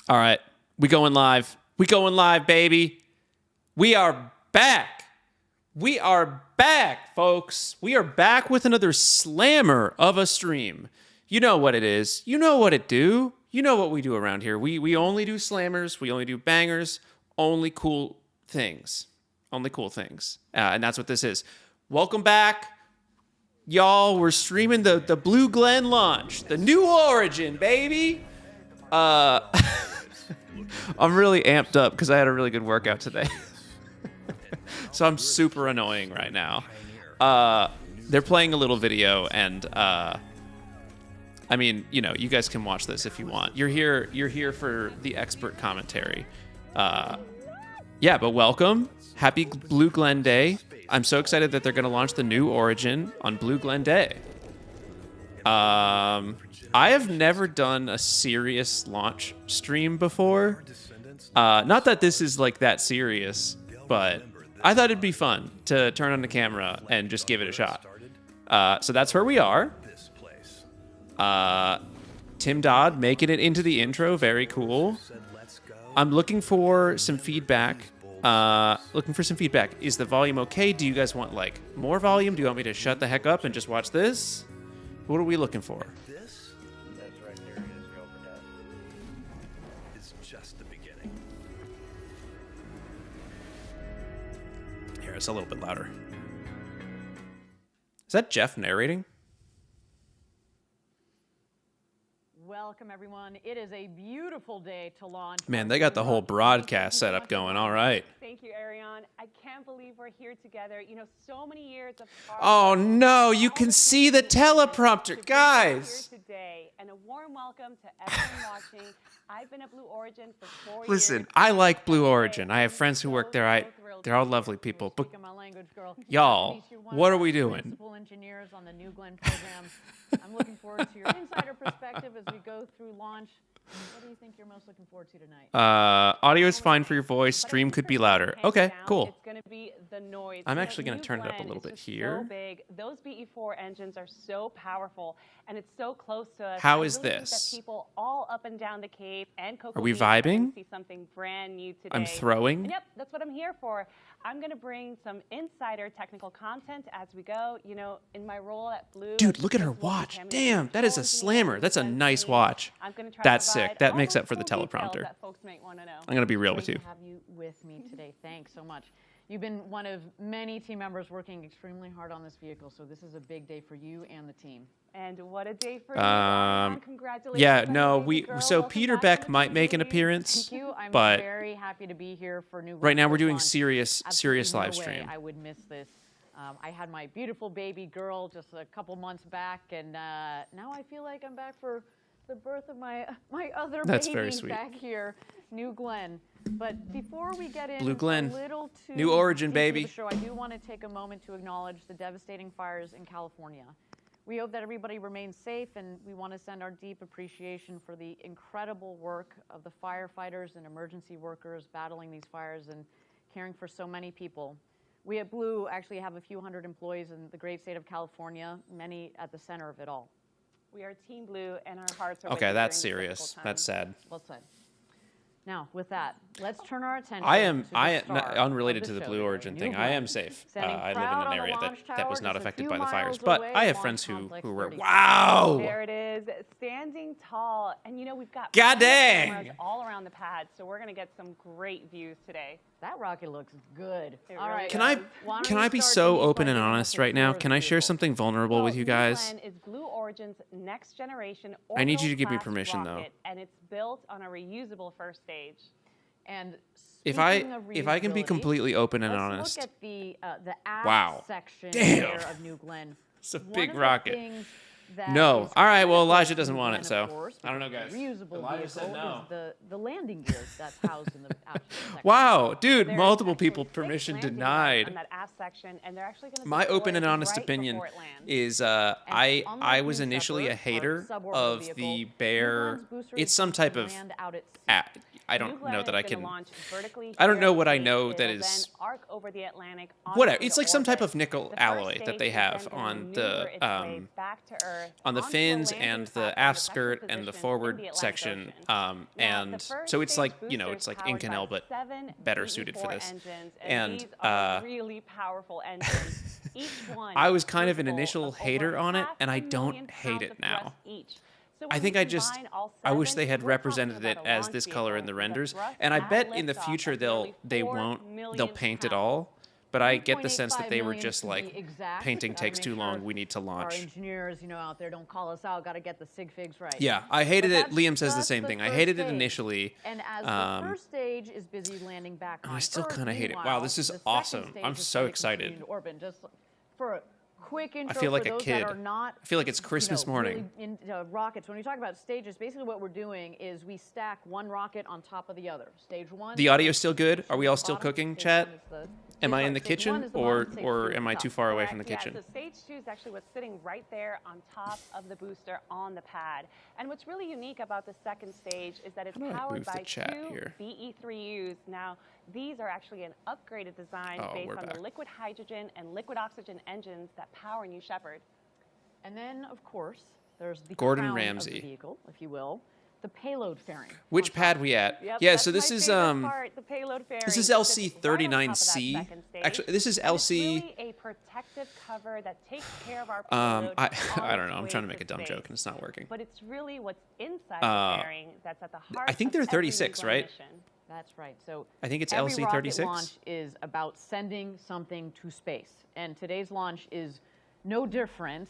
All right, we going live. We going live, baby. We are back. We are back, folks. We are back with another slammer of a stream. You know what it is. You know what it do. You know what we do around here. We only do slammers. We only do bangers. Only cool things. Only cool things. And that's what this is. Welcome back. Y'all, we're streaming the Blue Glen launch. The new Origin, baby. I'm really amped up because I had a really good workout today. So I'm super annoying right now. They're playing a little video, and I mean, you know, you guys can watch this if you want. You're here for the expert commentary. Yeah, but welcome. Happy Blue Glen Day. I'm so excited that they're going to launch the new Origin on Blue Glen Day. I have never done a serious launch stream before. Not that this is like that serious, but I thought it'd be fun to turn on the camera and just give it a shot. So that's where we are. Tim Dodd making it into the intro. Very cool. I'm looking for some feedback. Is the volume okay? Do you guys want like more volume? Do you want me to shut the heck up and just watch this? What are we looking for? This that's right there is your overhead. It's just the beginning. Here, it's a little bit louder. Is that Jeff narrating? Welcome, everyone. It is a beautiful day to launch. Man, they got the whole broadcast setup going. All right. Thank you, Ariane. I can't believe we're here together. You know, so many years of Oh, no. You can see the teleprompter. Guys. Here today, and a warm welcome to everyone watching. I've been at Blue Origin for 4 years. Listen, I like Blue Origin. I have friends who work there. They're all lovely people. But y'all, what are we doing? Principal engineers on the New Glen program. I'm looking forward to your insider perspective as we go through launch. What do you think you're most looking forward to tonight? Audio is fine for your voice. Stream could be louder. Okay, cool. It's going to be the noise. I'm actually going to turn it up a little bit here. So big. Those BE4 engines are so powerful, and it's so close to us. How is I really this? think that people all up and down the Cape and Cocoa Are we Beach are gonna vibing? see something brand new today. I'm throwing. And yep, that's what I'm here for. I'm going to bring some insider technical content as we go. You know, in my role at Blue. Dude, look at her watch. Damn, that is a slammer. That's a nice watch. That's sick. That makes up for the teleprompter. That folks might want to know. I'm going to be real with you. Great to have you with me today. Thanks so much. You've been one of many team members working extremely hard on this vehicle, so this is a big day for you and the team. And what a day for you. Congratulations. Yeah, no, so Welcome Peter back Beck to the might make an community. appearance, Thank you. I'm but very happy to be here for New Glen right now we're first doing launch. serious Absolutely no live way stream. I would miss this. I had my beautiful baby girl just a couple months back, and now I feel like I'm back for the birth of my other That's baby very sweet. back here, New Glen. But before we get in Blue Glen. a little too New Origin, deep into baby. the show, I do want to take a moment to acknowledge the devastating fires in California. We hope that everybody remains safe, and we want to send our deep appreciation for the incredible work of the firefighters and emergency workers battling these fires and caring for so many people. We at Blue actually have a few hundred employees in the great state of California, many at the center of it all. We are Team Blue, and our hearts are with Okay, you that's during this serious. difficult That's time. sad. Well said. Now, with that, let's turn our attention I am to the star unrelated of to the show Blue today, Origin New thing. I Glen. am safe. Standing I live proud in on an the area launch that was tower not just a affected few by the fires, miles but away I at have Launch friends who Complex were 30. wow. There it is, standing tall. And you know, we've got God dang. cameras all around the pad, so we're going to get some great views today. That rocket looks good. It All really right. Can does. Why don't can we I be start so these open by and giving us honest a right now? tour of Can the I share vehicle? something vulnerable with you Blue guys? Glen is Blue Origin's next generation I need you to give me orbital-class permission, though. rocket, and it's built on a reusable first stage. And If I speaking of can be reusability, completely open and let's honest, look at the aft Wow. section Damn. there of New Glen. it's a One big of the rocket. things that No. is All right, well, critical Elijah to doesn't New want Glen, it, so of course, I don't know, because guys. the reusable Elijah said vehicle no. is the landing gear that's housed in the aft section. Wow, dude, There's multiple actually people 6 permission landing gears denied. on that aft section, and they're actually going to My deploy open and it honest right opinion before it lands. is And I unlike was New initially a Shepard, our hater suborbital of vehicle, the New Bear. Glen's booster It's is some going to type of land out at sea. I New don't Glen know that is I gonna can. launch vertically I don't here know at what I sea. know It that will is- then arc over the Atlantic onto Whatever. the It's like some type orbit. of nickel The first alloy that stage they is have then gonna on maneuver the its way back to on the onto a fins landing and the platform aft to skirt pressure and the position in forward the Atlantic section. Ocean. Now, And the first so it's stage like, you know, booster it's is like powered Inconel, by but 7 better suited for DE4 this. engines, And these are really powerful engines. Each one I was is kind of an capable initial of over hater on it, and I 500,000 don't hate pounds it of now. thrust each. So I when think you I just, combine all I wish 7, they had we're represented talking it about a as launch this color in the vehicle with a renders, thrust and I at bet in the liftoff future of nearly they 4 won't, they'll million paint it pounds. all. But I get the sense that 3.85 they were million just to be like, exact. painting Gotta takes make too sure long, we need to Our launch. engineers, you know, out there don't call us out. Got to get the sig figs right. Yeah, I hated But it. Liam that's says the just same thing. I first hated it stage. initially. And as the first stage is busy landing back on I still Earth, kinda hate it. Wow, meanwhile, this is the second awesome. stage I'm is so trying to excited. continue to orbit. Just for a quick intro feel like for a those kid. that are not, I feel like it's Christmas morning. really into rockets. When we talk about stages, basically what we're doing is we stack one rocket on top of the other. Stage 1. The audio still good? Are we all is the still bottom, cooking, stage chat? 1 is the- Am I sorry, in the stage 1 kitchen, is the bottom, or stage 2 or is am the I top. too far away from the Correct, kitchen? Yeah, so stage 2 is actually what's sitting right there on top of the booster on the pad. And what's really unique about the second stage is that it's How do I powered move the by chat 2 here? BE3Us. Now, these are actually an upgraded design Oh, based we're on back. the liquid hydrogen and liquid oxygen engines that power New Shepard. And then, of course, there's the Gordon crown Ramsay. of the vehicle, if you will, the payload fairing. Which on top. pad we at? Yep, Yeah, that's so this my is favorite part, the payload fairing. this is It sits LC right on top of that 39C. second stage. Actually, this is And it's LC. really a protective cover that takes care of our payload. I on I don't its know. I'm way trying to make a dumb space. joke and it's not working. But it's really what's inside the fairing that's at the heart I think of they're every 36, Blue right? mission. That's right. So I think it's every LC rocket 36. launch is about sending something to space, and today's launch is no different.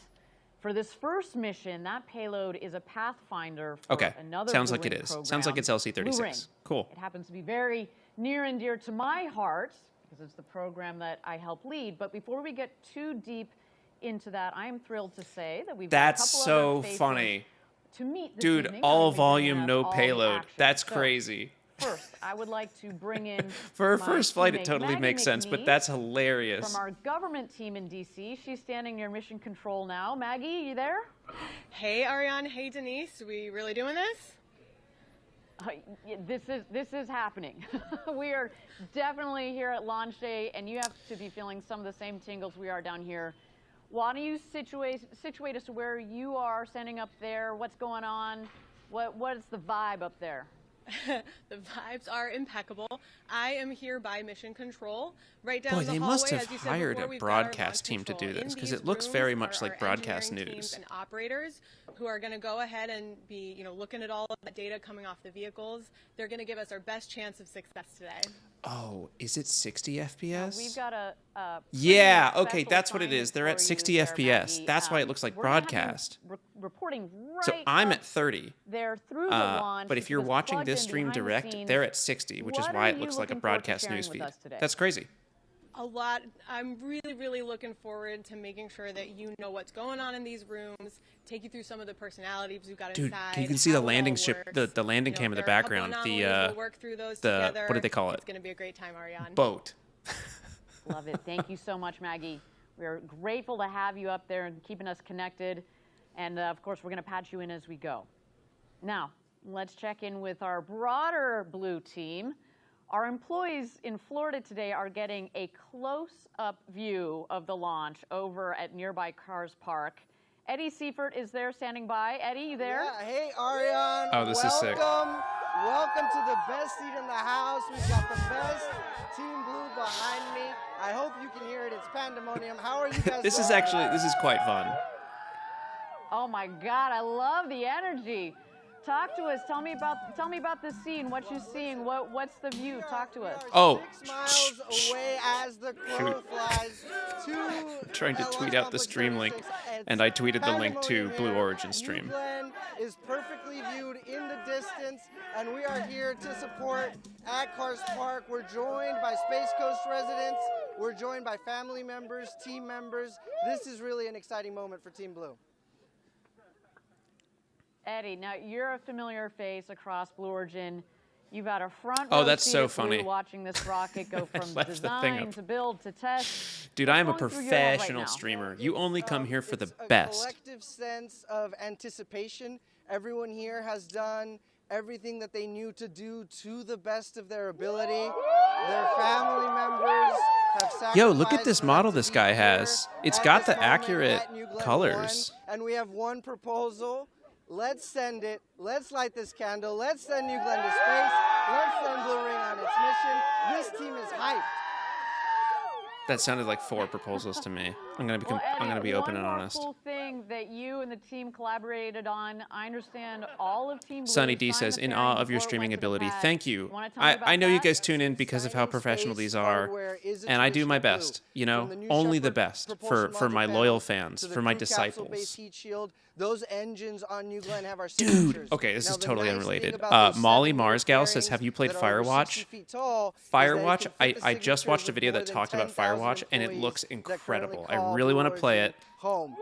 For this first mission, that payload is a pathfinder for Okay, another sounds Blue like it Ring is. program, Sounds like it's LC Blue Ring. 36. Cool. It happens to be very near and dear to my heart because it's the program that I help lead. But before we get too deep into that, I am thrilled to say that we've got a That's couple so other faces funny. to meet this Dude, evening, all that'll be bringing volume, us no all the payload. action. That's So, crazy. First, I would like to bring in For a my first flight, it teammate, totally Maggie makes sense, but McNeese that's hilarious. from our government team in DC. She's standing near mission control now. Maggie, you there? Hey Ariane, hey Denise, we really doing this? This is happening. We are definitely here at launch day, and you have to be feeling some of the same tingles we are down here. Why don't you situate us to where you are standing up there? What's going on? What is the vibe up there? The vibes are impeccable. I am here by mission control, right down Boy, the they hallway. must have As you said hired before, a we've got our broadcast launch team to do control. this, In 'cause these it looks rooms very are much like our broadcast engineering news. teams and operators who are going to go ahead and be, looking at all of that data coming off the vehicles. They're going to give us our best chance of success today. Oh, is it 60 FPS? We've got a Yeah, pretty okay, special that's what it is. assignment They're at for you 60 there, FPS. Maggie. That's why it looks like We're gonna have you broadcast. reporting right So I'm up at 30. there through the launch. But if you're was watching plugged this in stream behind the direct, scenes. they're at 60, which is What why are it you looks like a looking forward to broadcast sharing news with feed. us today? That's crazy. A lot. I'm really, really looking forward to making sure that you know what's going on in these rooms, take you through some of the personalities we've got Dude, inside. you can see the how it all landing ship, the works. landing cam in the there are a couple background. anomalies, we'll work through those together. What did they call it? It's going to be a great time, Ariane. Boat. Love it. Thank you so much, Maggie. We're grateful to have you up there and keeping us connected. And of course, we're going to patch you in as we go. Now, let's check in with our broader Blue team. Our employees in Florida today are getting a close-up view of the launch over at nearby Cars Park. Eddie Seifert is there standing by. Eddie, you there? Yeah, hey Ariane. Oh, this is sick. Welcome to the best seat in the house. We've got the best Team Blue behind me. I hope you can hear it. It's pandemonium. How are you guys This is quite fun. Oh my God, I love the energy. Talk to us. Tell me about the scene. What you're seeing. What's the view? Talk to us. Oh, 6 miles away as the crow flies to Trying to launch tweet out the complex stream link, 36. and I tweeted the link to Pandemonium Blue here. Origin stream. New Glenn is perfectly viewed in the distance, and we are here to support at Cars Park. We're joined by Space Coast residents. We're joined by family members, team members. This is really an exciting moment for Team Blue. Eddie, now you're a familiar face across Blue Origin. You've got a front Oh, row that's seat so at Blue funny. watching this rocket go from left the thing design up. to build to test. Dude, What's I am a going through your head right professional now? streamer. You only come here for the It's a best. collective sense of anticipation. Everyone here has done everything that they knew to do to the best of their ability. Their family members Yo, look at this model this guy has. It's got the accurate colors. And we have one proposal. Let's send it. Let's light this candle. Let's send New Glenn to space. Let's send Blue Ring on its mission. This team is hyped. That sounded like 4 proposals to me. I'm gonna be Eddie, open and honest. One more cool thing that you and the team collaborated on. I understand all of Team Blue Sunny D signed says, the in pairing awe of before your it streaming went to the ability. pad. Thank you. Wanna tell me about I know you that? guys tune in because of how professional these are, and I do my best. You know, only the best for my loyal fans, for my disciples. Those engines on New Glenn have our Dude, signatures. okay, this Now, is the totally nice unrelated. thing about those Molly 7 Marsgal says, pairings have you played that are over Firewatch? 60 feet tall is that it Firewatch, can fit the I just watched a signatures video of that more talked than about 10,000 Firewatch, and it employees looks that currently incredible. I call really want to Blue play Origin it. home.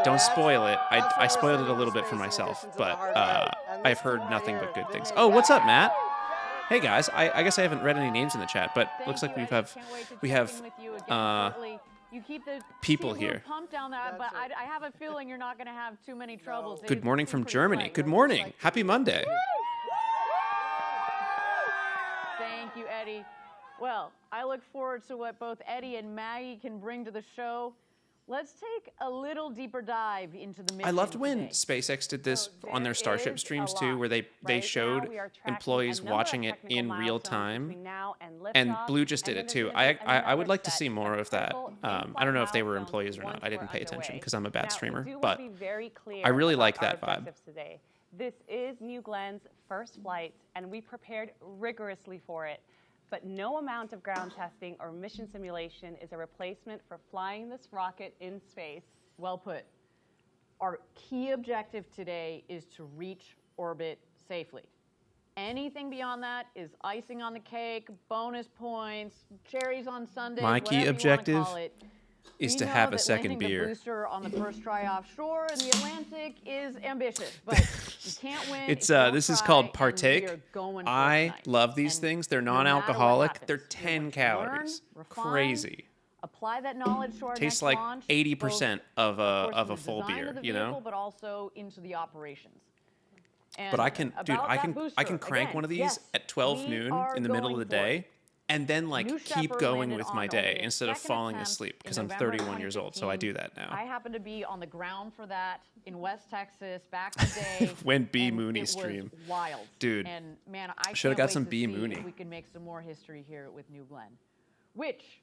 Don't spoil it. That's I what spoiled we're it a little sending bit for to space in myself, addition to but the hard drive. And I've this heard team nothing right but good here, things. they Oh, made what's up, that. Matt? Hey guys, I guess I haven't read any names in the chat, but Thank looks like you, we Eddie. have Can't wait to we check have in with you again shortly. You keep the people Team Blue here. pumped down that, but That's I have a feeling you're not going to have too many troubles. Good morning from Pretty Germany. tight. Good morning. Happy Monday. Thank you, Eddie. Well, I look forward to what both Eddie and Maggie can bring to the show. Let's take a little deeper dive into the mission I loved when today. SpaceX did this So on their there Starship is streams a too, lot. where they Right now, showed we are tracking employees a number of watching it technical in real milestones time. between now and And liftoff, Blue just did and it then too. there's gonna be I would another like to set see more of that. critical I don't know if they were milestones employees or not. once I didn't we're pay attention underway. because I'm a bad Now, streamer. we do But want to be very clear I really about like our that vibe. objectives today. This is New Glenn's first flight, and we prepared rigorously for it. But no amount of ground testing or mission simulation is a replacement for flying this rocket in space. Well put. Our key objective today is to reach orbit safely. Anything beyond that is icing on the cake, bonus points, cherries on Sunday. My key objective is We to know have a that second landing the beer. booster on the first try offshore in the Atlantic is ambitious, but you can't win. It's if you don't this is try, called and we Partake. are going for it I tonight. love these And things. They're no matter what non-alcoholic. They're happens, 10 learn, calories. refine, Crazy. Apply that knowledge to our Tastes next like launch, 80% of both, a course, in the full design beer, of the you know? vehicle, but also into the operations. And But I can, dude, about I that can booster, crank again, one of these yes, at 12 we noon are in the middle of the going for it. day, and then like New keep Shepard going landed with on my only day the instead of second falling attempt asleep in because I'm November 31 years old, so I do that 2015. now. I happened to be on the ground for that in West Texas back in the day. When B. and Mooney it was stream. Wild. Dude, And man, I shoulda can't got wait some to B. see Mooney. if we can make some more history here with New Glenn. Which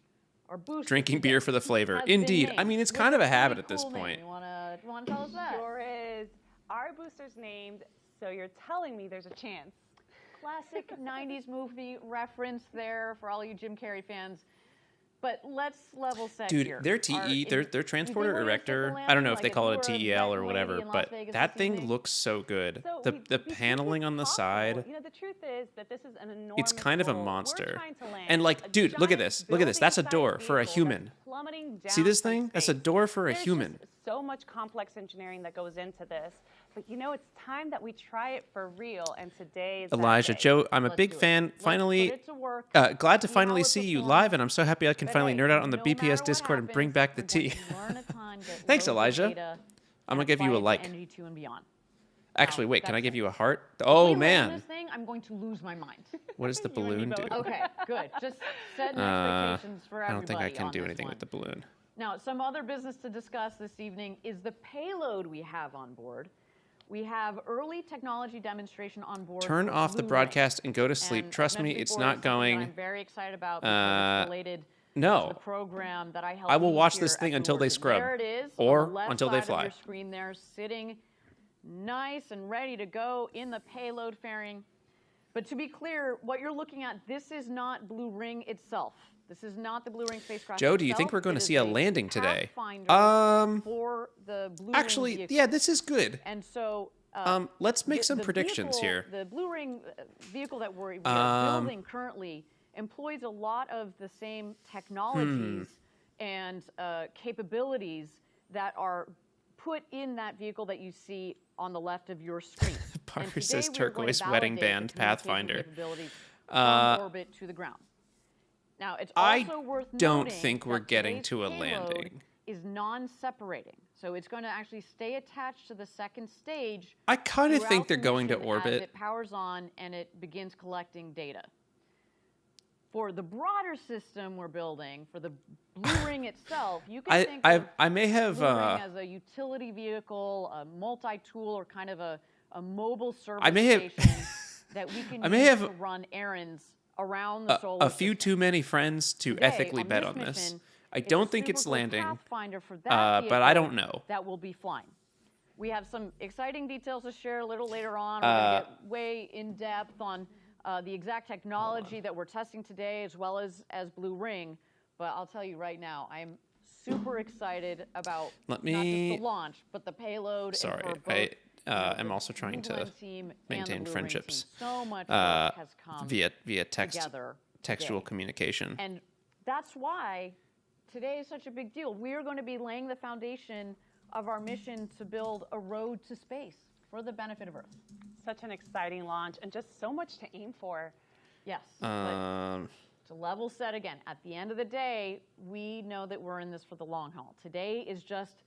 our booster Drinking today beer for the flavor. has been Indeed. I named mean, it's with kind of a pretty habit at this cool name. point. You wanna tell us that? Sure is. Our booster's named, so you're telling me there's a chance. Classic 90s movie reference there for all you Jim Carrey fans. But let's level set here. Dude, their TE, their transporter erector, I don't know if they call it a TEL or whatever, but that thing looks so good. So The paneling on the side, You know, the truth is that this is an enormous it's kind of a goal. We're monster. trying to land And a like, dude, look at giant this. Look at this. That's a door building-sized for a vehicle human. that's plummeting See down this from thing? That's a space. door for a There's human. just so much complex engineering that goes into this. But you know, it's time that we try it for real, and today is that Elijah, day. Joe, I'm a Let's big do it. fan. Let's Finally, put it to work, glad to see finally how it see you performs. live, and I'm so happy I can But finally hey, nerd out on the no matter BPS what Discord and bring happens, back the we're tea. going to learn a ton, get Thanks, loads of Elijah. data, I'm gonna and give you a apply it like. to NG2 and beyond. Actually, Now, wait, can I that's give it. you a heart? If Oh, we land man. this thing, I'm going to lose my mind. What does the You and me balloon do? both. Okay, good. Just setting Uh, expectations for I everybody. don't think I can on do this anything one. with the balloon. Now, some other business to discuss this evening is the payload we have on board. We have early technology demonstration on board. Turn for off the Blue Ring. broadcast and go to sleep. And as Trust me, mentioned it's before, not something that going. I'm very excited about because it's related to No. the program that I helped I will lead watch here this at thing Blue until they Origin. scrub, There it is, or on the left until they side of fly. your screen there, sitting nice and ready to go in the payload fairing. But to be clear, what you're looking at, this is not Blue Ring itself. This is not the Blue Ring spacecraft. Joe, do you itself. think we're going It to is see a a landing today? pathfinder for the Blue Ring Actually, vehicle. yeah, this is good. And so, Let's make some the predictions vehicle, here. The Blue Ring vehicle that we are building currently employs a lot of the same technologies and capabilities that are put in that vehicle that you see on the left of your screen. Parker And says today we are going to turquoise wedding validate band, the communication Pathfinder. capabilities from orbit to the ground. Now, it's also worth don't noting think we're that getting today's to a payload landing. is non-separating. So it's going to actually stay attached to the second stage. I kind of think throughout they're the going to mission as orbit. it powers on and it begins collecting data. For the broader system we're building, for the Blue Ring itself, you can think of I may have Blue Ring as a utility vehicle, a multi-tool, or kind of a mobile service I may have station that we can I may use have to run errands around the solar a few system. too many friends to Today, ethically bet on this. mission, I it's a don't think super it's cool landing, Pathfinder for that but I vehicle don't know. that will be flying. We have some exciting details to share a little later on. We're going to get way in depth on the exact technology that we're testing today, as well as Blue Ring. But I'll tell you right now, I'm super excited about not just the launch, but the payload. Sorry, and for both, I'm also trying to maintain friendships so much work has come via textual today. Communication. And that's why today is such a big deal. We're going to be laying the foundation of our mission to build a road to space for the benefit of Earth. Such an exciting launch and just so much to aim for. Yes. But to level set again, at the end of the day, we know that we're in this for the long haul. Today is just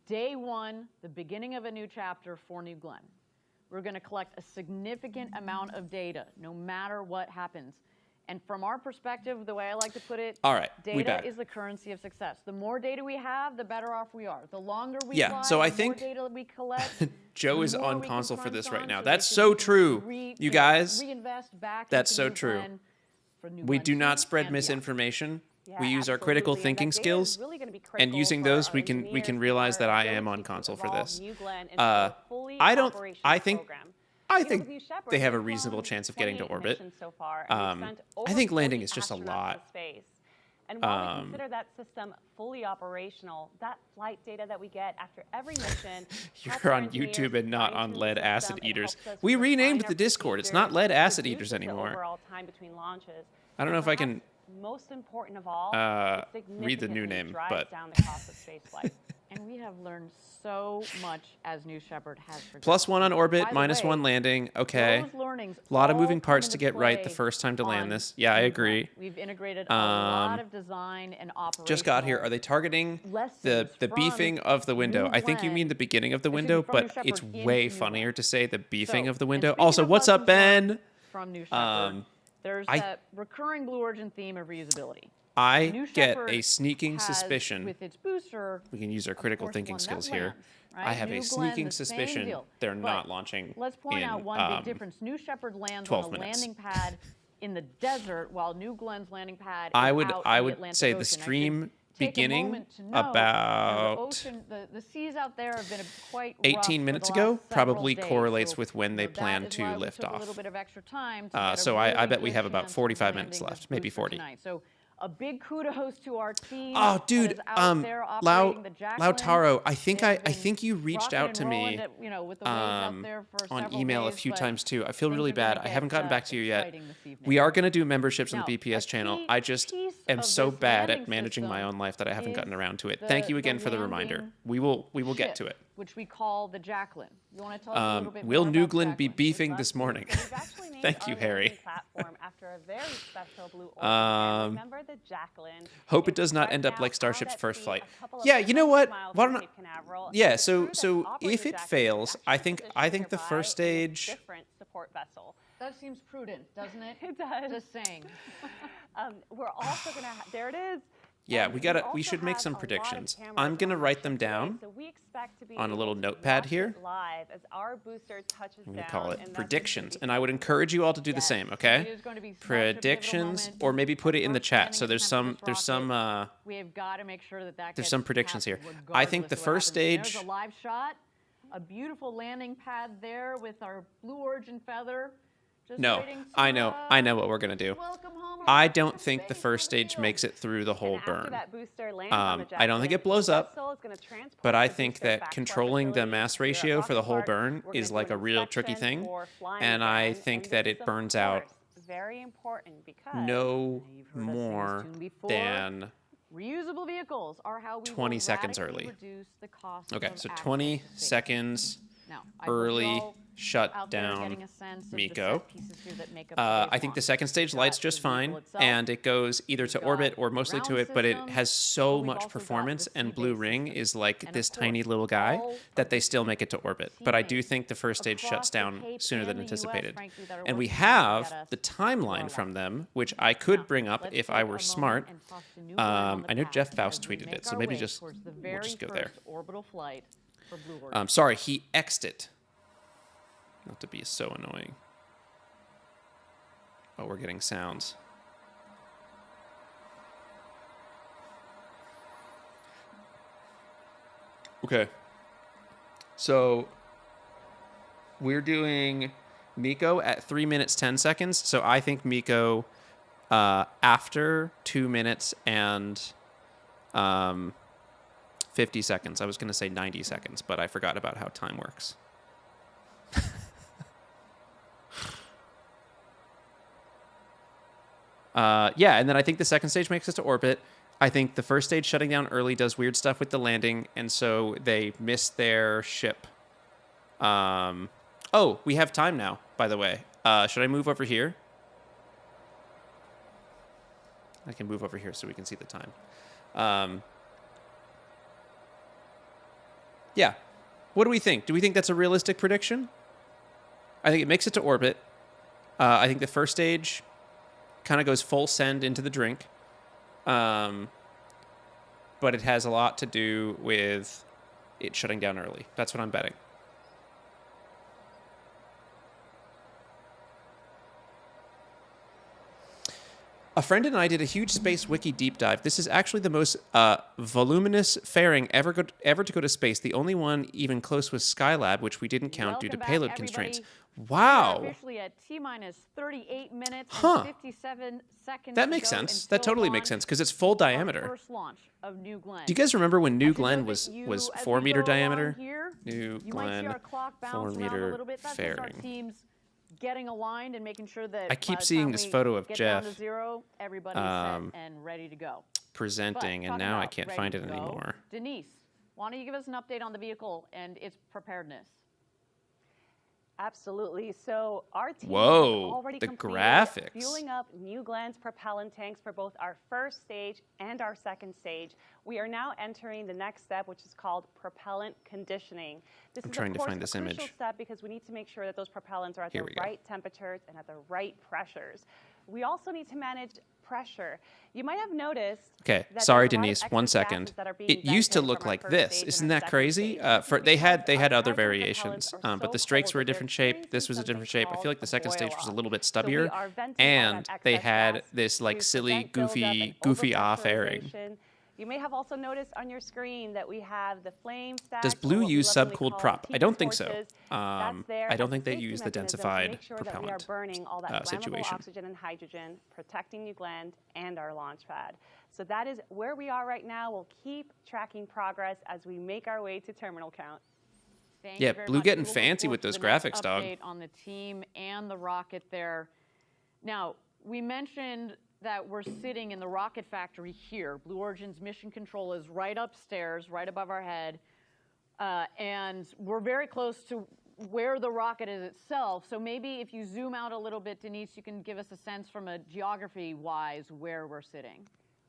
day one, the beginning of a new chapter for New Glenn. We're going to collect a significant amount of data, no matter what happens. And from our perspective, the way I like to put it, all right, data is the currency of success. The more data we have, the better off we are. The longer we fly, so I the think more data we collect. Joe is the more on we console can for this crunch right on now. so That's we so can true, you guys. Reinvest back That's into so New true. Glenn for New We Glenn do not 2 spread and beyond. misinformation. Yeah, We use our absolutely. critical And that thinking data is skills, really gonna be and critical using for those, our we can engineers realize and that our I am ability on to console for evolve this. New Glenn into a fully operational I think program. I You know, think with New Shepard, they have a we've reasonable flown chance of getting to 28 orbit. missions so far, and we've sent over I think 40 landing is just a astronauts lot. to space. And while we consider that system fully operational, that flight data that we get after every mission helps You're our on engineers YouTube and not on fine-tune the lead system. acid It eaters. helps us We refine renamed our the Discord. It's not procedures, lead acid reduces eaters the anymore. overall time between launches. I don't know if I can Most important of all, it read the new significantly name, drives but down the cost of spaceflight. And we have learned so much as New Shepard has progressed. +1 on orbit, By the way, -1 landing. Okay. those learnings A lot of all moving come parts into to get right the play first time to land on this. Yeah, I New agree. Glenn. We've integrated a lot of design and operational. Just got here. Are they targeting the lessons from beefing of the window? New I think you mean Glenn. the beginning of the Excuse me, window, from New but Shepard it's into way New funnier Glenn. to say the beefing So, of the and window. speaking Also, of what's up, lessons learned Ben? From New Shepard, there's I- that recurring Blue Origin theme of reusability. I New get Shepard a sneaking has, suspicion. with its booster, We can use our of critical course, thinking one that skills here. lands, right? I have New a Glenn, sneaking the same suspicion deal. they're But not launching let's point in, out one big difference. New Shepard lands 12 on a minutes. landing pad in the desert, while New Glenn's landing pad is I out would in the Atlantic say the Ocean. I should stream take a beginning moment to note, about the ocean, the seas out there have been quite 18 rough minutes for the ago, last several probably days. correlates So, with when they you know, plan that is to why we lift took off. a little bit of extra time to get a So I really bet we good have about chance of 45 minutes landing left, this maybe booster 40. tonight. So a big kudos to our team. Oh, that dude, is out there operating the Jacqueline. Lautaro, I think They have I been think you reached rocking out and to rolling me it, you know, with the waves out there for on several email a days, few but times too. I feel things really are gonna bad. I get, haven't gotten back to you yet. exciting this evening. We are going to do memberships on Now, the BPS a channel. key I just piece am of so this bad landing at managing my system own life that I haven't gotten is around to it. the- Thank you the again for the reminder. landing We will get ship, to it. which we call the Jacqueline. You want to tell us a little bit Will more New about Glenn be Jacqueline? beefing this morning? So we've actually named Thank you, our Harry. landing platform after a very special Blue Origin. And remember the Jacqueline. Hope it It's does not right end up now like out Starship's at first sea, flight. a couple of Yeah, you know what? miles Why from don't Cape Canaveral. Yeah, And the so crew that's operating if the it Jacqueline fails, is I actually think positioned the nearby first in a stage. different support vessel. That seems prudent, doesn't it? It does. Just saying. We're also gonna. There it is. Yeah, And we also should make have some a lot of predictions. cameras I'm gonna on write the them ship today, down so we expect to be on a able little to notepad watch here. it live as our booster touches We down. call it and predictions, and I would encourage you all to do the same. It Okay? is going to be such a pivotal Predictions, moment. or maybe put it in the First chat. landing So there's attempt some of this rocket. uh, We have got to make sure that there's gets some predictions passed here. I think regardless the of what first happens. stage. There's a live shot, a beautiful landing pad there with our Blue Origin feather. Just No, waiting to, I know what we're gonna do. welcome home our I first don't to think the space. first What a stage deal. makes it through the whole And after burn. that booster lands on the I don't think it Jacqueline, blows the up, vessel is gonna transport but I the think booster that back to our controlling the facility mass here at ratio for the Rocket whole Park. burn We're is gonna like do a an real tricky inspection thing, for flying and I again, think and that this it is, of burns out course, very important because no You've heard us say this more tune before. than Reusable vehicles are how we 20 will seconds radically early. reduce the cost okay. of So access 20 to space. seconds. Now, I hope early you're all shut out there down getting a sense of the Miko. set pieces here that make up today's I think the launch. second stage We've lights got just the vehicle fine, itself. and it goes either We've to got orbit or the mostly to ground it, but it system, has so we've much also got performance, the and sea Blue base Ring system. is like And of this tiny course, little guy all that of they the still make it to orbit. But I do teammates think the first stage across shuts the down Cape sooner than and the US, anticipated. frankly, that are And we working hard to have get us the to our timeline from launch. them, which I could Now, bring up let's if take I a were moment smart. and toss the new Glenn on the I know pad Jeff Faust as we tweeted make it, so our maybe way just towards the we'll very just go there. first orbital flight for Blue Origin. Sorry, he X'd it. Not to be so annoying. Oh, we're getting sounds. Okay. So we're doing Miko at 3 minutes 10 seconds. So I think Miko after 2 minutes and 50 seconds. I was going to say 90 seconds, but I forgot about how time works. Yeah, and then I think the second stage makes it to orbit. I think the first stage shutting down early does weird stuff with the landing, and so they miss their ship. Oh, we have time now, by the way. Should I move over here? I can move over here so we can see the time. Yeah. What do we think? Do we think that's a realistic prediction? I think it makes it to orbit. I think the first stage kind of goes full send into the drink. But it has a lot to do with it shutting down early. That's what I'm betting. A friend and I did a huge space wiki deep dive. This is actually the most voluminous fairing ever to go to space. The only one even close was Skylab, which we didn't count due to Welcome back, payload everybody. constraints. We are Wow. officially at T-minus 38 minutes Huh. and 57 seconds. That to makes go sense. That until totally launch makes sense because it's full of our diameter. First launch of New Glenn. Do you guys remember when New I should Glenn note was that you, was as 4 we meter go along diameter? Here, New you might see Glenn our clock 4 bounce around a meter little bit. That's just our fairing. teams getting aligned and making sure that I keep by the seeing time this we photo of get down to Jeff, zero, everybody's set and ready to go. presenting, But and talking now I about can't ready find to it go, anymore. Denise, why don't you give us an update on the vehicle and its preparedness? Absolutely. So our team Whoa, has already the completed graphics. fueling up New Glenn's propellant tanks for both our first stage and our second stage. We are now entering the next step, which is called propellant conditioning. This I'm is, trying of to course, find this a crucial image. step because we need to make sure that those propellants are at Here the we go. right temperatures and at the right pressures. We also need to manage pressure. You might have noticed. Okay, that sorry, there's a lot of Denise. extra 1 gases second. that are being It used to vented look from our like first this. stage and Isn't our that second crazy? stage. This For is they had because our other hydrogen variations, propellants are but the so strakes cold were a that they're different shape. This experiencing was a different something shape. I feel like the called second a stage was a boil-off. little bit So we stubbier, are venting all and that they excess had gas this like to silly, prevent buildup and goofy off airing. overpressurization. You may have also noticed on your screen that we have the flame stack. Does or Blue what we use lovingly subcooled call prop? I tiki don't think so. torches. That's there I don't as a think they safety use the mechanism to densified make sure that we are propellant burning all that flammable situation. oxygen and hydrogen, protecting New Glenn and our launch pad. So that is where we are right now. We'll keep tracking progress as we make our way to terminal count. Thank Yeah, you very Blue much. getting We'll look fancy forward with to those the next graphics, dog. update on the team and the rocket there. Now, we mentioned that we're sitting in the rocket factory here. Blue Origin's mission control is right upstairs, right above our head. And we're very close to where the rocket is itself. So maybe if you zoom out a little bit, Denise, you can give us a sense from a geography-wise where we're sitting.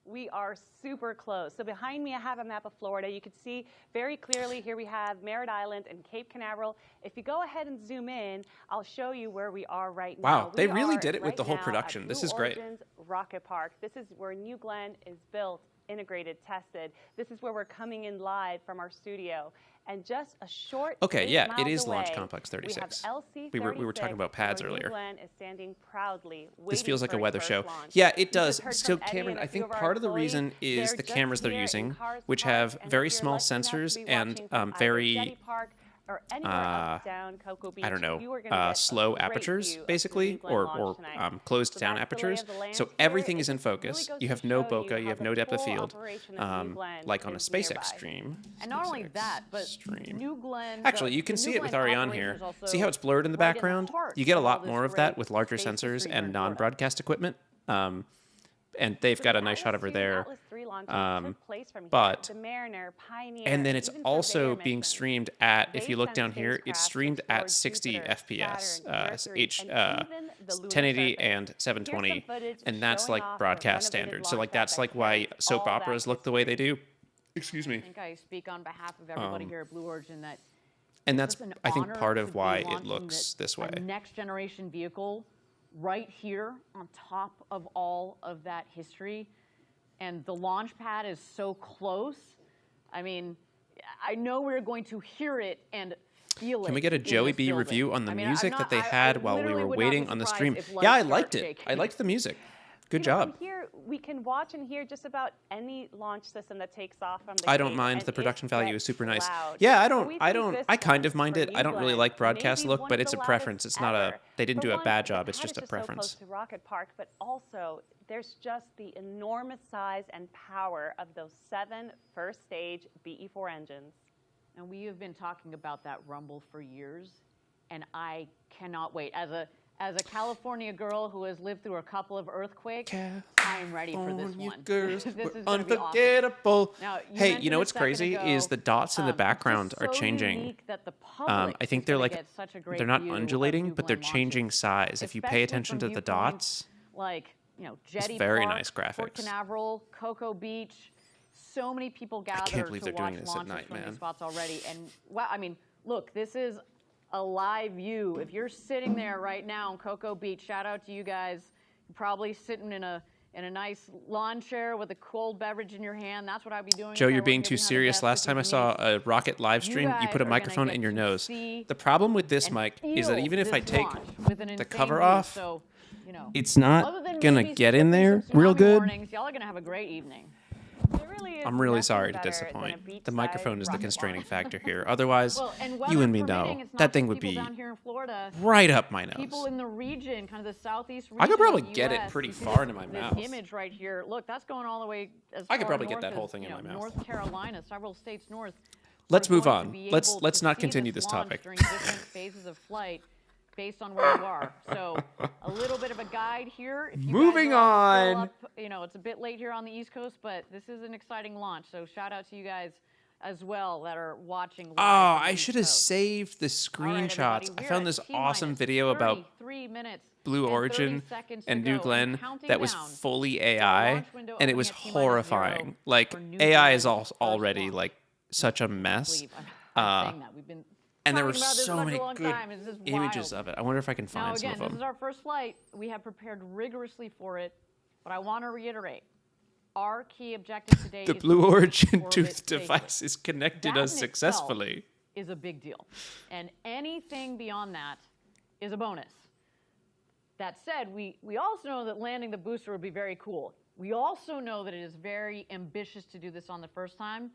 We are super close. So behind me, I have a map of Florida. You can see very clearly here we have Merritt Island and Cape Canaveral. If you go ahead and zoom in, I'll show you where we are right now. Wow, they We really are did it with right the whole now at production. This Blue is great. Origin's Rocket Park. This is where New Glenn is built, integrated, tested. This is where we're coming in live from our studio. And just a short Okay, 8 yeah, it miles is Launch away, Complex 36. We have LC-36, We were talking about pads where earlier. New Glenn is standing proudly, This feels like waiting a for weather its show. first launch. Yeah, it You just does. heard So, from Eddie Cameron, and a I few think of our part of the employees. reason is They're the just cameras they're here in using, Cars which Park, have and very if you're small lucky enough to sensors be and watching from either very, Jetty Park or anywhere uptown Cocoa Beach, I don't know, you are gonna get a slow great apertures, view of the basically, New Glenn or launch tonight. closed So down that's the lay apertures. of the land So here. everything It is in just really focus. goes You to have no show bokeh, you how have the no depth of full field, operation of New Glenn like on a is SpaceX nearby. stream. And not only SpaceX that, but stream. New Glenn. Actually, you can the see New it with Glenn Ariane operation here. is also See how it's blurred in the right background? heart You get a of all lot this more of that great with larger space sensors history here in and Florida. non-broadcast equipment. and they've So got the a nice shot Atlas over 2 and there. Atlas 3 launches took place from here. But The Mariner, Pioneer, and then it's even also Surveyor being missions. streamed at, if They you look sent down here, it's spacecraft to streamed explore at 60 Jupiter, FPS, Saturn, Mercury, H, and even the lunar 1080 surface. and Here's some 720, footage and that's showing like off the broadcast renovated standard. So launch like pad that's that like why carries soap all that operas look the way they history. do. Excuse me. I think I speak on behalf of everybody here at Blue Origin that And it's that's, an I think, honor part to of be why it launching looks this way. A next generation vehicle right here on top of all of that history. And the launch pad is so close. I mean, I know we're going to hear it and feel it. Can we get a in Joey this B building. review on the I mean, music I'm that they not- I had while we literally were would not be waiting on the surprised stream? if Yeah, I lights liked start it. shaking. I liked the music. Good You know, job. from here, we can watch and hear just about any launch system that takes off from the I don't gate, mind. and The production it value gets is super nice. loud. Yeah, I But don't, we I think don't, this I kind of one mind for it. I don't really New like Glenn broadcast may be look, one but of it's the a preference. loudest It's not a, ever. they didn't For do a one, bad the job. It's pad just a is so close preference. to Rocket Park, but also there's just the enormous size and power of those 7 first stage BE4 engines. And we have been talking about that rumble for years, and I cannot wait. As a California girl who has lived through a couple of earthquakes, I'm ready for this California one. girls This were is gonna be awesome. unforgettable. Now, Hey, you mentioned know a what's second crazy ago, is the dots in the it's background just are so changing. unique that the public I think is they're gonna like, get such a great they're not view of undulating, New but they're Glenn changing launches, size. If you pay especially attention from to the viewpoints dots, like, you know, Jetty very Park, nice Port graphics. Canaveral, Cocoa Beach. So many people gather believe to they're doing watch this at launches night, from man. these spots already. And wow, I mean, look, this is a live view. If you're sitting there right now in Cocoa Beach, shout out to you guys. You're probably sitting in a nice lawn chair with a cold beverage in your hand. That's what I'd be doing. Joe, if I you're were being here too behind the serious. desk Last with time I you, saw Denise. a Rocket live stream, you guys put a are gonna microphone get in your to nose. see The problem with this and mic is that feel even if I this take launch with an the insane cover view. off, So, you know, it's not other than gonna maybe get in slipping there some real tsunami good. warnings, y'all are gonna have a great evening. There really is I'm really nothing sorry to better than a disappoint. The beachside microphone is the rocket constraining launch. factor here. Otherwise, Well, and you weather and me permitting, know it's not that thing just would people be down here in Florida. right up my People nose. in the region, kind of the southeast region. I could probably of the get it US, pretty you see far this- into my this mouth. image right here. Look, that's going all the way as I could far probably get north that whole as, thing in you my know, mouth. North Carolina, several states north. Let's We're move going to on. be Let's able let's to not see continue this this launch topic. during different phases of flight based on where you are. So a little bit of a guide here. If you guys Moving are still on. up, you know, it's a bit late here on the East Coast, but this is an exciting launch. So shout out to you guys as well that are watching live Oh, from the I East should have Coast. saved the All right, screenshots. everybody, I we're found at this T-minus awesome video about 33 minutes Blue and 30 Origin seconds to and New go, Glenn counting that was down fully to our AI, launch window and it opening was at T-minus 0 horrifying. Like for New AI is Glenn's first already launch. like such a mess. Believe I'm Uh, saying that. We've been and there were talking about this so such many a long good time. It's just images wild. of it. I wonder if I can Now find some again, of this is them. our first flight. We have prepared rigorously for it, but I want to reiterate, our key objective today The is Blue to Origin orbit tooth safely. device is connected That us in successfully. itself is a big deal. And anything beyond that is a bonus. That said, we also know that landing the booster would be very cool. We also know that it is very ambitious to do this on the first time,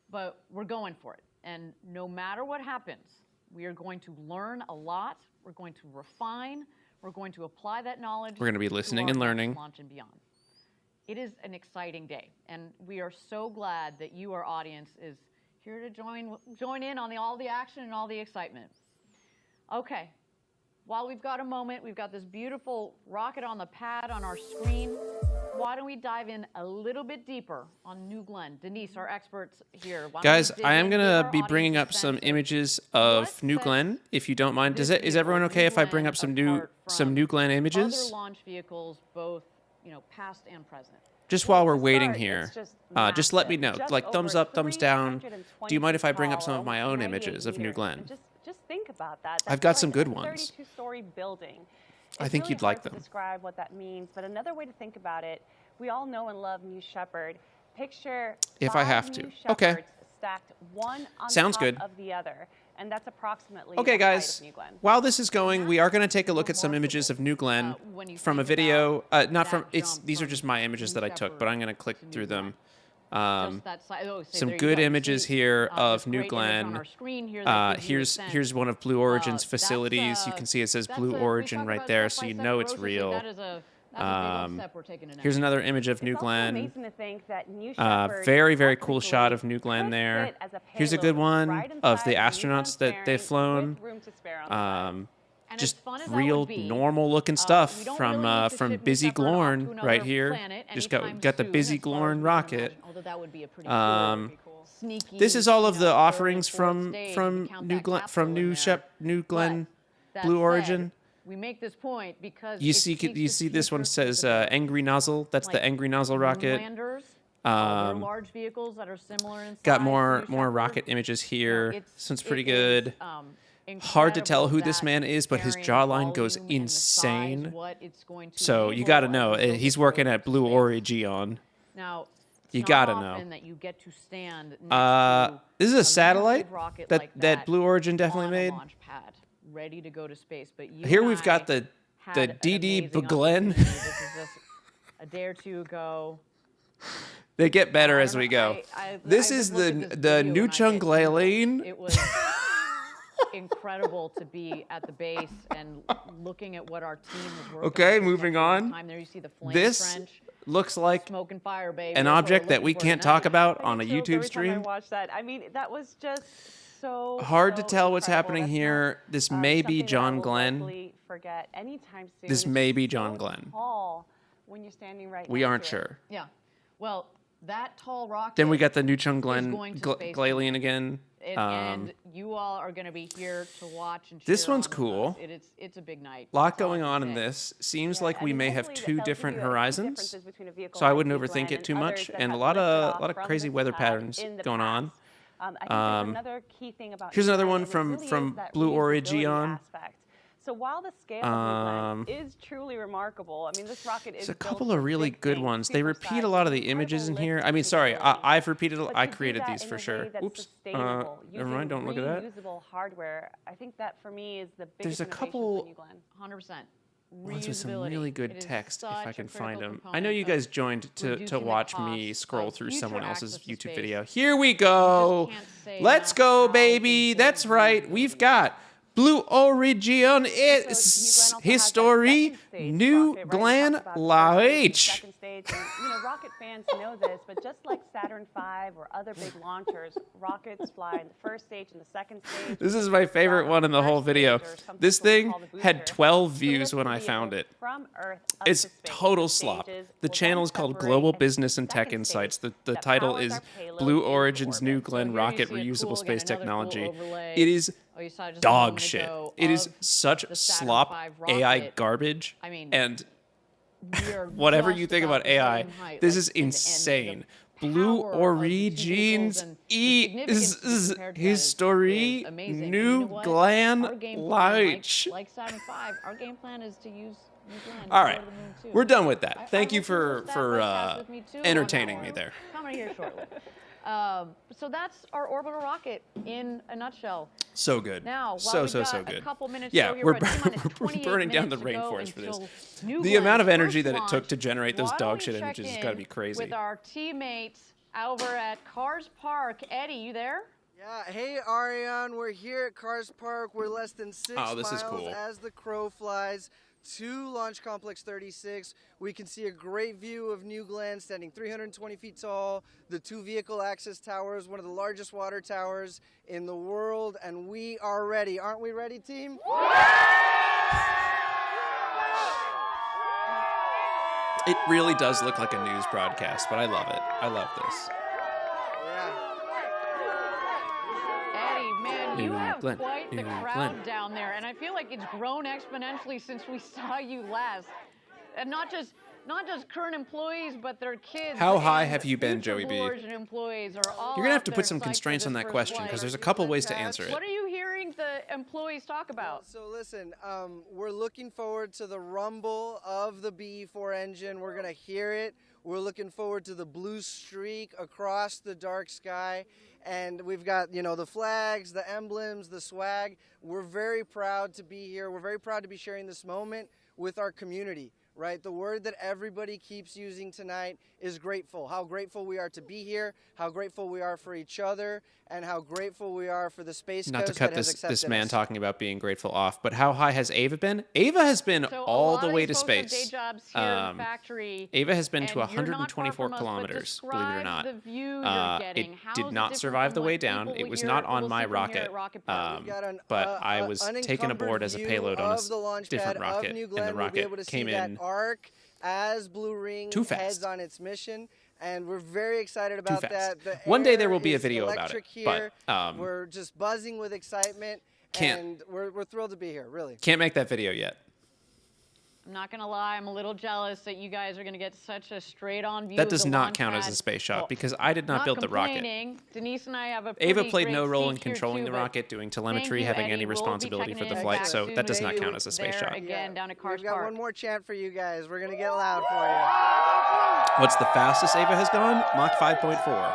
but we're going for it. And no matter what happens, we are going to learn a lot. We're going to refine. We're going to apply that knowledge. We're gonna be to listening our and next learning. launch and beyond. It is an exciting day, and we are so glad that you, our audience, is here to join in on all the action and all the excitement. Okay, while we've got a moment, we've got this beautiful rocket on the pad on our screen. Why don't we dive in a little bit deeper on New Glenn? Denise, our experts here. Why don't Guys, you dig I am in, give gonna our be audience bringing a up some sense of images what of New sets Glenn, if you don't mind. this Is everyone vehicle, okay New if I bring Glenn, up some apart from New Glenn other images? launch vehicles, both past and present? Just Well, while we're to waiting start, here, it's just just let me know. massive. Just Like thumbs over up, thumbs down. 320 Do you mind if I feet bring up tall, some of my own 98 images of New meters. Glenn? And just think about that. I've That's got like some good a ones. 32-story building. I It's think really you'd like hard to them. describe what that means, but another way to think about it, we all know and love New Shepard. Picture If I 5 have to. New Okay. Shepherds stacked one on Sounds top good. of the other, and that's approximately Okay, the height guys. of New Glenn. While this is going, we are going to take a look at some remarkable, images of New Glenn when you from a think video. about Not that from. It's jump these are from just my images New that I took, but Shepard I'm going to click to New through them. Just that side. Oh, so some there you good go. You images see, here this of New great image Glenn. on our screen here that gives you a sense. Here's one of Blue Origin's That's, facilities. You can see it says that's Blue we Origin talk right about there, step so by you step know it's processing. real. That is a big old step we're taking to Here's next. another image of New It's also Glenn. amazing to think that New Shepard Very, very cool technically shot of New Glenn could there. fit as a Here's a good payload one right of the inside New astronauts Glenn that they've fairing flown. with room to spare on the side. And just as fun as that real would be, normal looking stuff we don't from really need to from ship Busy Miss Pepper off to Glorn another right here. planet Just anytime got the soon, Busy as far as Glorn we can rocket. imagine, although that would be a pretty sneaky. This is all of the third, offerings fourth stage, from you count New that Glen, capsule from in there. New Glen That Blue said, Origin. we make this point because You it see speaks you to see this one future says capability. Angry Nozzle. That's the Like Angry Nozzle rocket. Moonlanders, other Um, large vehicles that are similar in size. Got to more New Shepard. rocket images You know, here. This one's it pretty is, good. Hard to tell incredible who this that man is, but his carrying jawline goes volume and the size, insane. what it's going to So you enable got to as know we build he's this working road at to Blue space. Origin. Now, it's You not gotta often know. that you get to stand next to This is a massive satellite rocket that like that Blue Origin definitely on made. a launch pad, ready to go to space. But you Here and we've I got the had an DD amazing Beglen. opportunity. This is just a day or two ago. They get better I as don't we know, go. I This just is looked at this the video and New I Chung hit Glaline. It was incredible to be at the base and looking at what our team has worked Okay, on for moving such a long on. time. There you see the flame This trench, looks like smoke and fire, baby. an That's what we're object that we looking for can't talk tonight. about I on a get chills YouTube every time I stream. watch that. I mean, that was just so Hard to so tell what's incredible. happening That's here. not, This may be something that I John will Glenn. likely forget anytime soon. This It's may just be so John Glenn. tall when you're standing right We next aren't to it. sure. Yeah. Well, that tall rocket. Then we got the New Chung Glen going to space Glaline again. and you all are going to be here to watch and This cheer one's on with cool. us. It's a big night. Lot That's all I going can on in say. this. Seems Yeah, like I we mean, may have hopefully two that'll give different you a few horizons. differences between a vehicle So I like wouldn't New overthink Glenn it too and much, others that and a have lot lifted of off from crazy this weather pad patterns in the going on. past. I think there's another key thing about Here's New another Glenn, one and it from- really from is that Blue reusability Origin. aspect. So while the scale of New Glenn is truly remarkable, I mean, this rocket is There's a built couple for of really big good things, ones. They super repeat size, a lot of with the images in incredible here. lift I mean, sorry, capability. I've repeated. But I to do created that these in for a sure. way that's Oops. sustainable, Never mind. Don't look at that. reusable hardware. I think that for me is the There's biggest a innovation couple- for New Glenn. 100%. Ones with some Reusability. really good It is text if I such can a find critical them. I know you component guys joined to reducing the watch me cost scroll of through future someone else's access to YouTube space. video. Here we go. can't say Let's enough go, how baby. important That's right. We've reusability got Blue Origin. So It's New Glenn also has that history. second stage New rocket, right? We Glen talked about the La first stage and H. second stage, and, you know, rocket fans know this, but just like Saturn V or other big launchers, rockets fly in the first stage and the second stage. This is my favorite one in the whole video. This thing had 12 views when I found it. From Earth up It's to space. total slop. Stages The will channel then is called separate Global into Business and Tech second Insights. stage The that title powers is our payload Blue into Origin's New orbit. Glen So here you Rocket see a Reusable cool, Space again, another cool Technology. overlay. It is Oh, you saw it just a dog moment shit. ago It is of such the Saturn slop V AI rocket. garbage. I mean, and we are whatever just you think about about the AI, same height, this like, is and the insane. Blue power of the two Origins vehicles and the significance to is compare to that history. is amazing. And you New know what? Glen Our game plan, Light. like Saturn V, our game plan is to use New Glenn All to right, go to the moon, too. we're done with that. I Thank you hope you'll for staff podcast with me, too, on that entertaining me one. there. Coming here shortly. So that's our orbital rocket in a nutshell. So good. Now, while so we've got good. A couple minutes Yeah, to go here, we're, at T-minus we're 28 burning down the minutes to go rainforest for this. until New The Glen's amount of energy first that it took launch. to generate those Why dog don't we shit check images has in got to be crazy. with our teammates over at Cars Park. Eddie, you there? Yeah, hey Ariane, we're here at Cars Park. We're less than 6 Oh, this miles is cool. as the crow flies to Launch Complex 36. We can see a great view of New Glenn standing 320 feet tall, the 2 vehicle access towers, one of the largest water towers in the world, and we are ready. Aren't we ready, team? It really does look like a news broadcast, but I love it. I love this. Eddie, man, you New have Glenn, quite the New crowd Glenn. down there, and I feel like it's grown exponentially since we saw you last. And not just current employees, but their kids. How high and have you been, future Joey Blue B? Origin employees are all You're gonna have out to there put some psyched for constraints this on that first question flight. because there's a couple ways to answer it. What are you hearing the employees talk about? So listen, we're looking forward to the rumble of the BE4 engine. We're gonna hear it. We're looking forward to the blue streak across the dark sky. And we've got, you know, the flags, the emblems, the swag. We're very proud to be here. We're very proud to be sharing this moment with our community. right? The word that everybody keeps using tonight is grateful. How grateful we are to be here, how grateful we are for each other, and how grateful we are for the Space Not to Coast cut that has this accepted man us. talking about being grateful off, but how high has Ava been? Ava has been So all a lot the of way these to folks have space. day jobs here in the factory. Ava has been to and you're not far 124 from us, but kilometers, believe it or describe not. the view you're getting. It How did is not different survive from the what way down. people It was here not will on see my from here rocket. at Rocket Park? We've got But I was taken unencumbered aboard as a view payload on of the launch different pad rocket, of New and Glenn. the We'll be able to rocket see came that in arc as Blue Ring too heads fast. on its mission, and we're very excited about fast. that. The One day there air will be a is video about electric it, here. but, we're just buzzing with excitement, Can't- and we're thrilled to be here, really. Can't make that video yet. I'm not gonna lie, I'm a little jealous that you guys are gonna get such a straight-on view. That of does the not launch count as pad. a space shot Well, because I did not build the rocket. complaining. Denise and I have a Ava pretty played great no role in seat here, controlling too, the but rocket, doing thank telemetry, you, having Eddie. any We'll be responsibility checking for the in flight, back so soon that does with not you count as a space there shot. again down at Cars We've got Park. one more chant for you guys. We're gonna get loud for you. What's the fastest Ava has gone? Mach 5.4.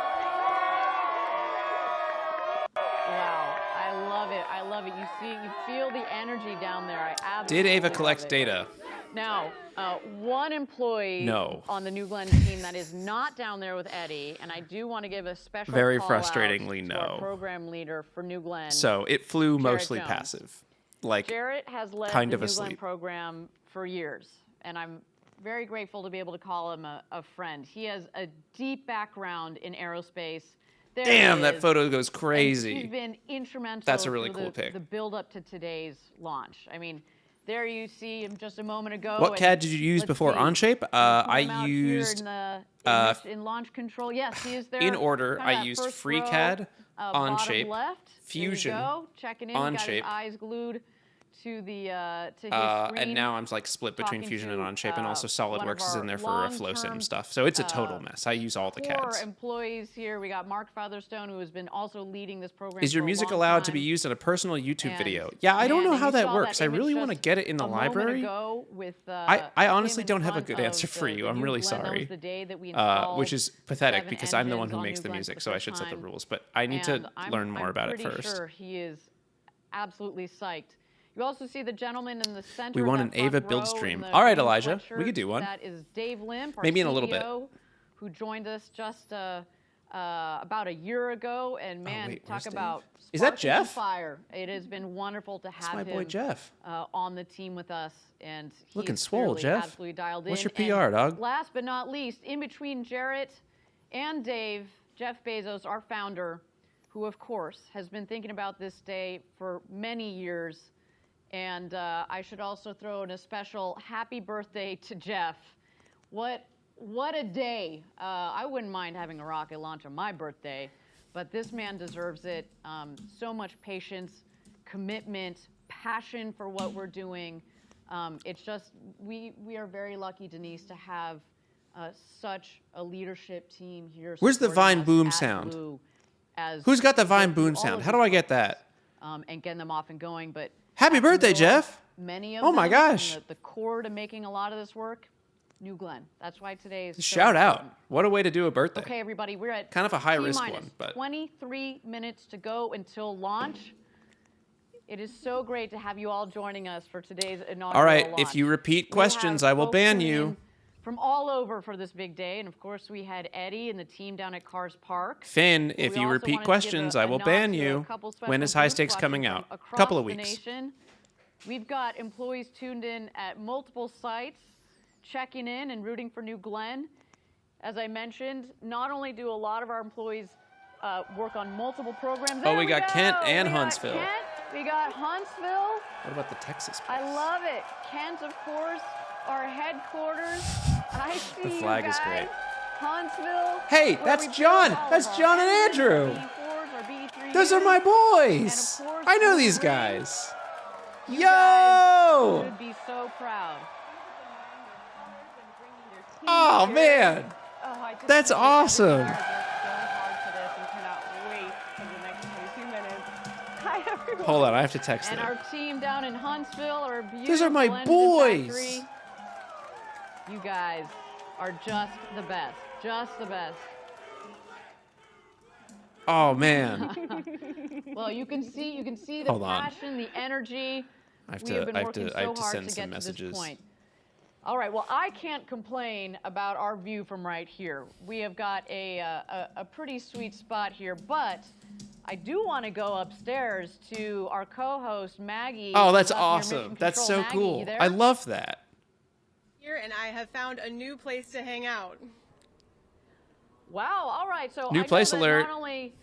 Wow, I love it. I love it. You feel the energy down there. I absolutely Did Ava love collect it. data? Now, one employee No. on the New Glenn team that is not down there with Eddie, and I do want to give a special Very call out frustratingly, to no. our program leader for New Glenn. So it flew Jarrett mostly Jones. passive. Like, Jarrett has led kind the of New Glenn asleep. program for years, and I'm very grateful to be able to call him a friend. He has a deep background in aerospace. There damn, he that is. photo goes And crazy. he's been instrumental. That's a really through cool pic. The build up to today's launch. I mean, there you see him just a moment ago. What and CAD did you use let's before see. OnShape? Let's I put him out here used in launch control. Yes, he is there. in order. Kinda I that used first FreeCAD, row, bottom OnShape, left. Fusion, There you go. Checking in. Got his OnShape. eyes glued to the to his screen. and now I'm like split between talking Fusion to, and OnShape, and also one of SolidWorks is our in there for a flow sim long-term, stuff. So it's a total mess. I use all the core CADs. employees here. We got Mark Featherstone, who has been also leading this program. Is your for a music long allowed to time. be used in a personal YouTube And, video? Yeah, I don't man, know and how you that saw works. I image really want to just get it in the a moment library. ago with, I him honestly in don't have a front good of answer for the you. I'm new really Glenn. That sorry. was the day that we installed Which is pathetic 7 because I'm the one engines who on makes New the Glenn music, for so the I first should set the time. rules. But I need And to I'm learn more about it pretty first. Sure he is absolutely psyched. You also see the gentleman in the center. We of want that an Ava front build row stream. in the All right, green Elijah, we sweatshirt. could do one. That is Dave Limp, our Maybe in a little bit. CEO, who joined us just about a year ago. And man, wait, talk where's Dave? about Is that sparks and Jeff? fire. It has been wonderful to That's have my boy him Jeff. on the team with us, and Looking he's swole, clearly Jeff. absolutely dialed What's in. your PR, And dog? Last but not least, in between Jarrett and Dave, Jeff Bezos, our founder, who of course has been thinking about this day for many years. And I should also throw in a special happy birthday to Jeff. What a day. I wouldn't mind having a rocket launch on my birthday, but this man deserves it. So much patience, commitment, passion for what we're doing. It's just, we are very lucky, Denise, to have such a leadership team here. Where's the supporting Vine us boom at sound? Blue as Who's got the we Vine go through boom all sound? of How do these I get projects, that? and getting them off and going. But Happy at the birthday, north, Jeff. Many of Oh my them, and gosh. The core to making a lot of this work, New Glenn. That's why today is so Shout important. out. What a way to do a birthday. Okay, everybody, we're at Kind of a high-risk T-minus one, but 23 minutes to go until launch. It is so great to have you all joining us for today's inaugural all right, launch. if you repeat We questions, have I will folks ban tuning you. in from all over for this big day, and of course we had Eddie and the team down at Cars Park. Finn, We if you also repeat wanted to questions, give a I will nod ban to a you. couple special When is High groups Stakes watching coming from out? across Couple of the weeks. nation. We've got employees tuned in at multiple sites, checking in and rooting for New Glenn. As I mentioned, not only do a lot of our employees work on multiple programs. Oh, There we got Kent go. and We got Huntsville. Kent, we got Huntsville. What about the Texas I place? love it. Kent, of course, our headquarters. I see The flag you is guys. great. Huntsville. Hey, where that's we build John. all of That's our John and engines, Andrew. B4s, our B3 Those are my units. boys. And of course, I know Blue these Ring. guys. You guys Yo! should be so proud. Oh, man. Oh, I just That's really awesome. worked so hard for this and cannot wait for the next 22 minutes. Hi, everyone. Hold on, I have to text And them. our team down in Huntsville are beautiful. Those are my engine boys. factory. You guys are just the best. Just the best. Oh, man. Well, you can see the Hold on. passion, the energy. I have We have to, been I have working to, I have so to hard send to some get to this messages. point. All right, well, I can't complain about our view from right here. We have got a pretty sweet spot here, but I do want to go upstairs to our co-host, Maggie. Oh, that's who's up near Mission awesome. That's Control. so Maggie, cool. you there? I love that. Here, and I have found a new place to hang out. Wow, all right, so New I know place that alert. not only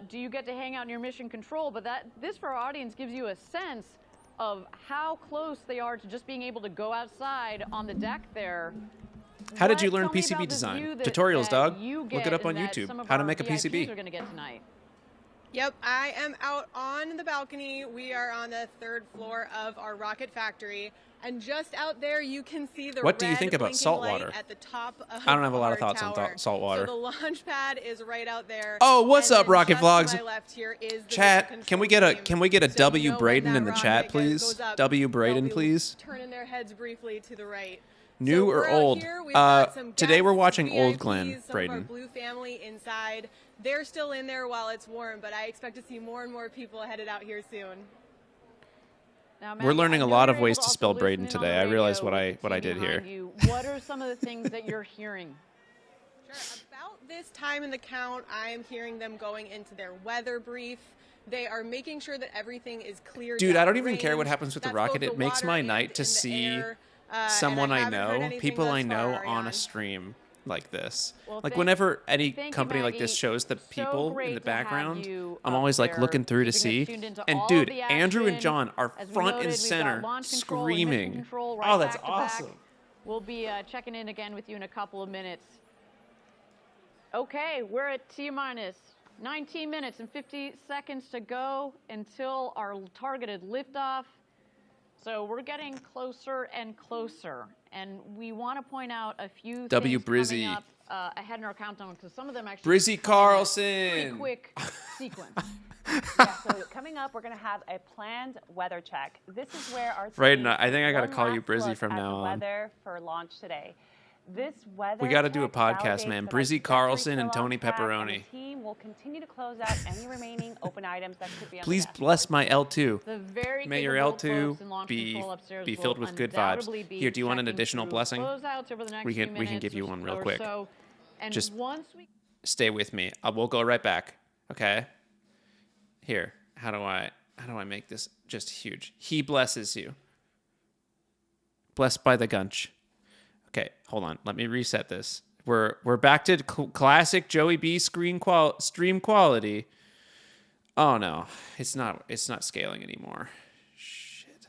do you get to hang out near Mission Control, but this for our audience gives you a sense of how close they are to just being able to go outside on the deck there. How did you What- learn tell me PCB about this design? view that- Tutorials, that dog. you Look get it up on and that YouTube. some of How to our make a VIPs PCB. are going to get tonight. Yep, I am out on the balcony. We are on the 3rd floor of our rocket factory. And just out there, you can see the What do you red think about blinking salt light water? at the top of I don't have a lot of our thoughts on tower. salt water. So the launch pad is right out there. Oh, what's and up, then Rocket just Vlogs? To my left here is the Chat, mission can we control get a team. So W you know when Braden that in the chat, rocket please? goes up, W they'll Braden, be please. Turning their heads briefly to the right. New So or we're out old? here, we've got some Today we're guests, watching Old VIPs, Glenn, some of our Braden. Blue family inside. They're still in there while it's warm, but I expect to see more and more people headed out here soon. Now, We're learning I a know lot you're of ways able to also spell listen Braden in on today. the I realized radio what with I the did team here. behind you. What are some of the things that you're hearing? Sure. About this time in the count, I am hearing them going into their weather brief. They are making sure that everything is clear. Dude, I don't even care what happens with the rocket. It makes my night to see someone I know, people I know on a stream like this. Well, Like whenever any thank you, company like Maggie. this shows the So people great in the to have background, you I'm up always like there, looking through to keeping us see. tuned into And all dude, the Andrew and action. John are As we front noted, and we've got center launch control and mission screaming. control right Oh, that's back to back. awesome. We'll be checking in again with you in a couple of minutes. Okay, we're at T-minus 19 minutes and 50 seconds to go until our targeted liftoff. So we're getting closer and closer. And we want to point out a few W. things Brizzy. coming up ahead in our countdown, because some of them actually Brizzy come in a Carlson. pretty quick sequence. Yeah, so coming up, we're going to have a planned weather check. This is where our Right, team no, I think I gotta takes call one you last Brizzy look from at now the on. weather for launch today. This weather We gotta do a check podcast, validates man. that Brizzy our trajectory Carlson to and the Tony launch pad, and Pepperoni. the team will continue to close out any remaining open items that could be on Please the dashboard. bless my L2. The very May your capable L2 folks in launch be control upstairs be will filled with good vibes. undoubtedly be Here, do you want an checking additional through blessing? closeouts over the next We few can give minutes you one real or quick. so. And Just once we Stay with me. We'll go right back. Okay. Here. How do I make this just huge? He blesses you. Blessed by the gunch. Okay, hold on. Let me reset this. We're back to classic Joey B stream quality. Oh no, it's not scaling anymore. Shit.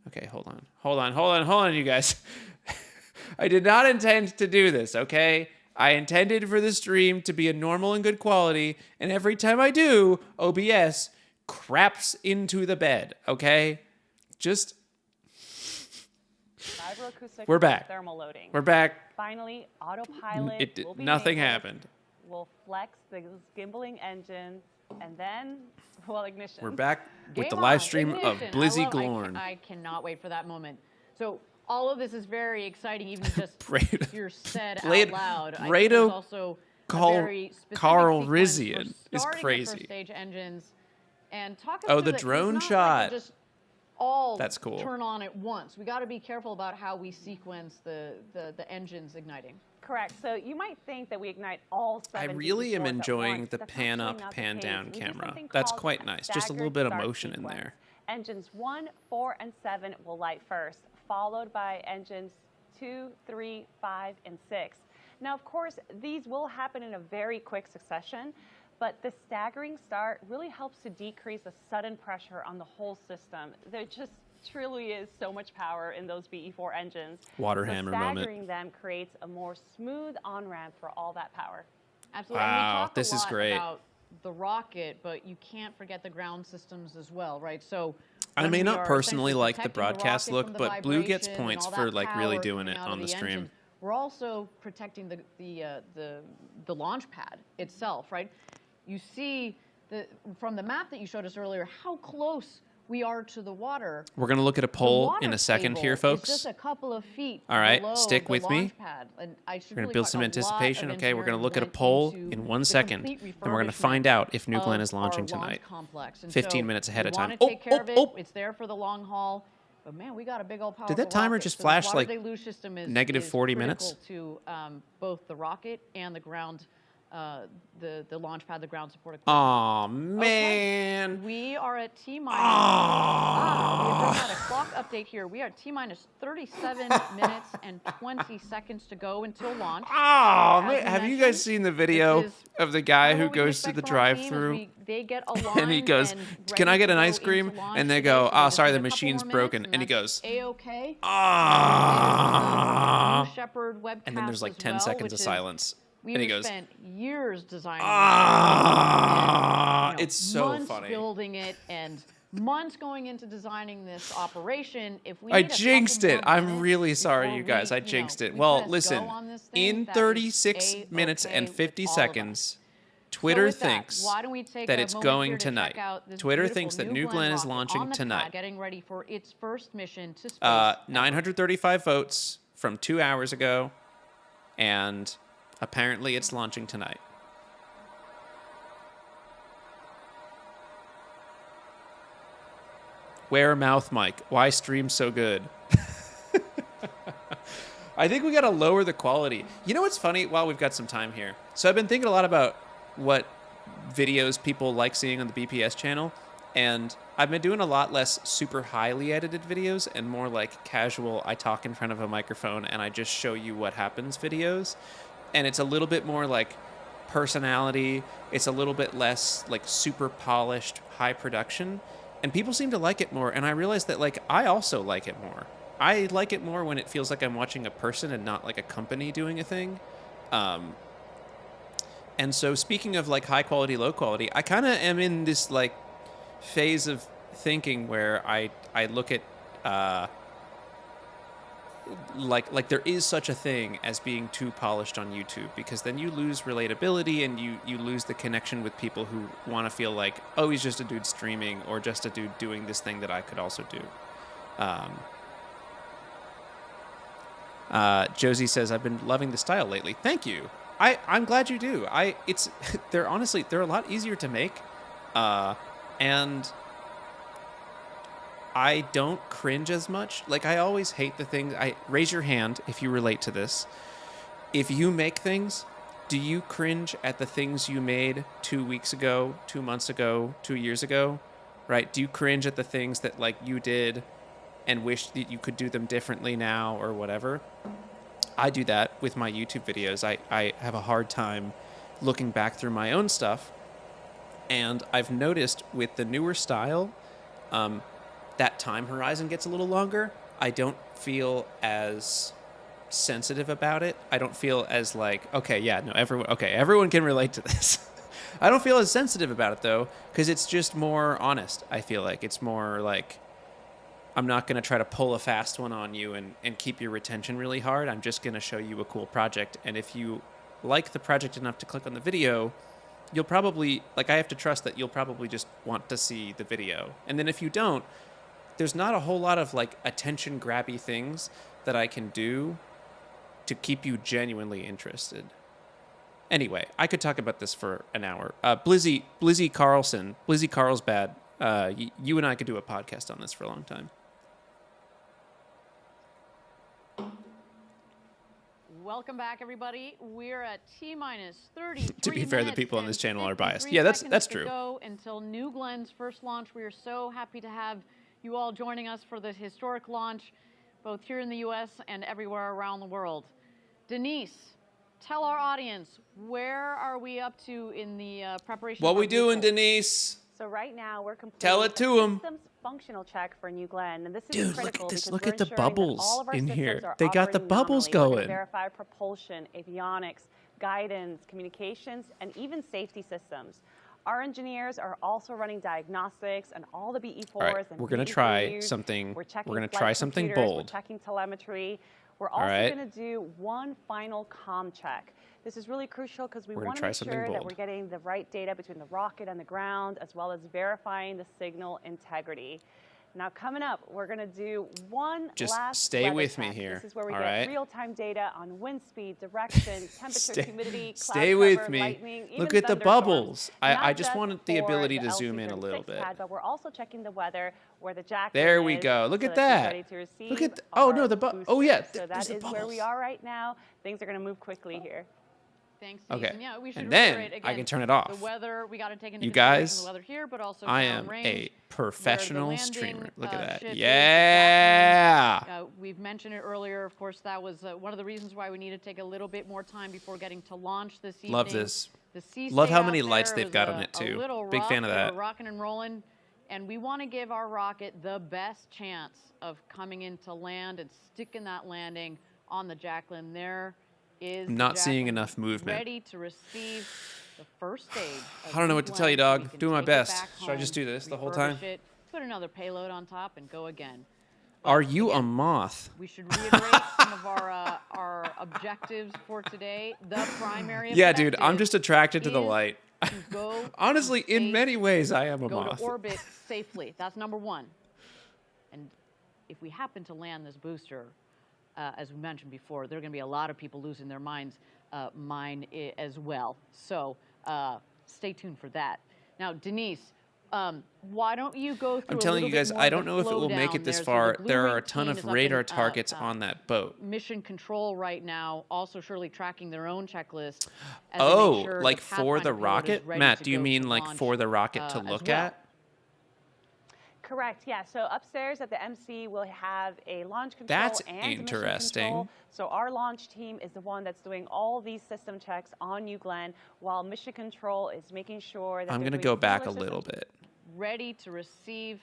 Okay, hold on, you guys. I did not intend to do this, okay? I intended for the stream to be a normal and good quality, and every time I do, OBS craps into the bed, okay? Just Vibroacoustic We're back. thermal loading. we're back. Finally, autopilot will be Nothing enabled. happened. We'll flex the gimbaling engine, and then, well, ignition. We're back with Game the live on, stream of ignition. Blizzy I Glorn. I cannot wait for that moment. So all of this is very exciting, even just Brado- hear said Blade- out loud. I think Brado there's also a Carl- very specific Carl sequence for Rizian is starting the crazy. first stage engines and talk us Oh, through the that, 'cause drone it's not shot. Like just all That's cool. turn on at once. We got to be careful about how we sequence the engines igniting. Correct. So you might think that we ignite all I 7 really am DE4s at enjoying once. the That's pan actually up, not the pan case. down We do camera. something That's called quite nice. Just a little staggered bit of start motion in sequence. there. Engines 1, 4, and 7 will light first, followed by engines 2, 3, 5, and 6. Now, of course, these will happen in a very quick succession, but the staggering start really helps to decrease the sudden pressure on the whole system. There just truly is so much power in those BE4 engines. Water so hammer moment. staggering them creates a more smooth on-ramp for all that power. Absolutely. And we Wow, talk this a is lot great. about the rocket, but you can't forget the ground systems as well, right? So I when may we not are personally essentially like the protecting broadcast rocket look, from the but Blue gets vibration and points all for that like really power doing it coming out on of the stream. engine, we're also protecting the launch pad itself, right? You see from the map that you showed us earlier how close we are to the water. We're gonna look at a The poll water in a second table here, is folks. just a couple of feet All right, below stick the with me. launch pad. And I should We're gonna really build talk some a lot of anticipation. Okay, we're gonna engineering look at a went poll into in 1 the second, complete and we're gonna find refurbishment out if New Glenn of is launching our launch tonight. complex. And 15 so minutes ahead we of time. want to take care of it. Oh. It's there for the long haul. But man, we got a big old powerful Did that timer rocket. just So flash the water like deluge system is negative is 40 critical minutes? to both the rocket and the ground, the launch pad, the ground support equipment. Aw, man. We are at T-minus. Ah. We have got a clock update here. We are at T-minus 37 minutes and 20 seconds to go until launch. Oh, As man. we Have you mentioned, guys seen the video this is of the guy kind who of what we can goes to expect the from our team as drive-through they get and he aligned goes, and "Can I ready get to an go ice cream?" into launch And they today. go, So "Oh, just sorry, need the a couple machine's more broken." minutes, And he that's goes, A-OK. "Ah." New Shepard webcast And then there's like as 10 well, seconds which of is- silence. We And he goes, spent years designing "Ah." this, and, It's so months funny. building it and months going into designing this operation. If we I need a couple jinxed it. more I'm minutes really sorry, before you guys. we, I jinxed it. we Well, press listen, go on this thing, in that is 36 A-OK minutes and with 50 all of us. seconds, Twitter So with that, thinks why don't we take that a it's moment going here to tonight. check out this Twitter beautiful thinks that New New Glenn is rocket launching on the tonight. pad, getting ready for its first mission to space. 935 votes from 2 hours ago, and apparently it's launching tonight. Wear a mouth mic. Why stream so good? I think we got to lower the quality. You know what's funny? While we've got some time here. So I've been thinking a lot about what videos people like seeing on the BPS channel. And I've been doing a lot less super highly edited videos and more like casual, I talk in front of a microphone and I just show you what happens videos. And it's a little bit more like personality. It's a little bit less like super polished, high production. And people seem to like it more. And I realized that like I also like it more. I like it more when it feels like I'm watching a person and not like a company doing a thing. And so speaking of like high quality, low quality, I kind of am in this like phase of thinking where I look at like there is such a thing as being too polished on YouTube, because then you lose relatability and you lose the connection with people who want to feel like, oh, he's just a dude streaming or just a dude doing this thing that I could also do. Josie says, I've been loving the style lately. Thank you. I'm glad you do. They're honestly, they're a lot easier to make. And I don't cringe as much. Like, I always hate the things. Raise your hand if you relate to this. If you make things, do you cringe at the things you made 2 weeks ago, 2 months ago, 2 years ago? Right? Do you cringe at the things that like you did and wish that you could do them differently now or whatever? I do that with my YouTube videos. I have a hard time looking back through my own stuff. And I've noticed with the newer style, that time horizon gets a little longer. I don't feel as sensitive about it. I don't feel as like, everyone can relate to this. I don't feel as sensitive about it though, because it's just more honest. I feel like it's more like, I'm not going to try to pull a fast one on you and keep your retention really hard. I'm just going to show you a cool project. And if you like the project enough to click on the video, you'll probably, like, I have to trust that you'll probably just want to see the video. And then if you don't, there's not a whole lot of like attention grabby things that I can do to keep you genuinely interested. Anyway, I could talk about this for an hour. Blizzy Carlsbad, you and I could do a podcast on this for a long time. Welcome back, everybody. We're at T-minus 33 To be fair, the minutes people on this and channel are biased. 53 Yeah, that's seconds to true. go until New Glenn's first launch. We are so happy to have you all joining us for this historic launch, both here in the U.S. and everywhere around the world. Denise, tell our audience, where are we up to in the preparation? What for we doing, vehicle? Denise? So right now we're completing Tell it to 'em. systems functional check for New Glenn, and this is Dude, look critical at this. because Look we're at the ensuring that bubbles all of our in systems here. are They got the operating bubbles nominally. We're going. gonna verify propulsion, avionics, guidance, communications, and even safety systems. Our engineers are also running diagnostics and all the BE4s All right, and we're gonna BE3s. try something. We're checking We're gonna flight try something computers, bold. We're checking telemetry. We're also right. going to do one final comm check. This is really crucial because we We're gonna want to try make something sure that bold. we're getting the right data between the rocket and the ground, as well as verifying the signal integrity. Now coming up, we're going to do one Just last stay weather with me check. here, This is where we all get right? real-time data on wind speed, direction, temperature, humidity, cloud Stay with cover, me. lightning, even Look at the thunderstorms. bubbles. Not I just wanted the for ability the to zoom in a L236 little bit. pad, but we're also checking the weather where the Jacqueline There we is, go. Look so at she's that. ready to receive Look at oh no, our the oh yeah, booster. So there's that the is where we bubbles. are right now. Things are going to move quickly here. Thanks, Okay. Steve. Yeah, we should And then reiterate I again, can turn it off. The weather, we got to take into You consideration guys, the weather here, but also I am range, a where the professional landing, streamer. Look at that. ship is, Yeah. we've mentioned it earlier. Of course, that was one of the reasons why we need to take a little bit more time before getting to launch this evening. Love this. The sea Love state how out many there lights they've is got a- on it, a too. little Big rough. fan of that. We're rocking and rolling, and we want to give our rocket the best chance of coming into land and sticking that landing on the Jacqueline. There is I'm the not seeing Jacqueline enough movement. ready to receive the first stage. of I don't know New what to tell you, Glenn, so we dog. can Doing my take it best. back Should I just home, do this the whole refurbish time? it, put another payload on top, and go again. Are you a moth? We should reiterate some of our objectives for today. The primary Yeah, dude. I'm objective just attracted to the is light. to go Honestly, to in space, many ways, I am a go moth. to orbit safely. That's number one. And if we happen to land this booster, as we mentioned before, there are going to be a lot of people losing their minds, as well. So stay tuned for that. Now, Denise, why don't you go through I'm a telling little you bit guys, more I of don't the know if it will make flow it this down far. the Blue There are Ring a ton team of is up radar in, targets on that boat. Mission control right now, also surely tracking their own checklist. as they make Oh, sure like the for Pathfinder the payload is rocket? ready Matt, to do you go mean to like launch, for the rocket to as look well. at? Correct, yeah. So upstairs at the MC, we'll have a launch control That's and mission interesting. control. So our launch team is the one that's doing all these system checks on New Glenn, while mission control is making sure that I'm they're going to doing go back a similar little system bit. Ready to receive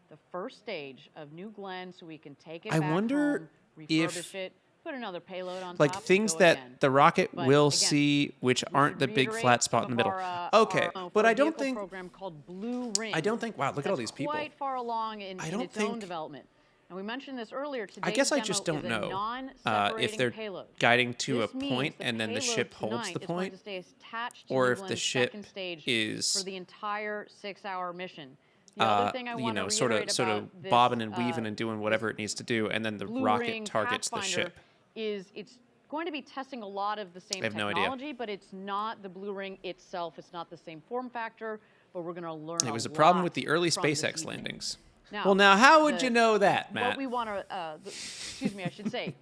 the first stage of New Glenn so we can take it I back wonder home, if, refurbish it, put another payload on like top, and things go that again. the rocket But will again, see, which we aren't should the big reiterate flat spot in some the of middle. our, Okay, for but a I don't vehicle think. program called Blue Ring. I don't think. Wow, look at all that's these people. Quite far along in, I in don't its own think- development. And we mentioned this earlier. I guess I Today's just demo don't is a know non-separating if they're payload. guiding to This a means point and then the payload ship holds tonight the is going point, to stay attached to or New if the Glenn's ship second stage is, for the entire 6-hour mission. The other thing I you want know, to sort reiterate of about this, bobbing and weaving and doing whatever it needs to do, and then the Blue rocket Ring targets the Pathfinder ship. is it's going to be testing a lot of the same I have no idea. technology, but it's not the Blue Ring itself. It's not the same form factor, but we're going to learn It was a lot problem with the early from this SpaceX evening. landings. Now, Well, now how would the- you know that, Matt? What we want to, excuse me, I should say,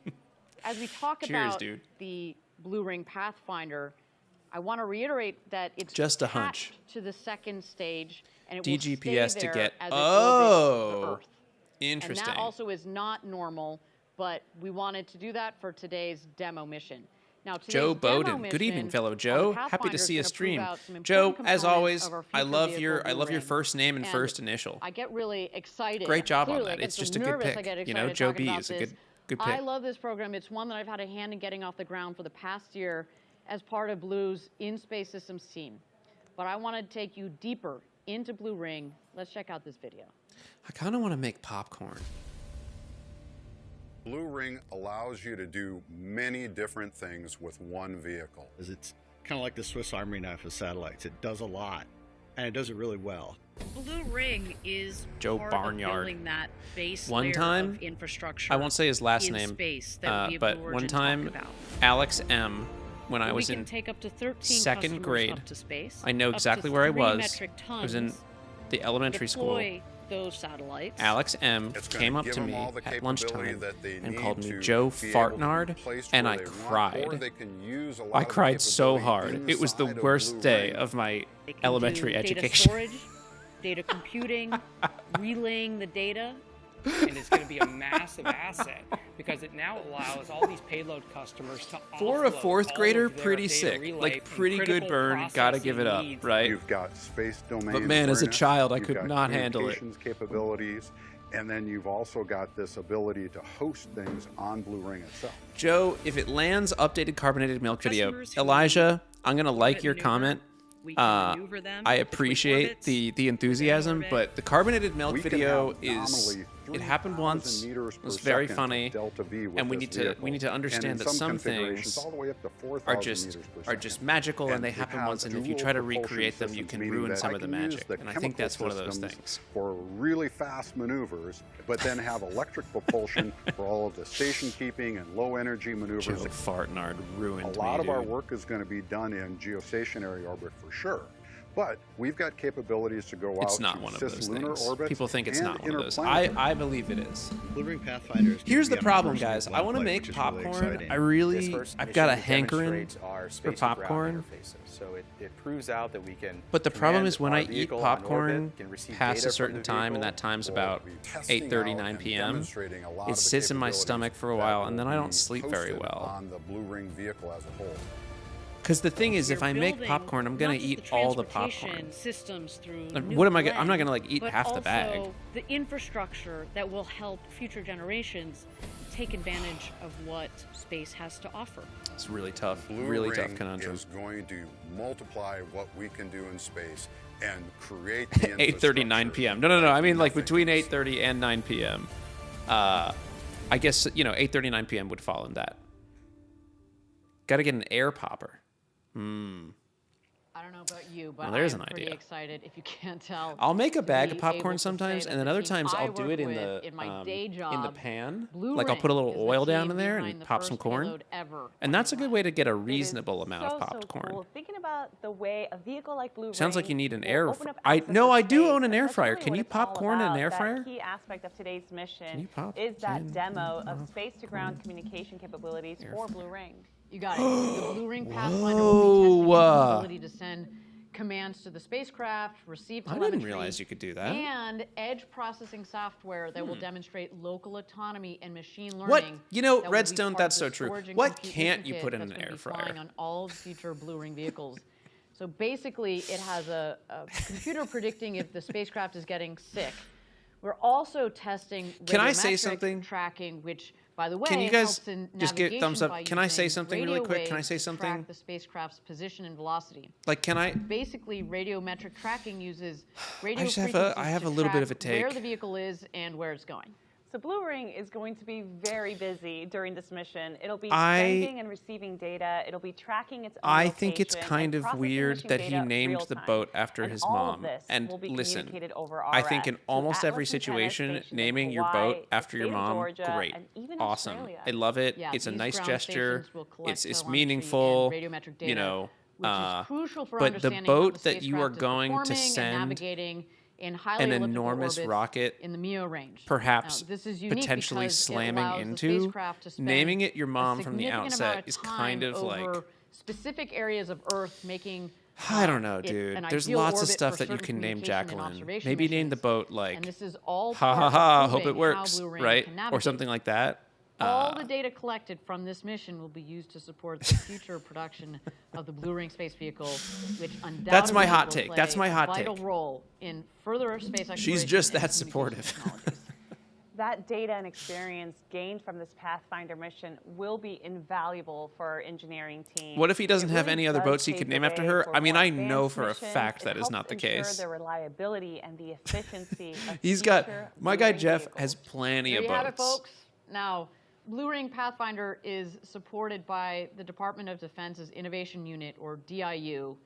as we talk Cheers, about dude. the Blue Ring Pathfinder, I want to reiterate that it's Just a hunch. attached to the second stage, and it DGPS will stay to there get. as it orbits the Oh, Earth. interesting. And that also is not normal, but we wanted to do that for today's demo mission. Now, today's Joe demo Bowden. Good mission evening, fellow on the Joe. Happy Pathfinder to is see a gonna prove stream. out some Joe, important as components always, of our I future love vehicle, your Blue Ring. first name and And first initial. I get really excited. Great job on Clearly, that. I get It's so just a good nervous, pick. I get You know, excited Joe talking B about is a this. good pick. I love this program. It's one that I've had a hand in getting off the ground for the past year as part of Blue's in-space systems team. But I want to take you deeper into Blue Ring. Let's check out this video. I kind of want to make popcorn. Blue Ring allows you to do many different things with one vehicle. It's kind of like the Swiss Army knife of satellites. It does a lot, and it does it really well. Blue Ring is Joe part Barnyard. of building that base One layer time, of infrastructure. I won't say his last in name, space that we but Blue one Origin time, talked about. Alex M., when I we was can in take up to 13 second customers grade, up to space, I know up to exactly where I 3 was. metric I was in tons, the elementary school. deploy those satellites. Alex M. It's gonna came up give to them me all the at capability lunchtime that they and need called me to Joe be able to be Fartnard, placed and where I they want, or cried. they can use a lot I of the cried so capability hard. It was the inside of worst Blue day Ring. of my They can elementary do data education. storage, data computing, relaying the data. And it's going to be a massive asset because it now allows all these payload customers to For a offload fourth all grader, of their pretty data sick. relay Like, from pretty good critical burn. Gotta give it up, processing needs. right? You've got space domain But man, as a awareness, child, I you've could got not handle it. communications capabilities, and then you've also got this ability to host things on Blue Ring itself. Joe, if it lands updated carbonated milk video, Customers who Elijah, I'm gonna like orbit your maneuver, comment. we can maneuver them I between appreciate orbits, the enthusiasm, orbit. but the carbonated milk We can video have is nominally It happened once. 3,000 meters It per was very second funny, delta V with and we this need to vehicle. understand And in that some configurations, things all the way up to 4,000 are meters per second. just magical and they it happen has once, and if you dual try to propulsion recreate them, you systems, can meaning ruin that some I of the can use magic. the And I think that's one of those chemical things. systems for really fast maneuvers, but then have electric propulsion for all of the station keeping and low energy maneuvers. Joe Fartnard ruined A lot me, of our dude. work is going to be done in geostationary orbit for sure. But we've got capabilities to go It's out not to one of those cislunar things. orbits People think it's and not one of those. interplanetary. I believe it is. Blue Ring Pathfinder is Here's gonna the be on problem, first guys. New I want to Glenn make flight, which is really popcorn. exciting. I This really, first I've mission got a hankering demonstrates our for space-to-ground popcorn. interfaces. So it proves out that we can. But the problem command is when our I eat vehicle on popcorn orbit, can receive past data a from certain the time, and vehicle. that time's We'll about be testing 8:30, out 9 and p.m. demonstrating a lot It of the sits in my capabilities stomach for a that while, and then I will don't be sleep very hosted well. on the Blue Ring vehicle as a whole. Because the thing is, if You're I make building popcorn, I'm gonna not just eat the all the transportation popcorn. systems through Like, New what am I gonna- I'm not Glenn, gonna, like, eat but half the bag. also the infrastructure that will help future generations take advantage of what space has to offer. It's really tough, Blue really Ring tough conundrum. is going to multiply what we can do in space and create the 8:30, 9 infrastructure p.m. No. I mean, like nothing between else. 8:30 and 9 p.m. I guess 8:30, 9 p.m. would fall in that. Got to get an air popper. I don't know about you, but Well, there's I'm an pretty idea. excited, if you can't tell. I'll make a to bag be of popcorn able to sometimes, say and that then the other teams times I I'll do work it in with the in my day in the job, pan. Blue Like I'll put a Ring little is the oil down team in there behind and the pop some first corn. payload ever And that's a good way to get a It is reasonable amount of so popcorn. cool. Thinking about the way a vehicle like Blue Sounds like Ring you need an will air. open up I access no, to I do space, own an and air that's fryer. really Can what you it's all popcorn in an about. air That fryer? key aspect of today's mission you pop is that in demo of space-to-ground communication capabilities for Blue Ring. You got it. The Blue Ring Pathfinder will be testing its ability to send commands to the spacecraft, receive I telemetry. didn't realize you could do that. And edge processing software that will demonstrate local autonomy and machine learning. What? You know, that will be Redstone, part of that's the so true. storage and What compute can't mission you kit put in that's an gonna air be flying fryer? on all the future Blue Ring vehicles. So basically, it has a computer predicting if the spacecraft is getting sick. We're also testing Can I say radiometric something? tracking, which, by the way, Can you guys helps in just give thumbs navigation up? by Can I say using something really radio quick? Can I waves say to something? track the spacecraft's position and velocity. Like, can I? Basically, radiometric tracking uses radio I just have frequencies I have to a little bit of a track where take. the vehicle is and where it's going. So Blue Ring is going to be very busy during this mission. It'll be I- sending and receiving data. It'll be tracking its own I think it's location kind and of processing weird mission that he data named real the time. boat after And his all of mom. this And will be listen, communicated over I think in RF to almost Atlas every antenna situation, stations in naming your Hawaii, boat the after your state of mom, Georgia, great, and even awesome. Australia. I love it. Yeah, It's a these nice ground gesture. stations will collect It's telemetry meaningful. and radiometric data, You know, which is crucial for but the understanding how boat the that you are spacecraft is going to performing and send navigating in highly an elliptical enormous orbits rocket, in the MEO range. perhaps Now, this is unique potentially because it slamming allows the into, spacecraft to spend naming it your a mom from the significant amount outset of is kind time of like, over specific areas of Earth, making I don't know, it dude. an There's ideal lots of orbit stuff for that you certain can name communication and Jacqueline. observation Maybe name the missions. boat like, And this is all ha part ha of ha, hope proving it works, how Blue Ring right? can Or navigate. something like that. All the data collected from this mission will be used to support the future production of the Blue Ring space vehicle, which undoubtedly That's my hot will take. play That's my hot a vital take. role in further space exploration. She's just and that communication supportive. technologies. That data and experience gained from this Pathfinder mission will be invaluable for our engineering team. What if he doesn't It have really any other does boats he pave could the name after way her? for I mean, more I know advanced for a missions. fact It that is helps not the ensure case. the reliability and the efficiency of He's got, future my Blue guy Ring Jeff vehicles. has plenty There of you have it, boats. folks. Now, Blue Ring Pathfinder is supported by the Department of Defense's Innovation Unit, or DIU.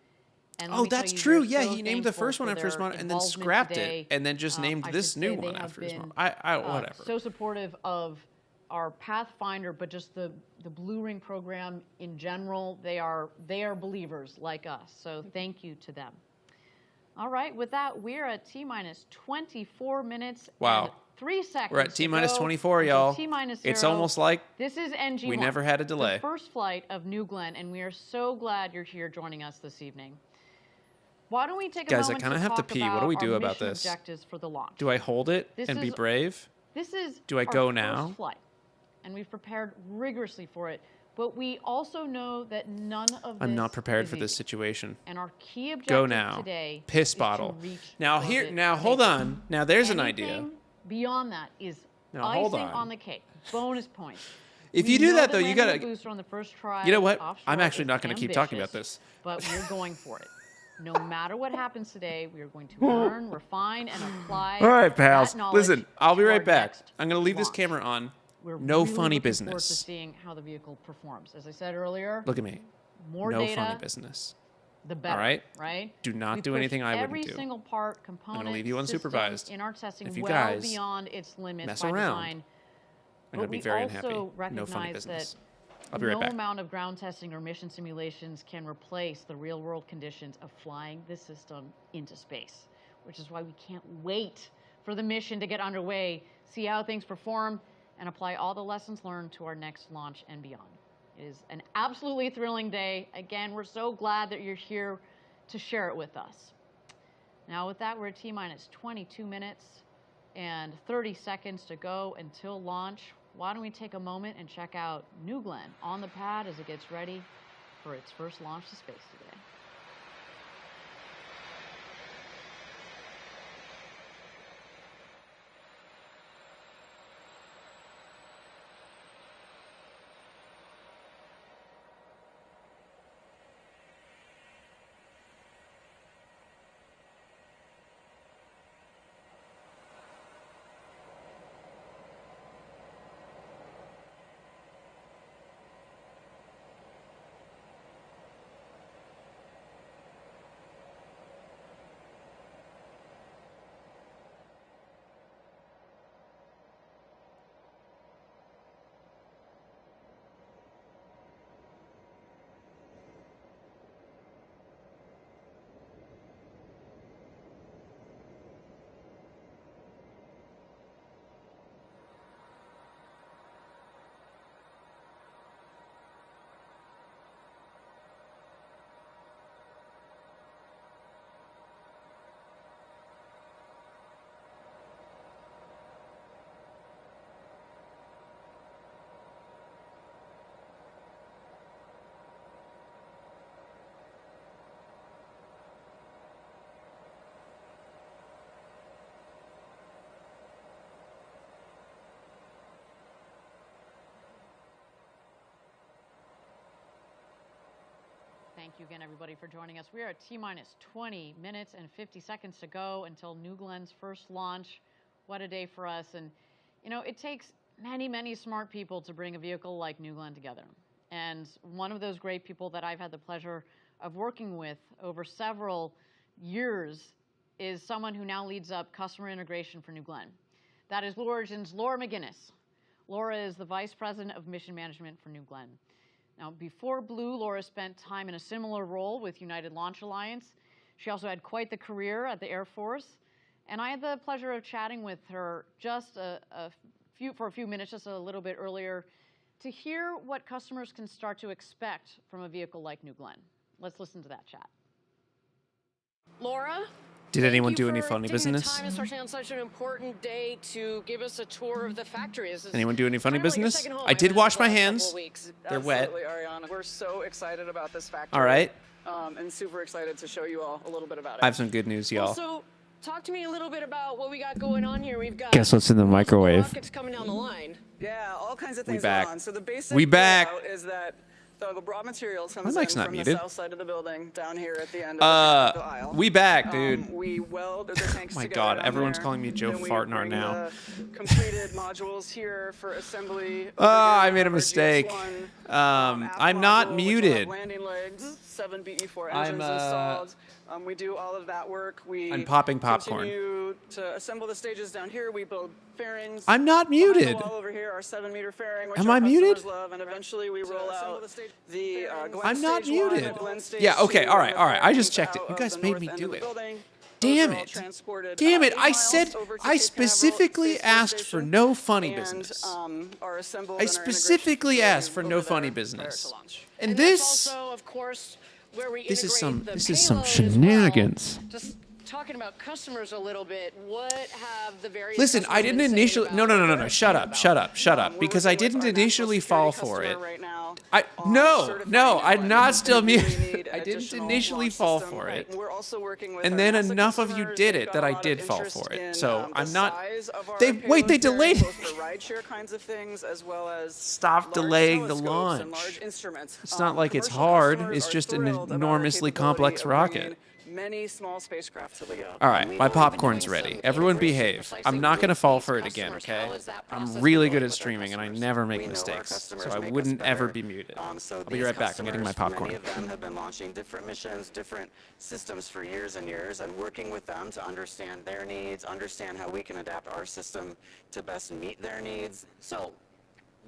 And let Oh, me tell that's you, true. we're Yeah, so he named the thankful first one for after his their mom and then involvement scrapped today. it and then just named I this should new say they one have after his been, mom. Whatever. So supportive of our Pathfinder, but just the Blue Ring program in general. They are believers like us. So thank you to them. All right, with that, we're at T-minus 24 minutes Wow. and 3 seconds. We're at T-minus to go 24, until y'all. T-minus It's 0. almost like This is NG1. we never had a delay. The first flight of New Glenn, and we are so glad you're here joining us this evening. Why don't we take a Guys, I moment kinda have to talk pee. about What do we do our about mission this? objectives for the launch? Do I hold it This and be is- brave? This is Do I our go first now? flight, and we've prepared rigorously for it. But we also know that none of this I'm not prepared is for this easy. situation. And our key objective Go now. today Piss is to bottle. reach Now orbit hold safely. on. Now there's an idea. Anything beyond that is Now, hold icing on. the cake, bonus points. If We you do know that, though, you landing gotta- the booster on the first try You know what? offshore I'm actually is not gonna keep talking about ambitious, this. But we're going for it. No matter what happens today, we are going to learn, refine, and apply. All right, pals. that knowledge Listen, I'll be to our right back. next I'm going to leave this launch. camera on. We're No really funny looking forward to business. seeing how the vehicle performs. As I said earlier, Look at me. more No data, funny business. the better. right? Right? Do not We do pushed anything I wouldn't every do. single part, component, leave you system unsupervised. in our testing If you well guys beyond its limits mess by around, design. I'm going to be very unhappy. We also No funny recognize business. that I'll be right no back. amount of ground testing or mission simulations can replace the real-world conditions of flying this system into space, which is why we can't wait for the mission to get underway, see how things perform, and apply all the lessons learned to our next launch and beyond. It is an absolutely thrilling day. Again, we're so glad that you're here to share it with us. Now, with that, we're at T-minus 22 minutes and 30 seconds to go until launch. Why don't we take a moment and check out New Glenn on the pad as it gets ready for its first launch to space today. Thank you again, everybody, for joining us. We are at T-minus 20 minutes and 50 seconds to go until New Glenn's first launch. What a day for us. And, you know, it takes many, many smart people to bring a vehicle like New Glenn together. And one of those great people that I've had the pleasure of working with over several years is someone who now leads up customer integration for New Glenn. That is Blue Origin's Laura McGinnis. Laura is the Vice President of Mission Management for New Glenn. Now, before Blue, Laura spent time in a similar role with United Launch Alliance. She also had quite the career at the Air Force. And I had the pleasure of chatting with her just for a few minutes, just a little bit earlier, to hear what customers can start to expect from a vehicle like New Glenn. Let's listen to that chat. Laura? Did anyone do any funny business? Time, especially on such an important day, to give us a tour of the factory. Anyone do any funny kind of like your business? second home. I did wash my hands. They're Absolutely, wet. Ariana. We're so excited about this factory. All right. And super excited to show you all a little bit about it. I have some good news, y'all. So, talk to me a little bit about what we got going on here. We've got Guess what's in the microwave? rockets coming down the line. Yeah, all kinds of We things back. going on. So the basic We back. layout is that the raw materials My comes mic's in not from muted. the south side of the building down here at the end of the aisle. We back, dude. We weld the tanks Oh my together God, down everyone's there. calling me Joe Then we Fartnart bring now. the completed modules here for assembly. Oh, I made a mistake. I'm not muted. Landing legs, 7 BE4 I'm, engines installed. We do all of that work. We I'm popping popcorn. continue to assemble the stages down here. We build fairings. I'm not Behind muted. the wall over here, our 7-meter fairing, which Am our I muted? customers love, and eventually we roll out the Glen I'm not stage one, muted. the Glen stage Yeah, okay, 2, all right, and all right. I just fairings checked it. out You of guys the made north me end do of the it. building. Damn Those are all it. transported, Damn it. 8 I miles said over to I Cape specifically Canaveral Space asked Force for Station, no funny and, business. are assembled I and are specifically integrated asked for no over funny there prior to business. launch. And that's this also, of course, where we This is some- integrate the this is some payload as well. shenanigans. Just talking about customers a little bit, what have the various Listen, I customers didn't been saying initially. No, about no, no, no, no. Shut up, shut up, shut up. Because I didn't initially fall for it. No, I'm not still muted. I didn't initially fall for it. We're also working with And our then NASA enough of you customers. did They've it got that a I lot of did fall interest for it. in, So the I'm not. size of our They wait. They payloads, delayed. both for rideshare kinds of things as well as Stop large delaying the telescopes and launch. large instruments. It's not like it's Commercial hard. customers It's are just an thrilled about our enormously capability complex of rocket. bringing many small spacecraft till we go. All right, my popcorn's ready. Everyone behave. I'm not going to fall for it again, okay? I'm really good at streaming, and I never make mistakes, so I wouldn't ever be muted. I'll be right back. I'm getting my popcorn. Many of them have been launching different missions, different systems for years and years, and working with them to understand their needs, understand how we can adapt our system to best meet their needs. So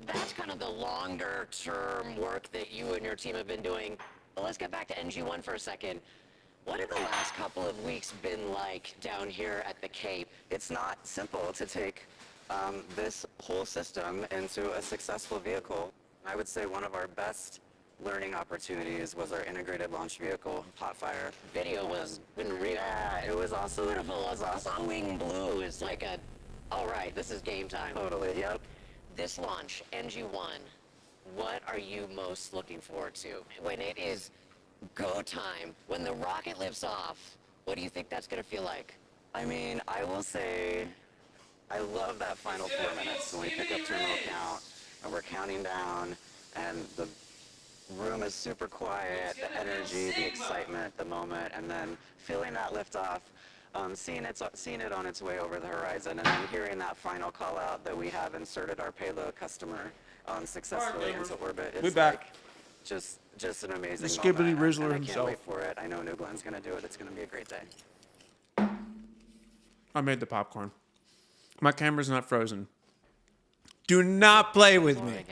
that's kind of the longer term work that you and your team have been doing. But let's get back to NG1 for a second. What have the last couple of weeks been like down here at the Cape? It's not simple to take this whole system into a successful vehicle. I would say one of our best learning opportunities was our integrated launch vehicle, Hotfire. Video was real. Yeah, it was also beautiful. It was awesome. Wing Blue is like a, all right, this is game time. Totally, yep. This launch, NG1, what are you most looking forward to? When it is go time, when the rocket lifts off, what do you think that's going to feel like? I mean, I will say I love that final 4 minutes when we pick up terminal count and we're counting down and the room is super quiet, the energy, the excitement, the moment, and then feeling that liftoff, seeing it on its way over the horizon, and then hearing that final call out that we have inserted our payload customer successfully into orbit. It's back. Like just an amazing The Skibbity moment, Rizzler and I himself. can't wait for it. I know New Glenn's going to do it. It's going to be a great day. I made the popcorn. My camera's not frozen. Do not play with me.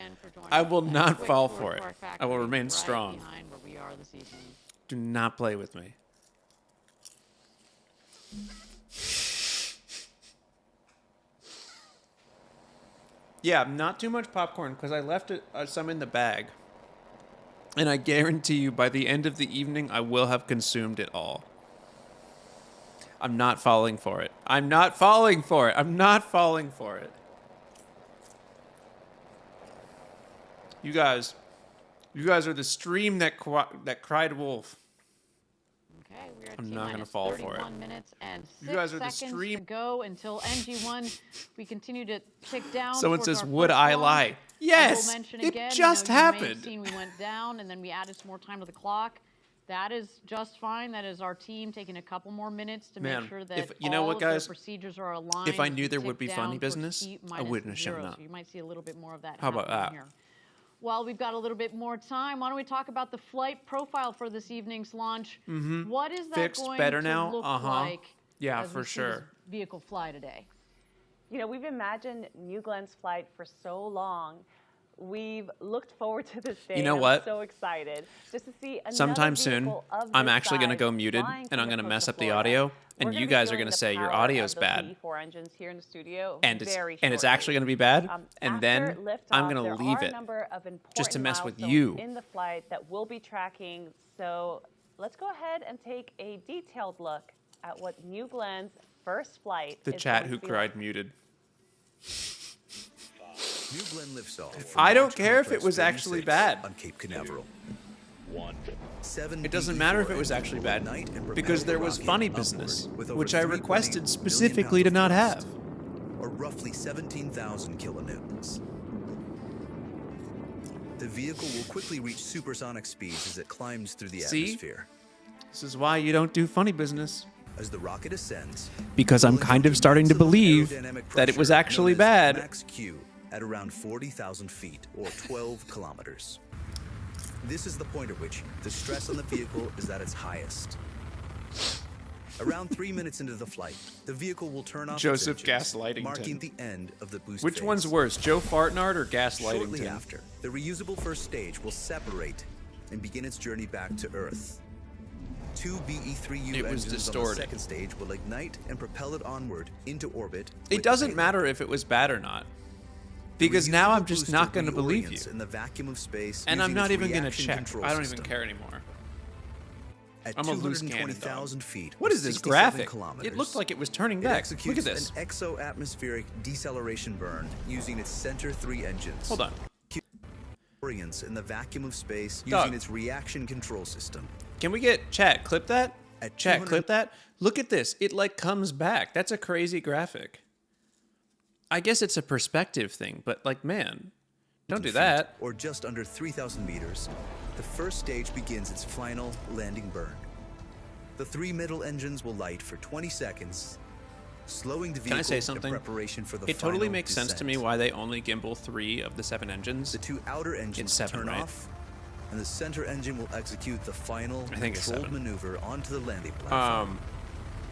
I will not fall for it. I will remain strong. Do not play with me. Yeah, not too much popcorn because I left some in the bag. And I guarantee you by the end of the evening, I will have consumed it all. I'm not falling for it. I'm not falling for it. I'm not falling for it. You guys are the stream that cried wolf. Okay, we're at I'm not gonna fall for it. 31 minutes and 6 You guys are the seconds stream. to go until NG1. We continue to tick down. Someone towards says, our "Would first I launch." lie?" I will Yes, mention it again, just you may have happened. seen we went down and then we added some more time to the clock. That is just fine. That is our team taking a couple more minutes to Man, make sure that if- you know all what, of their guys? procedures are aligned. If I as knew we there tick would be down funny towards business, T I wouldn't have shown -0. up. So you might see a little bit more of that How about happening that? here. While we've got a little bit more time, why don't we talk about the flight profile for this evening's launch? Mm-hmm. What is that Fixed going better to now? look Uh-huh. like Yeah, as for we see sure. this vehicle fly today? You know, we've imagined New Glenn's flight for so long. We've looked forward to this day. You know and what? I'm so excited just to see another Sometime soon, vehicle of I'm this actually going to size go muted, flying and I'm from going to the mess coast up of the Florida. audio, We're and gonna you be guys are feeling going to the say your power audio's of the bad. V4 engines here in the studio And it's very and it's shortly. actually going to be bad, and After then liftoff, I'm going there to leave are a it number of just to important mess with milestones you. in the flight that we'll be tracking. So let's go ahead and take a detailed look at what New Glenn's first flight The is chat going who to be cried like. muted. New Glenn lifts off. I don't care if it was actually bad. On Cape Canaveral. It doesn't matter if it was actually bad, because there was funny business, which I requested specifically to not have. Or roughly 17,000 kilonewtons. The vehicle will quickly reach supersonic speeds as it climbs through the See? atmosphere. This is why you don't do funny business. As the rocket ascends, Because I'm kind of starting to believe that it was actually bad. Max Q at around 40,000 feet or 12 kilometers. This is the point at which the stress on the vehicle is at its highest. Around 3 minutes into the flight, the vehicle will turn off Joseph its engines, Gaslightington. marking the end of the boost Which phase. one's worse, Joe Fartnard or Shortly Gaslightington? after, the reusable first stage will separate and begin its journey back to Earth. Two BE-3U It was engines on the distorted. second stage will ignite and propel it onward into orbit. It doesn't matter if it was bad or not. Because now I'm just not going to believe you. In the vacuum of space, And I'm using not its even going to reaction check. control I don't system. even care anymore. At I'm a loose cannon, 220,000 feet. What or is this 67 graphic? kilometers, It looked like it was turning it back. executes Look at this. an exo-atmospheric deceleration burn using its center 3 engines. Hold on. Orients in the vacuum of space Doug. using its reaction control system. Can we get chat? Clip that? At Chat, 200 clip that? Look at this. It like comes back. That's a crazy graphic. I guess it's a perspective thing, but like, man, don't do feet, that. Or just under 3,000 meters, the first stage begins its final landing burn. The 3 middle engines will light for 20 seconds, slowing the vehicle Can I say something? in preparation for the It totally final makes sense to me descent. why they only gimbal 3 of the 7 engines. The 2 outer engines It's 7, turn right? off, and the center engine will execute the final I think it's controlled 7. maneuver onto the landing platform.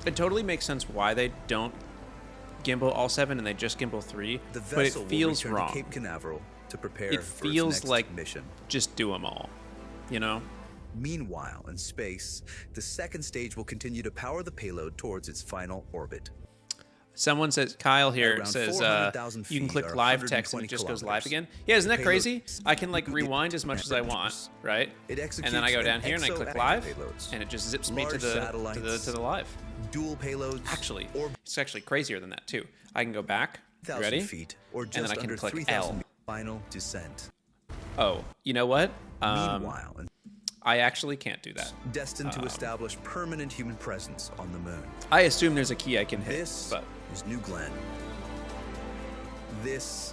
It totally makes sense why they don't gimbal all 7 and they just gimbal 3, The but it vessel will feels return wrong. to Cape Canaveral to prepare It for feels its next like mission. just do them all, you know? Meanwhile, in space, the second stage will continue to power the payload towards its final orbit. Someone says, Kyle here Around says, 400,000 you can feet click or live text and it 120 just goes kilometers. live again. Yeah, isn't that The crazy? payload- I can like rewind as much as I want, right? It And then I go executes down an here and I click exoactive live, payloads. and it just zips me to Large the satellites, live. Dual payloads. Actually, it's actually crazier than that too. I can go back. You 1,000 ready? feet, or And then just I can under click 3,000 L. final descent. Oh, you know what? Meanwhile, I actually can't do that. destined to establish permanent human presence on the moon. I assume there's a key I can hit. This But is New Glenn. This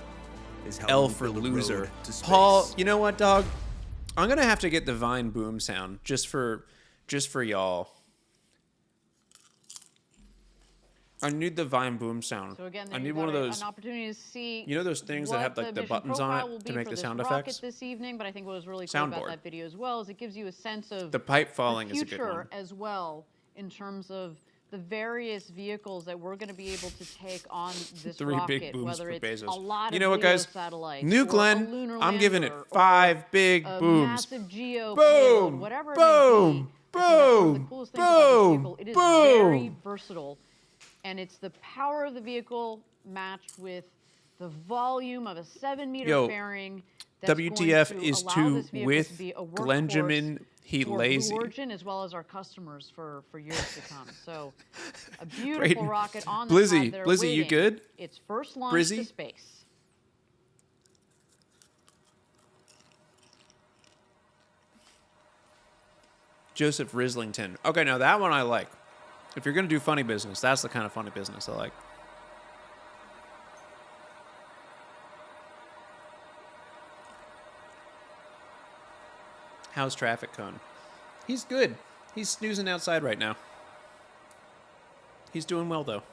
is how L we will for build a loser. road to space. Paul, you know what, dog? I'm gonna have to get the Vine boom sound just for y'all. I need the Vine boom sound. So again, I there need you one of got those. An opportunity to see. You know those things that what have, like, the mission buttons on it profile will to be make for the this sound rocket effects? this evening, but I think what was really cool Soundboard. about that video as well is it gives you a sense of The pipe falling the is a good future one. as well in terms of the various vehicles that we're going to be able to take on this 3 rocket, big booms whether for it's Bezos. a lot You of know what, LEO guys? satellites, New or a Glenn, lunar I'm giving it lander, 5 big a booms. massive geo Boom, payload, whatever it may be. boom, I think that's one of the boom, coolest things about this boom, vehicle. It is very boom. versatile, and it's the power of the vehicle matched with the volume of a 7-meter Yo, fairing. That's WTF going to is allow to this vehicle with to be a workhorse Glenjamin, he for lazy. Blue Origin as well as our customers for years to come. So, a beautiful Brayden, rocket on the Blizzy, side that are Blizzy, you waiting good? its first launch Brizzy? to space. Joseph Rislington. Okay, now that one I like. If you're gonna do funny business, that's the kind of funny business I like. How's traffic cone? He's good. He's snoozing outside right now. He's doing well though.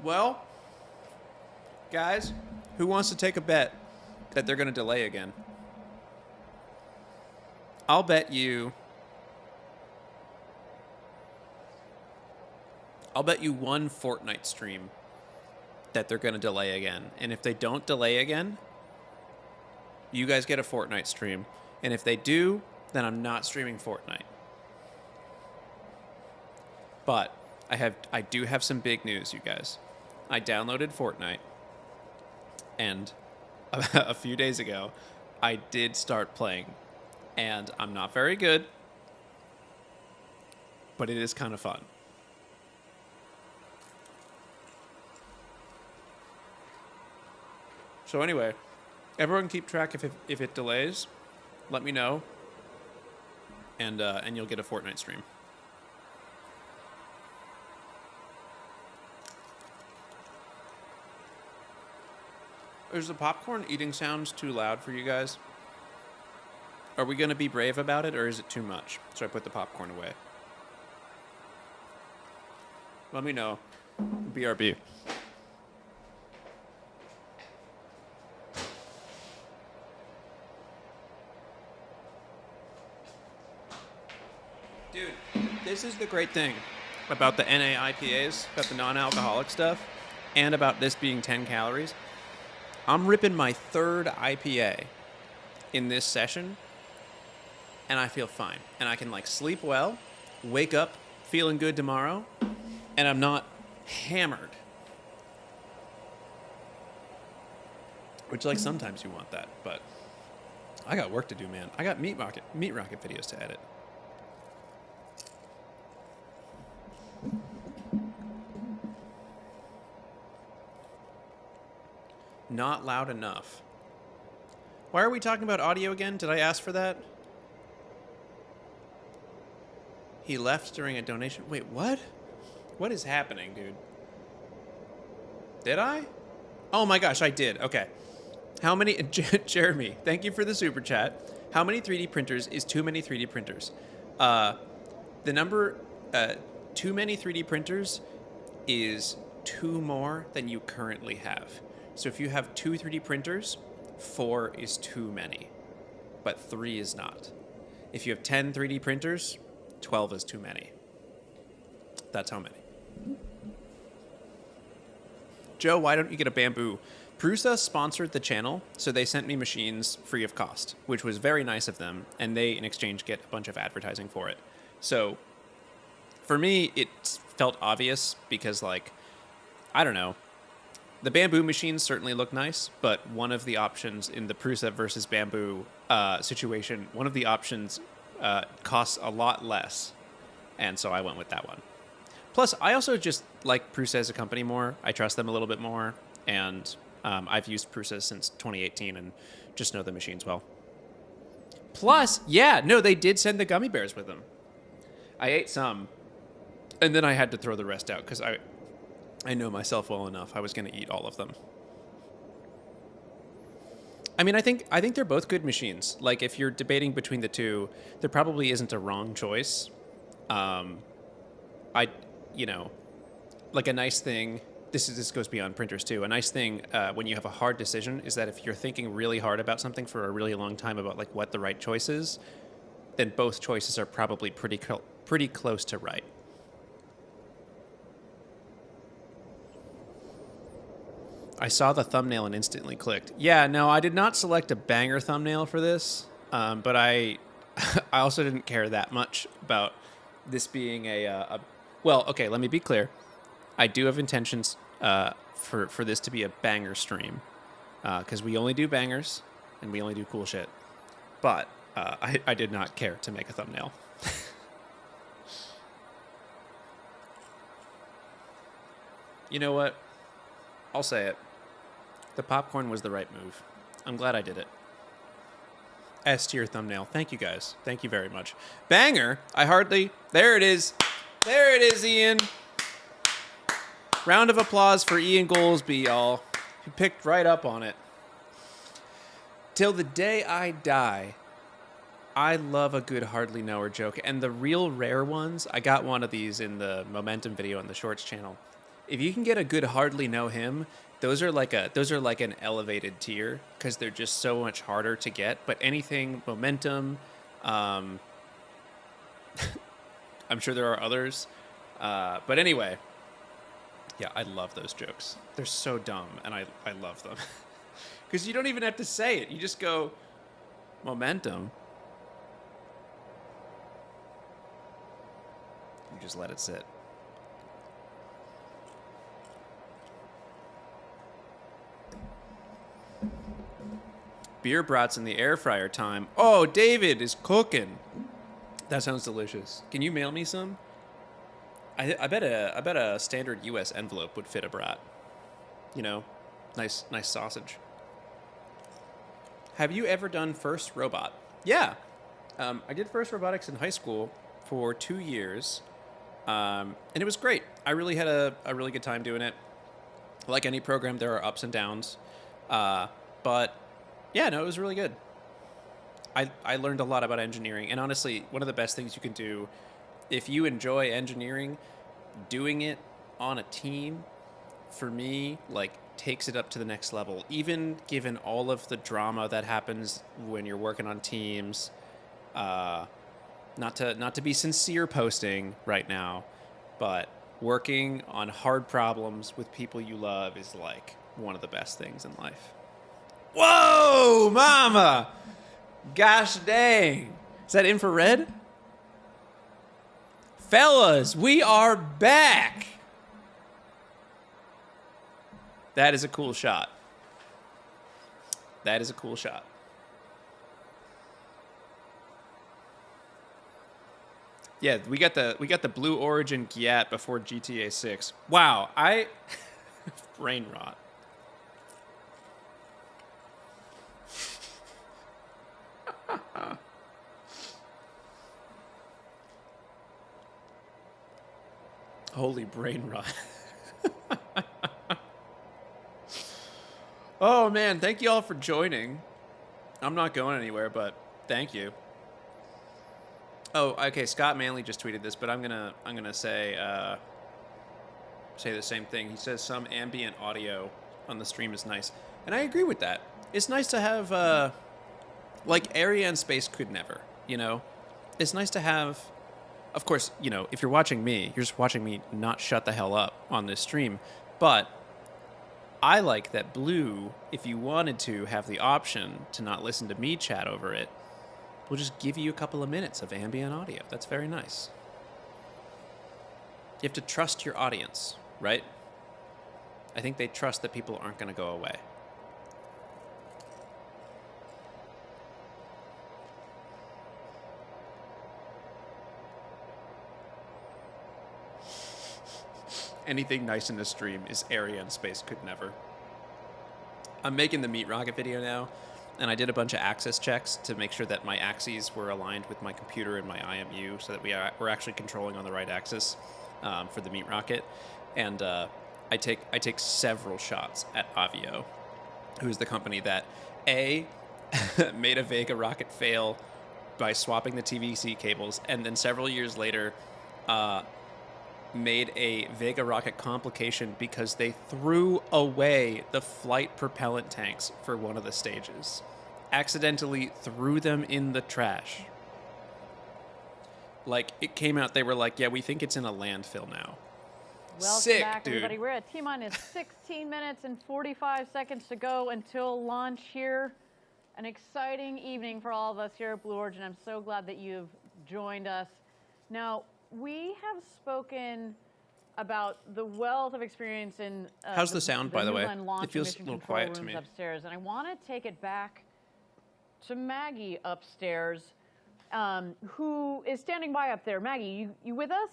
Well, guys, who wants to take a bet that they're going to delay again? I'll bet you one Fortnite stream that they're going to delay again. And if they don't delay again, you guys get a Fortnite stream. And if they do, then I'm not streaming Fortnite. But I do have some big news, you guys. I downloaded Fortnite, and a few days ago, I did start playing, and I'm not very good, but it is kind of fun. So anyway, everyone keep track if it delays. Let me know, and you'll get a Fortnite stream. Is the popcorn eating sounds too loud for you guys? Are we going to be brave about it, or is it too much? So I put the popcorn away. Let me know. BRB. Dude, this is the great thing about the NA IPAs, about the non-alcoholic stuff, and about this being 10 calories. I'm ripping my 3rd IPA in this session, and I feel fine. And I can, like, sleep well, wake up feeling good tomorrow, and I'm not hammered. Which, like, sometimes you want that, but I got work to do, man. I got Meat Rocket videos to edit. Not loud enough. Why are we talking about audio again? Did I ask for that? He left during a donation. Wait, what? What is happening, dude? Did I? Oh my gosh, I did. Okay. How many, Jeremy, thank you for the super chat. How many 3D printers is too many 3D printers? The number, too many 3D printers is 2 more than you currently have. So if you have 2 3D printers, 4 is too many, but 3 is not. If you have 10 3D printers, 12 is too many. That's how many. Joe, why don't you get a bamboo? Prusa sponsored the channel, so they sent me machines free of cost, which was very nice of them, and they, in exchange, get a bunch of advertising for it. So, for me, it felt obvious because, like, I don't know. The bamboo machines certainly look nice, but one of the options in the Prusa versus bamboo situation, one of the options costs a lot less, and so I went with that one. Plus, I also just like Prusa as a company more. I trust them a little bit more, and I've used Prusa since 2018 and just know the machines well. Plus, yeah, no, they did send the gummy bears with them. I ate some, and then I had to throw the rest out because I know myself well enough. I was going to eat all of them. I mean, I think they're both good machines. Like, if you're debating between the two, there probably isn't a wrong choice. You know, like a nice thing, this goes beyond printers too. A nice thing when you have a hard decision is that if you're thinking really hard about something for a really long time about like what the right choice is, then both choices are probably pretty close to right. I saw the thumbnail and instantly clicked. Yeah, no, I did not select a banger thumbnail for this, but I also didn't care that much about this being well, okay, let me be clear. I do have intentions for this to be a banger stream, because we only do bangers and we only do cool shit. But I did not care to make a thumbnail. You know what? I'll say it. The popcorn was the right move. I'm glad I did it. S tier thumbnail. Thank you guys. Thank you very much. Banger. There it is. There it is, Ian. Round of applause for Ian Goolsby, y'all. He picked right up on it. Till the day I die, I love a good hardly knower joke. And the real rare ones, I got one of these in the Momentum video on the Shorts channel. If you can get a good hardly know him, those are like an elevated tier because they're just so much harder to get. But anything Momentum, I'm sure there are others. But anyway, yeah, I love those jokes. They're so dumb, and I love them. Because you don't even have to say it. You just go, Momentum. You just let it sit. Beer brats in the air fryer time. Oh, David is cooking. That sounds delicious. Can you mail me some? I bet a standard U.S. envelope would fit a brat. You know, nice sausage. Have you ever done FIRST Robot? Yeah, I did FIRST Robotics in high school for 2 years, and it was great. I really had a really good time doing it. Like any program, there are ups and downs, but yeah, no, it was really good. I learned a lot about engineering, and honestly, one of the best things you can do if you enjoy engineering, doing it on a team, for me, like, takes it up to the next level. Even given all of the drama that happens when you're working on teams, not to be sincere posting right now, but working on hard problems with people you love is like one of the best things in life. Whoa, mama! Gosh dang. Is that infrared? Fellas, we are back. That is a cool shot. That is a cool shot. Yeah, we got the Blue Origin Giat before GTA 6. Wow, brain rot. Holy brain rot. Oh man, thank you all for joining. I'm not going anywhere, but thank you. Oh, okay. Scott Manley just tweeted this, but I'm gonna say the same thing. He says some ambient audio on the stream is nice, and I agree with that. It's nice to have like area and space could never. You know, it's nice to have. Of course, you know, if you're watching me, you're just watching me not shut the hell up on this stream, but I like that Blue, if you wanted to have the option to not listen to me chat over it, will just give you a couple of minutes of ambient audio. That's very nice. You have to trust your audience, right? I think they trust that people aren't going to go away. Anything nice in this stream is area and space could never. I'm making the Meat Rocket video now, and I did a bunch of access checks to make sure that my axes were aligned with my computer and my IMU so that we're actually controlling on the right axis for the Meat Rocket. And I take several shots at Avio, who is the company that made a Vega rocket fail by swapping the TVC cables, and then several years later made a Vega rocket complication because they threw away the flight propellant tanks for one of the stages. Accidentally threw them in the trash. Like, it came out, they were like, yeah, we think it's in a landfill now. Welcome Sick, back, dude. everybody. We're at T-minus 16 minutes and 45 seconds to go until launch here. An exciting evening for all of us here at Blue Origin. I'm so glad that you've joined us. Now, we have spoken about the wealth of experience in How's the sound, by the way? Launch It feels mission a little control quiet to rooms me. upstairs, and I want to take it back to Maggie upstairs, who is standing by up there. Maggie, you with us?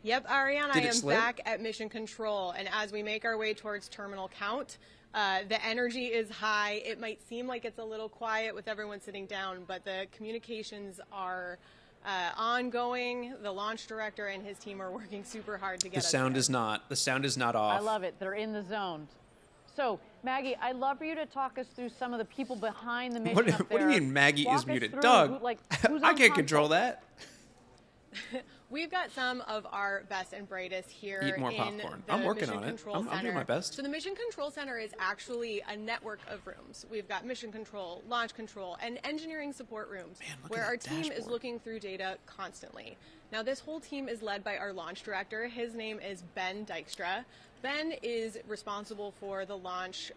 Yep, Ariane, I Did it am slip? back at mission control, and as we make our way towards terminal count, the energy is high. It might seem like it's a little quiet with everyone sitting down, but the communications are ongoing. The launch director and his team are working super hard to get The us sound there. is not off. I love it. They're in the zone. So, Maggie, I'd love for you to talk us through some of the people behind the mission What, up what do there. you mean Maggie Walk is us muted? through Doug, who's I on can't control console. that. We've got some of our best and brightest here Eat more in popcorn. the I'm working Mission on it. Control I'm doing Center. my best. So the Mission Control Center is actually a network of rooms. We've got mission control, launch control, and engineering support rooms where at our that team is dashboard. looking through data constantly. Now, this whole team is led by our launch director. His name is Ben Dykstra. Ben is responsible for the launch,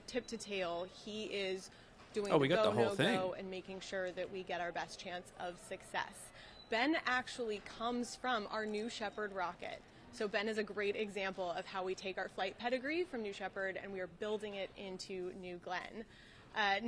tip to tail. He is doing we the got go, the whole no thing. go, and making sure that we get our best chance of success. Ben actually comes from our New Shepard rocket. So Ben is a great example of how we take our flight pedigree from New Shepard and we are building it into New Glenn.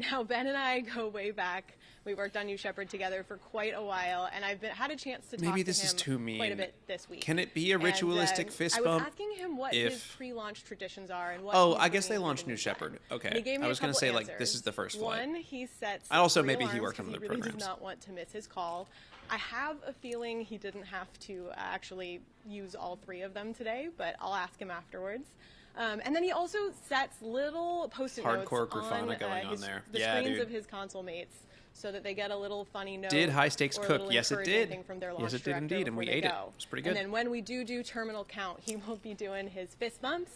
Now, Ben and I go way back. We worked on New Shepard together for quite a while, and I've had a chance to talk Maybe to this him is too mean. quite a bit this week. Can it be a ritualistic And, fist I was bump? asking him what if- his pre-launch traditions are and what Oh, he's I guess they bringing launched to New Glenn. Shepard. And he Okay. gave me I a was going to couple say, like, this answers. is the first flight. One, he sets I also, 3 maybe he alarms worked on 'cause other he really programs. does not want to miss his call. I have a feeling he didn't have to actually use all 3 of them today, but I'll ask him afterwards. And then he also sets little post-it notes Hardcore Grafana on, going on his, there. the Yeah, screens dude. of his console mates so that they get a little funny note. Did High Stakes or a cook? little Yes, it encouraging did. thing from their Yes, launch it did director indeed, and we before they ate it. go. It was pretty good. And then when we do terminal count, he will be doing his fist bumps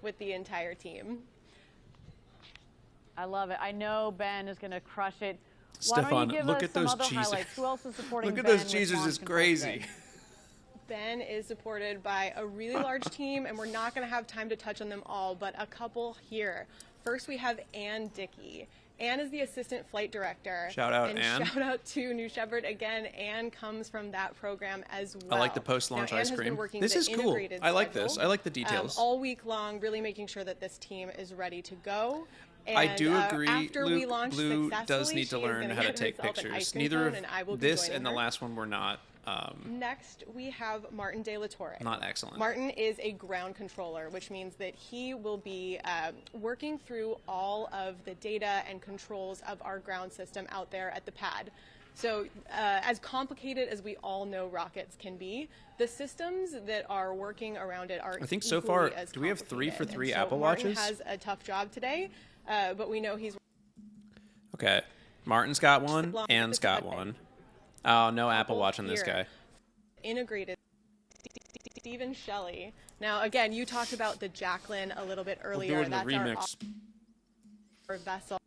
with the entire team. I love it. I know Ben is going to crush it. Why Stefan, don't you give look us at some those other cheesers. highlights? Who else is supporting Look at Ben those with cheesers, launch it's control crazy. today? Ben is supported by a really large team, and we're not going to have time to touch on them all, but a couple here. First, we have Ann Dickey. Ann is the assistant flight director. Shout out, and Ann. Shout out to New Shepard again. Ann comes from that program as well. I like the post-launch Now, Ann ice has been cream. working This the is cool. integrated I like this. schedule, I like the details. all week long, really making sure that this team is ready to go. I And, do agree. After we Luke, launch Blue successfully, does need to she is learn gonna how to get take herself an ice pictures. cream Neither cone, and I will be this joining and the her. last one were not Next, we have Martin De La Torre. not excellent. Martin is a ground controller, which means that he will be working through all of the data and controls of our ground system out there at the pad. So as complicated as we all know rockets can be, the systems that are working around it are I think so equally far, as do we have 3 for 3 complicated. And so Apple Martin Watches? has a tough job today, but we know he's Okay. Martin's got one. Long Anne's got today. one. Oh, no Apple Watch on this here. guy. Integrated Stephen Shelley. Now, again, you talked about the Jacqueline a little bit We'll earlier. do it in the That's remix. our vessel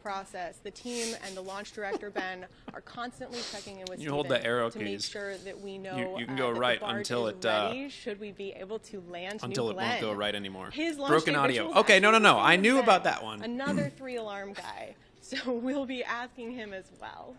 process. The team and the launch director Ben are constantly checking in with You hold Stephen the arrow to make keys. sure that we know You can go that right the barge until is it, ready should we be able to land Until New it won't Glenn. go right anymore. His launch Broken day audio. rituals Okay, no. actually I include knew Ben, about that one. Another 3-alarm guy. So we'll be asking him as well.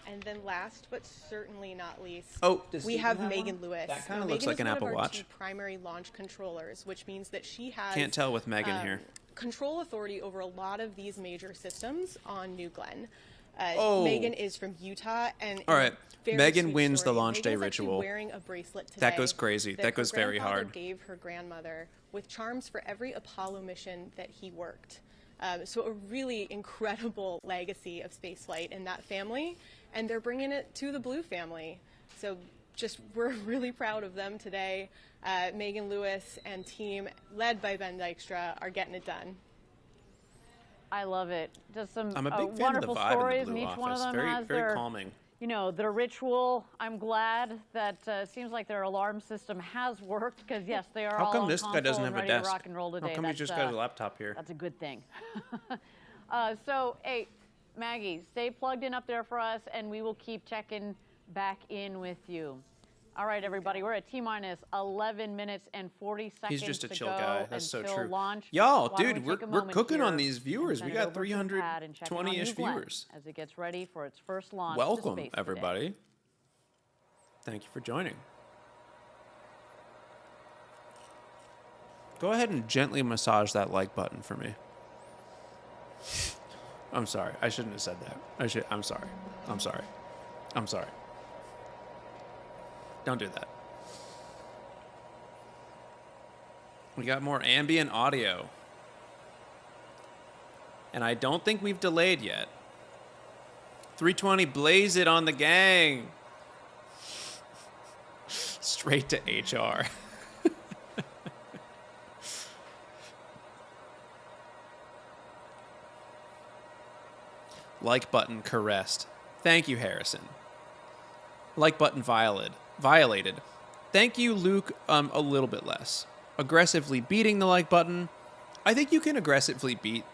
And then last but certainly not least, Oh, does we Stephen have have Megan one? Lewis. That kinda Now, looks Megan like is an one Apple of our Watch. 2 primary launch controllers, which means that she has Can't tell with Megan here. control authority over a lot of these major systems on New Glenn. Oh. Megan is from Utah, and All right. very Megan sweet wins the story. launch day Megan's actually ritual. Wearing a bracelet today That goes crazy. That her goes very grandfather hard. Gave her grandmother with charms for every Apollo mission that he worked. So a really incredible legacy of spaceflight in that family, and they're bringing it to the Blue family. So just we're really proud of them today. Megan Lewis and team, led by Ben Dykstra, are getting it done. I love it. Just some I'm a big fan of the wonderful vibe in the stories, Blue and each one of office. them Very, has very their, calming. you know, their ritual. I'm glad that seems like their alarm system has worked, because yes, they are How all come on this guy console doesn't and have a ready to desk? rock and roll today. How come he just got a laptop here? That's a good thing. So, hey, Maggie, stay plugged in up there for us, and we will keep checking back in with you. All right, everybody, we're at T-minus 11 minutes and 40 seconds. He's just a to chill go guy. That's so until true. Launch. Y'all, Why don't dude, we take a we're moment cooking on here these viewers. and We send it got over to Pat and check in on 320-ish New Glenn viewers. as it gets ready for its first launch to Welcome, space today. everybody. Thank you for joining. Go ahead and gently massage that like button for me. I'm sorry. I shouldn't have said that. I'm sorry. I'm sorry. I'm sorry. Don't do that. We got more ambient audio. And I don't think we've delayed yet. 320, blaze it on the gang. Straight to HR. Like button caressed. Thank you, Harrison. Like button violated. Thank you, Luke, a little bit less. Aggressively beating the like button. I think you can aggressively beat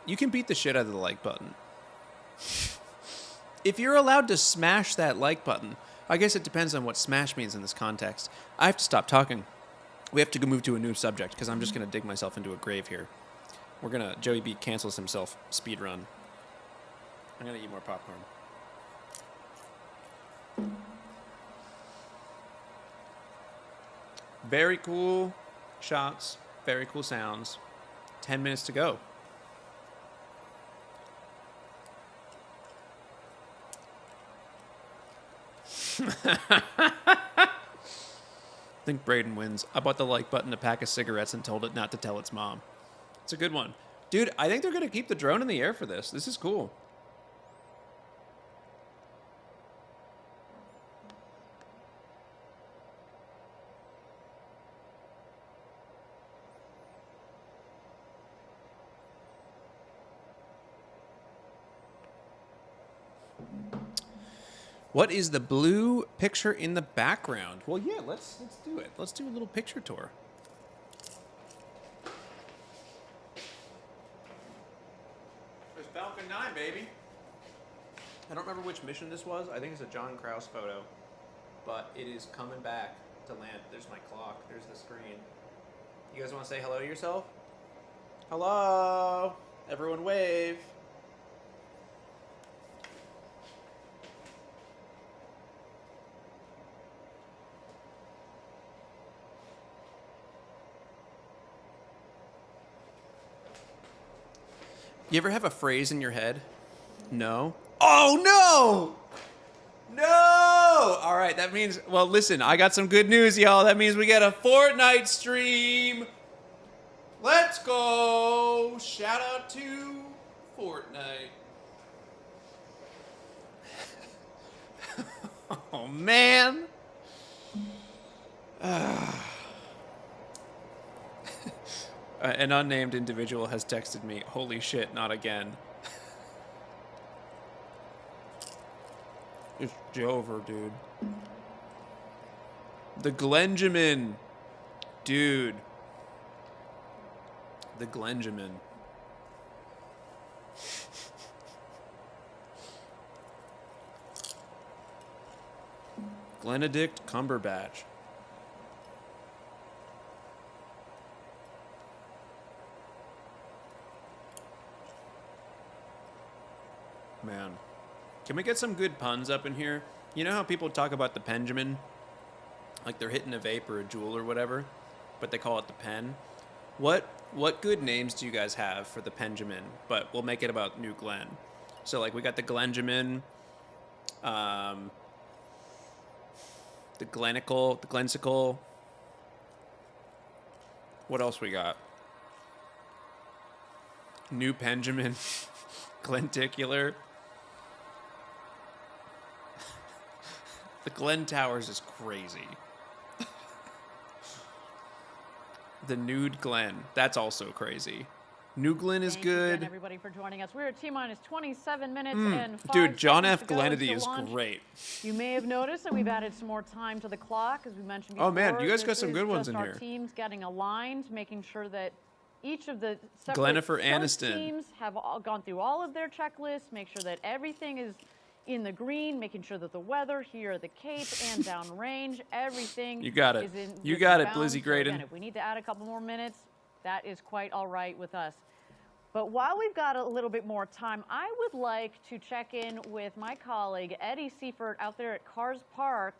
the shit out of the like button. If you're allowed to smash that like button, I guess it depends on what smash means in this context. I have to stop talking. We have to go move to a new subject, because I'm just going to dig myself into a grave here. Joey B cancels himself speed run. I'm going to eat more popcorn. Very cool shots, very cool sounds. 10 minutes to go. I think Braden wins. I bought the like button, a pack of cigarettes, and told it not to tell its mom. It's a good one. Dude, I think they're going to keep the drone in the air for this. This is cool. What is the blue picture in the background? Well, yeah, let's do it. Let's do a little picture tour. It's Falcon 9, baby. I don't remember which mission this was. I think it's a John Krause photo. But it is coming back to land. There's my clock. There's the screen. You guys want to say hello to yourself? Hello. Everyone wave. You ever have a phrase in your head? No. Oh, no! No! All right, that means, well, listen, I got some good news, y'all. That means we get a Fortnite stream. Let's go! Shout out to Fortnite. Oh, man. An unnamed individual has texted me, holy shit, not again. It's Jover, dude. The Glenjamin. Dude. The Glenjamin. Glenedict Cumberbatch. Man. Can we get some good puns up in here? You know how people talk about the Benjamin? Like they're hitting a vape or a jewel or whatever, but they call it the pen. What good names do you guys have for the Benjamin? But we'll make it about New Glen. So like we got the Glenjamin, the Glenical, the Glensicle. What else we got? New Benjamin, Glenticular. The Glen Towers is crazy. The Nude Glen. That's also crazy. New Glen is Thank you again, good. everybody, for joining us. We're at T-minus 27 minutes and 5 Dude, John seconds F. to go Glenedy to is launch. great. You may have noticed that we've added some more time to the clock, as we mentioned before. Oh, man, you guys got This some is good ones just in our here. teams getting aligned, making sure that each of the separate Glennifer search Aniston. teams have all gone through all of their checklists, make sure that everything is in the green, making sure that the weather here at the Cape and downrange, everything You got it. is in You good got it, bounds. Blizzy So Graydon. again, if we need to add a couple more minutes, that is quite all right with us. But while we've got a little bit more time, I would like to check in with my colleague, Eddie Seifert, out there at Cars Park,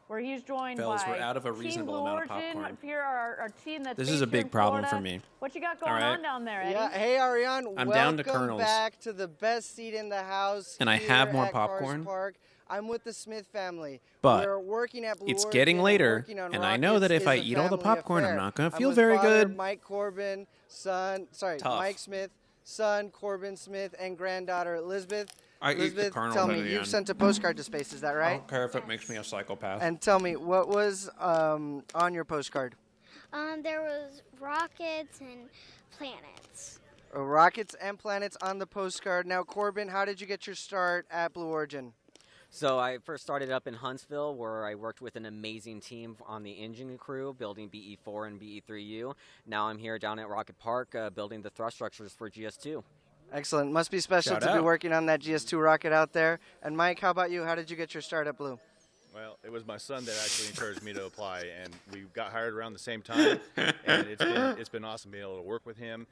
where he's joined Fellas, by we're out of a Team reasonable Blue amount of Origin. popcorn. Here are our team that's This based is a here big in problem Florida. for me. What you got going All right. on down there, Eddie? Yeah, hey Ariane, I'm welcome down to Colonel's. back to the best seat in the house. And I have here more at Cars popcorn. Park. I'm with the Smith family. But we're working at Blue it's Origin getting and later, working on and I know that rockets if I is a eat all the family popcorn, I'm affair. not gonna I'm feel with very Father good. Mike Corbin, Tough. Mike Smith, son Corbin Smith, and granddaughter Elizabeth. I eat the Elizabeth, kernels tell at me, the you've end. sent a postcard to space, is that I right? don't care if it makes me a psychopath. And tell me, what was on your postcard? There was rockets and planets. Rockets and planets on the postcard. Now, Corbin, how did you get your start at Blue Origin? So I first started up in Huntsville, where I worked with an amazing team on the engine crew, building BE4 and BE3U. Now I'm here down at Rocket Park, building the thrust structures for GS2. Excellent. Must be special Shout to be out. working on that GS2 rocket out there. And Mike, how about you? How did you get your start at Blue? Well, it was my son that actually encouraged me to apply, and we got hired around the same time. And it's been awesome being able to work with him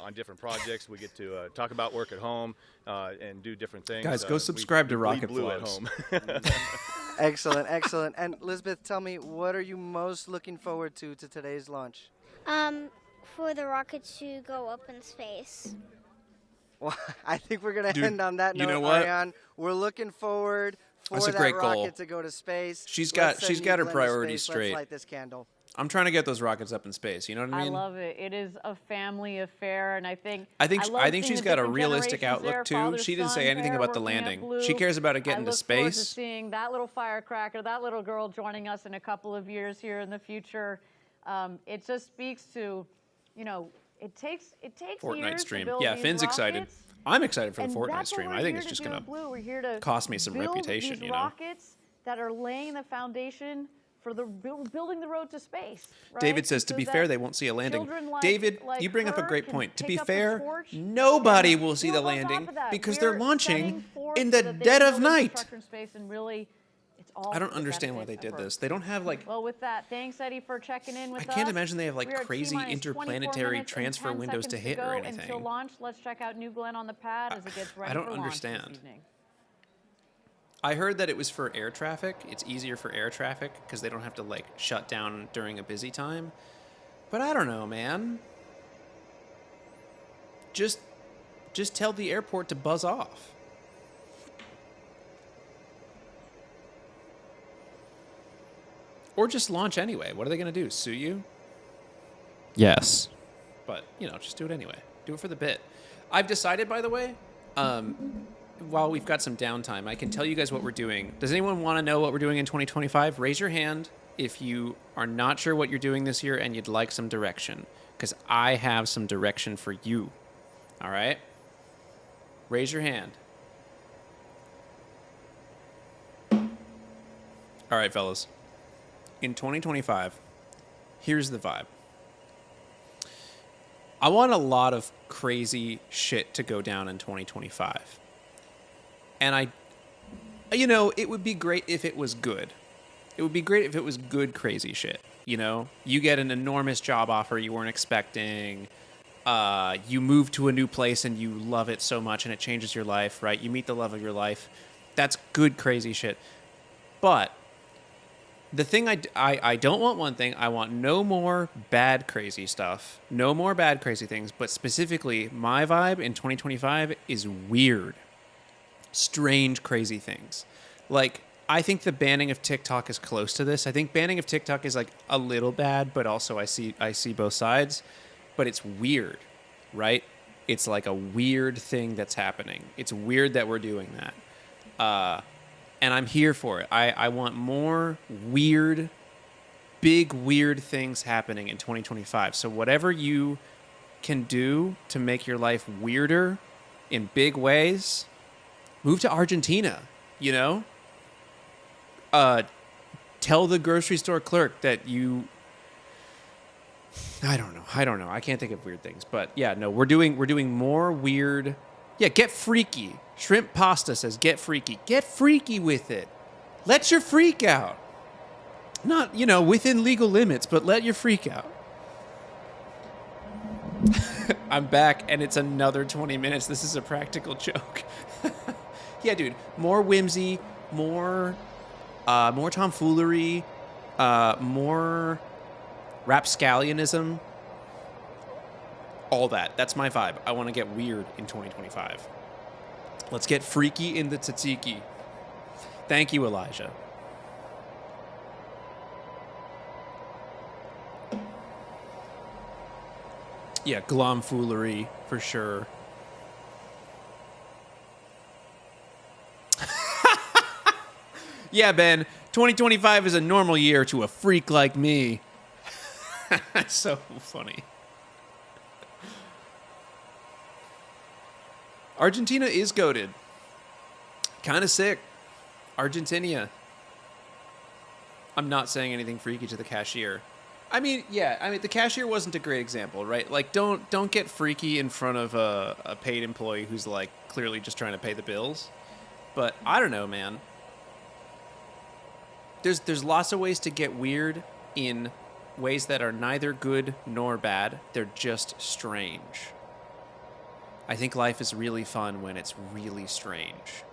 on different projects. We get to talk about work at home and do different things. Guys, go subscribe to we Rocket bleed blue at Vlogs. home. Excellent, excellent. And Elizabeth, tell me, what are you most looking forward to today's launch? For the rocket to go up in space. Well, I think we're going to Dude, end on that you note, know what? Ariane. We're looking forward for That's a that great rocket goal. to go to space. She's Let's got send New her Glenn to priorities space. straight. Let's light this candle. I'm trying to get those rockets up in space. You know what I I mean? love it. It is a family affair, and I think I think love she's seeing the got a different realistic generations there, outlook too. father, She didn't son say anything pair about the working at landing. Blue. She cares about it I getting to look forward to space. seeing that little firecracker, that little girl joining us in a couple of years here in the future. It just speaks to, you know, it takes Fortnite years stream. to build Yeah, these Finn's excited. rockets, I'm excited for the and Fortnite that's what stream. we're I think here it's to just do gonna at Blue. We're here to cost me some build reputation, these you know? rockets that are laying the foundation for the building the road to space. Right? David says, to So be that fair, they won't see a landing. children like- David, like you bring up a her great can point. To pick be up the fair, torch nobody and will see the build on top landing of that. because We they're are launching setting forth in so the that they dead can of build night. infrastructure in space, and really, it's all I don't for the understand why they benefit did of this. They don't have like. Well, with that, thanks Eddie for checking in with I us. can't imagine they have like We are at crazy T-minus 24 interplanetary minutes and transfer 10 windows to seconds hit or go anything. Until launch, let's check out New Glenn on the pad as it gets ready I don't for launch understand. this evening. I heard that it was for air traffic. It's easier for air traffic because they don't have to like shut down during a busy time. But I don't know, man. Just tell the airport to buzz off. Or just launch anyway. What are they going to do? Sue you? Yes. But, you know, just do it anyway. Do it for the bit. I've decided, by the way, while we've got some downtime, I can tell you guys what we're doing. Does anyone want to know what we're doing in 2025? Raise your hand if you are not sure what you're doing this year and you'd like some direction, because I have some direction for you. All right? Raise your hand. All right, fellas. In 2025, here's the vibe. I want a lot of crazy shit to go down in 2025. And it would be great if it was good. It would be great if it was good, crazy shit. You get an enormous job offer you weren't expecting. You move to a new place and you love it so much and it changes your life, right? You meet the love of your life. That's good, crazy shit. But the thing I don't want one thing. I want no more bad, crazy stuff. No more bad, crazy things. But specifically, my vibe in 2025 is weird. Strange, crazy things. Like, I think the banning of TikTok is close to this. I think banning of TikTok is like a little bad, but also I see both sides. But it's weird, right? It's like a weird thing that's happening. It's weird that we're doing that. And I'm here for it. I want more weird, big weird things happening in 2025. So whatever you can do to make your life weirder in big ways, move to Argentina, tell the grocery store clerk that you... I don't know. I can't think of weird things. But yeah, no, we're doing more weird... Yeah, get freaky. Shrimp Pasta says, get freaky. Get freaky with it. Let your freak out. Not, within legal limits, but let your freak out. I'm back, and it's another 20 minutes. This is a practical joke. Yeah, dude. More whimsy, more tomfoolery, more rapscallionism. All that. That's my vibe. I want to get weird in 2025. Let's get freaky in the tzatziki. Thank you, Elijah. Yeah, glomfoolery for sure. Yeah, Ben, 2025 is a normal year to a freak like me. That's so funny. Argentina is goated. Kind of sick. Argentina. I'm not saying anything freaky to the cashier. The cashier wasn't a great example, right? Like, don't get freaky in front of a paid employee who's, like, clearly just trying to pay the bills. But I don't know, man. There's lots of ways to get weird in ways that are neither good nor bad. They're just strange. I think life is really fun when it's really strange.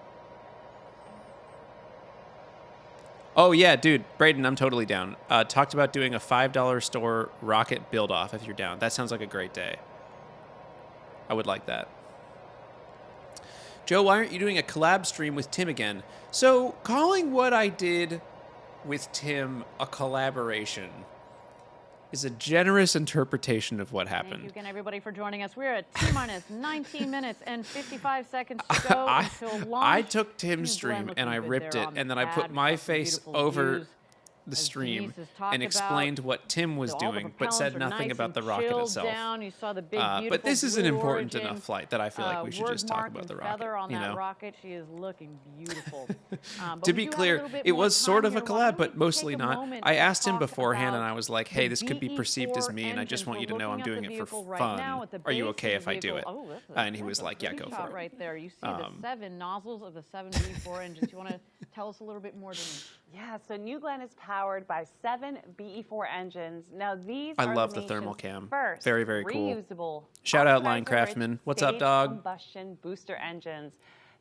Oh, yeah, dude. Braden, I'm totally down. Talked about doing a $5 store rocket build-off if you're down. That sounds like a great day. I would like that. Joe, why aren't you doing a collab stream with Tim again? So, calling what I did with Tim a collaboration is a generous interpretation of what happened. Thank you again, everybody, for joining us. We're at T-minus 19 minutes and 55 seconds to go until launch. I took Tim's stream and I ripped it, and then I put my face over the stream and explained what Tim was doing, but said nothing about the rocket itself. You saw the big, but this is an important enough flight that I feel like we should just talk about the rocket. On that rocket, she is looking beautiful. To be clear, it was sort of a collab, but mostly not. I asked him beforehand, and I was like, "Hey, this could be perceived as me, and I just want you to know I'm doing it for fun. Are you okay if I do it?" And he was like, "Yeah, go for it." Right there, you see the 7 nozzles of the 7 BE4 engines. You want to tell us a little bit more, Denise? Yeah, so New Glenn is powered by 7 BE4 engines. Now these I are love the thermal cam. Very, very cool. Reusable. Shout out Line Craftsman. What's up, dog? Combustion booster engines.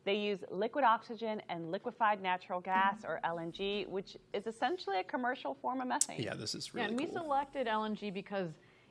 They use liquid oxygen and liquefied natural gas, or LNG, which is essentially a commercial form of methane. Yeah, this is really cool. And we cool. selected LNG because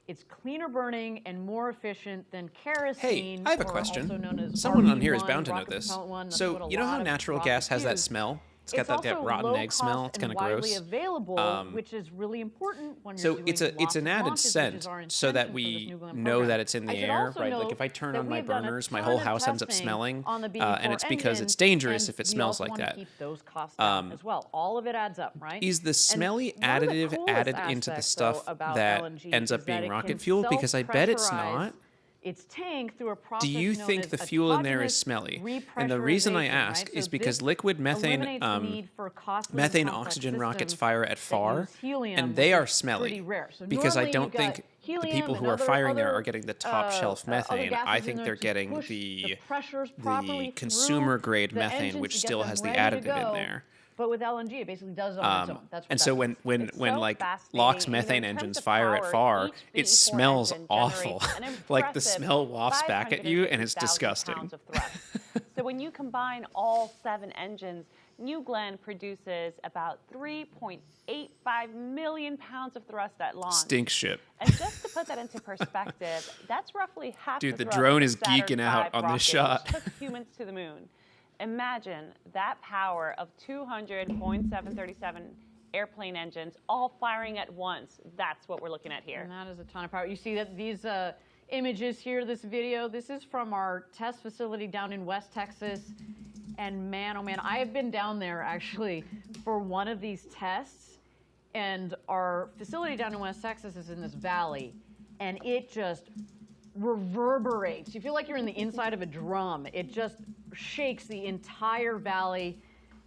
it's cleaner burning and more efficient than kerosene. Hey, I have a question. Someone on here is bound to know this. So, you know how natural gas has that smell? It's got that also rotten low egg smell. cost It's kind and of widely gross. available, which is really important when you're So doing it's lots an of added launches, which scent is our so that intention for this we New Glenn know program. that it's in the I should air, also right? Like note if I turn that on my we've done a burners, my ton whole of house ends up testing smelling, on the and it's because engine, it's dangerous and if it we smells also like wanna that. keep those costs down as well. All of it adds up, right? Is the And smelly one of the additive coolest added into the aspects, stuff though, about that LNG ends up is that being it rocket can fuel? Because I bet it's self-pressurize not. its tank through a process Do you known think as the fuel in there is autogenous smelly? And the reason I repressurization, ask right? is So because this liquid methane, eliminates the need for costly and methane complex oxygen rockets systems fire at that far, use helium, and they which are is smelly. pretty rare. So Because I normally don't you've got think the helium people and who are firing there other, are getting the top shelf other methane. gases I in think there they're to getting push the pressures properly consumer grade through the methane, engine which to get still them has the ready to additive in go. there. But with LNG, it basically does it on its own. That's what And that so is. when It's like so LOX fascinating. methane In terms engines of fire at power, far, each it BE4 smells engine awful. generates an Like the impressive smell wafts back at you, and it's 550,000 disgusting. pounds of thrust. So when you combine all 7 engines, New Glenn produces about 3.85 million pounds of thrust at launch. Stink ship. And just to put that into perspective, that's roughly half Dude, the the thrust drone of is Saturn geeking out V on this rocket, shot. which took humans to the moon. Imagine that power of 200.737 airplane engines all firing at once. That's what we're looking at here. And that is a ton of power. You see that these images here, this video, this is from our test facility down in West Texas. And man, oh man, I have been down there actually for one of these tests. And our facility down in West Texas is in this valley. And it just reverberates. You feel like you're in the inside of a drum. It just shakes the entire valley.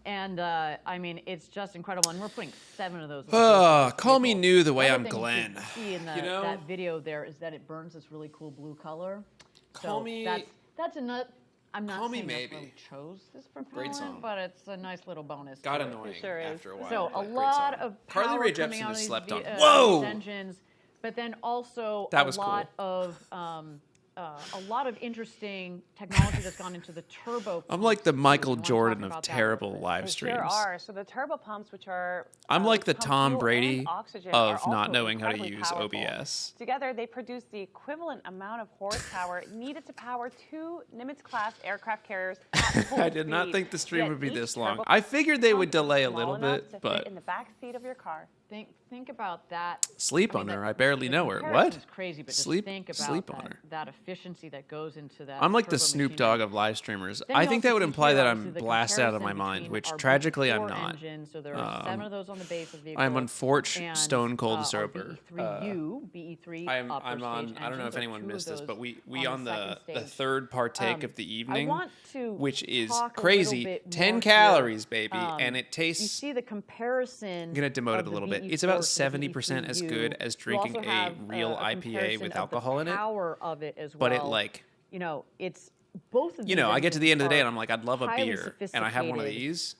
And I mean, it's just incredible. And we're putting 7 of those. Call me new the way Other I'm thing Glenn. You can see in You know? that video there is that it burns this really cool blue color. Call so me- That's a nut. I'm not Call me saying that's maybe. why we chose this propellant, Great song. but it's a nice little bonus. Got to it. annoying It sure is. after a while, So a but great lot song. of Carly power Rae coming Jepsen out of is these slept on. these Whoa! engines, but then also That a was lot of interesting technology that's gone into the turbo. I'm like the Michael pumps. Jordan You of wanna talk about that terrible real live They streams. sure are. So the turbo pumps, which are I'm like the pump Tom fuel Brady and oxygen, are of not also knowing how to incredibly use powerful. OBS. Together, they produce the equivalent amount of horsepower needed to power 2 Nimitz-class aircraft carriers at full I did not speed. think the stream Yet would be each this long. turbo I figured they would pump is delay a small little enough bit, to fit but in the back seat of your car. Think about that. sleep I on mean, her. I barely know her. comparison's What? Crazy, but Sleep, just think about sleep that, on her. that efficiency that goes into that. I'm like the turbo Snoop machinery. Dogg of live streamers. Then I you think also that would see imply here, that obviously, I'm the blasted out of my comparison mind, between which our tragically I'm BE4 not. engine, so there are 7 of those on the base of the vehicle. I'm unfortunately and, stone cold our sober. BE3U, BE3 I'm upper on. stage I don't know if engines are anyone 2 missed of this, those but we on the second stage. third partake of the I evening, want to which is talk a crazy. little bit 10 more calories, here. baby, and it You tastes. see the comparison. I'm gonna demote it of a the little bit. BE4 It's about to the 70% as BE3U. good as You drinking also a have, real a IPA comparison with of the alcohol in it. Power of it as well. But it like, you know, it's both of these. you know, I get to the end of the day and engines I'm like, I'd love a are highly beer, and I have one of sophisticated, these.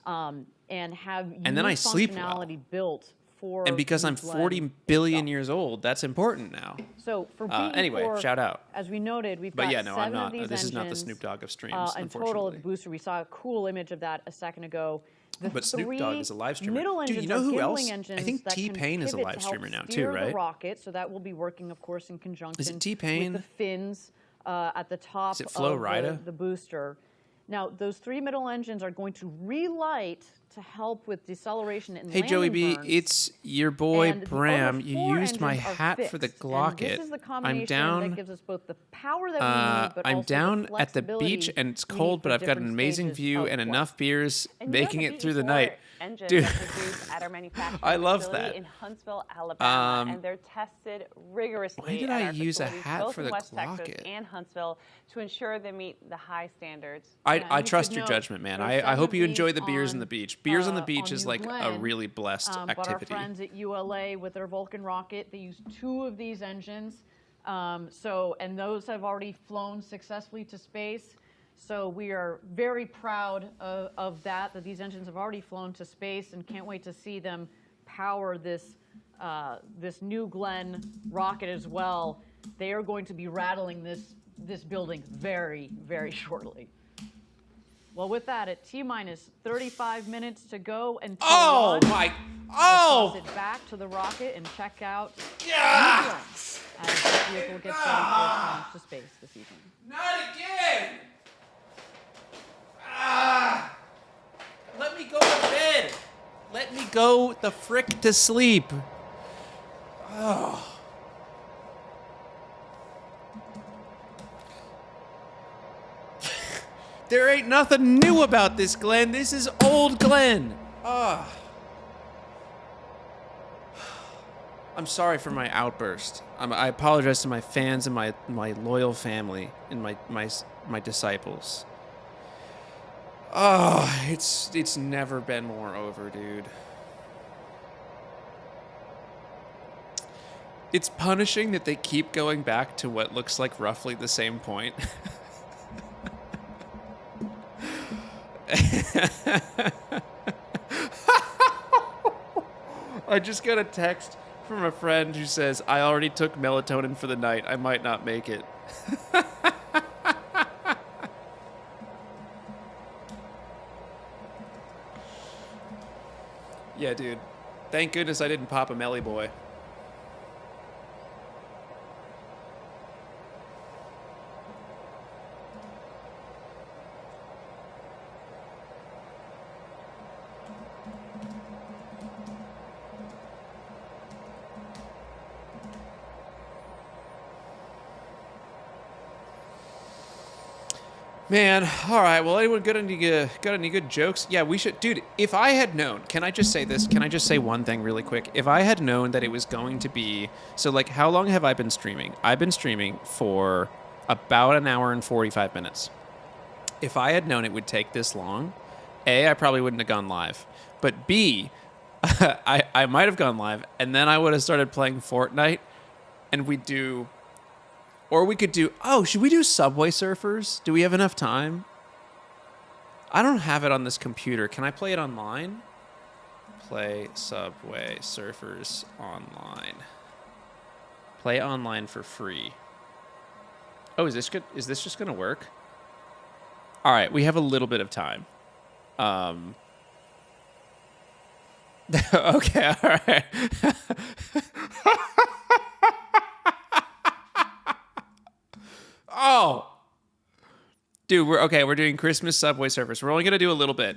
and have And then I unique sleep well. functionality built for. And because I'm New Glenn 40 billion years old, that's important now. So for Anyway, BE4, shout out. As we noted, we've But got yeah, no, 7 I'm not. of these This is not the engines, Snoop Dogg of streams, in total, unfortunately. the booster, we saw a cool image of that a second ago. The But Snoop Dogg is a live streamer. middle Dude, engines you know are who gimbling else? I engines think that can T-Pain is a pivot live to help streamer now too, steer right? The rocket, so that will be working, of course, in conjunction. Is it T-Pain? With the fins at the top Is it Flo of Rida? the booster. Now, those 3 middle engines are going to relight to help with deceleration and Hey Joey landing B, burns. it's your boy And the Bram. other You 4 used my engines are hat for the fixed, and Glocket. This is the I'm combination down. that gives us both the power that we need, but I'm also down the at the flexibility beach and it's we need cold, for but I've got an different amazing stages view of and flight. enough beers And making you know it through the BE4 night. engines Dude, are produced at our manufacturing I love facility that. in Huntsville, Alabama, Um, and they're tested rigorously why did at I our use a facilities, hat both for in the West Texas Glocket? and Huntsville to ensure they meet the high standards. I you trust should your note judgment, man. there's I some hope of you enjoy these the beers on the beach. Beers on the beach on is New like a Glenn, really blessed But our activity. friends at ULA with their Vulcan rocket, they use 2 of these engines. And those have already flown successfully to space. So we are very proud of that these engines have already flown to space, and can't wait to see them power this New Glenn rocket as well. They are going to be rattling this building very, very shortly. Well, with that, at T-minus 35 minutes to go and launch, my! toss it back to the rocket and check out New Glenn as this vehicle gets ready for its launch to space this evening. Not again! Let me go to bed. go the frick to sleep. Oh. There ain't nothing new about this, Glenn. This is old Glenn. Ah. I'm sorry for my outburst. I apologize to my fans and my loyal family and my disciples. Oh, it's never been more over, dude. It's punishing that they keep going back to what looks like roughly the same point. I just got a text from a friend who says, I already took melatonin for the night. I might not make it. Yeah, dude. Thank goodness I didn't pop a Melly Boy. Man, all right. Well, anyone got any good jokes? Yeah, we should, dude. If I had known, can I just say this? Can I just say one thing really quick? If I had known that it was going to be, so like, how long have I been streaming? I've been streaming for about an hour and 45 minutes. If I had known it would take this long, A, I probably wouldn't have gone live. But B, I might have gone live, and then I would have started playing Fortnite, and we'd do. Or we could do, should we do Subway Surfers? Do we have enough time? I don't have it on this computer. Can I play it online? Play Subway Surfers online. Play online for free. Oh, is this good? Is this just going to work? All right, we have a little bit of time. Okay, all right. Oh, dude, we're doing Christmas Subway Surfers. We're only going to do a little bit.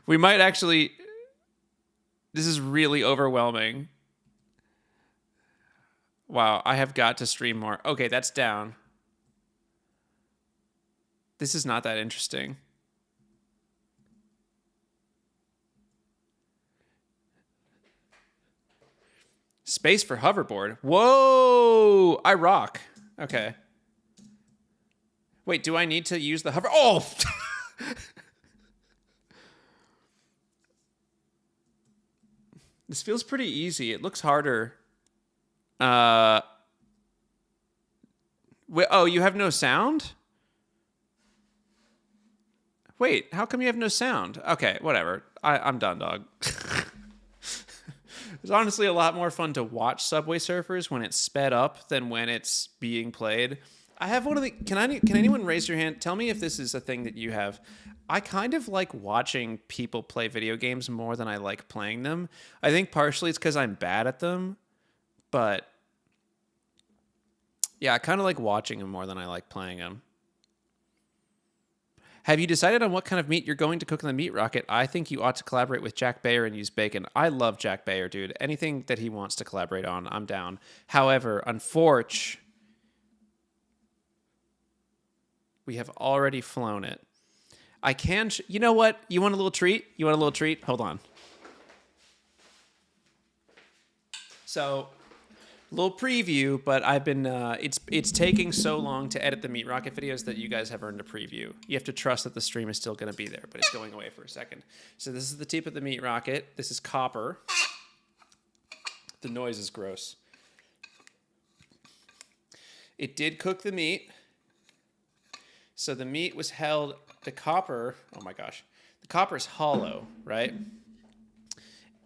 We might actually, this is really overwhelming. Wow, I have got to stream more. Okay, that's down. This is not that interesting. Space for hoverboard. Whoa, I rock. Okay. Wait, do I need to use the hover? Oh! This feels pretty easy. It looks harder. Wait, oh, you have no sound? Wait, how come you have no sound? Okay, whatever. I'm done, dog. It's honestly a lot more fun to watch Subway Surfers when it's sped up than when it's being played. I have one of the... Can anyone raise your hand? Tell me if this is a thing that you have. I kind of like watching people play video games more than I like playing them. I think partially it's because I'm bad at them. But... yeah, I kind of like watching them more than I like playing them. Have you decided on what kind of meat you're going to cook in the meat rocket? I think you ought to collaborate with Jack Bayer and use bacon. I love Jack Bayer, dude. Anything that he wants to collaborate on, I'm down. However, unfortunately, we have already flown it. I can... you know what? You want a little treat? You want a little treat? Hold on. So... little preview, but I've been, it's taking so long to edit the Meat Rocket videos that you guys have earned a preview. You have to trust that the stream is still going to be there, but it's going away for a second. So this is the tip of the Meat Rocket. This is copper. The noise is gross. It did cook the meat. So the meat was held, the copper, oh my gosh, the copper is hollow, right?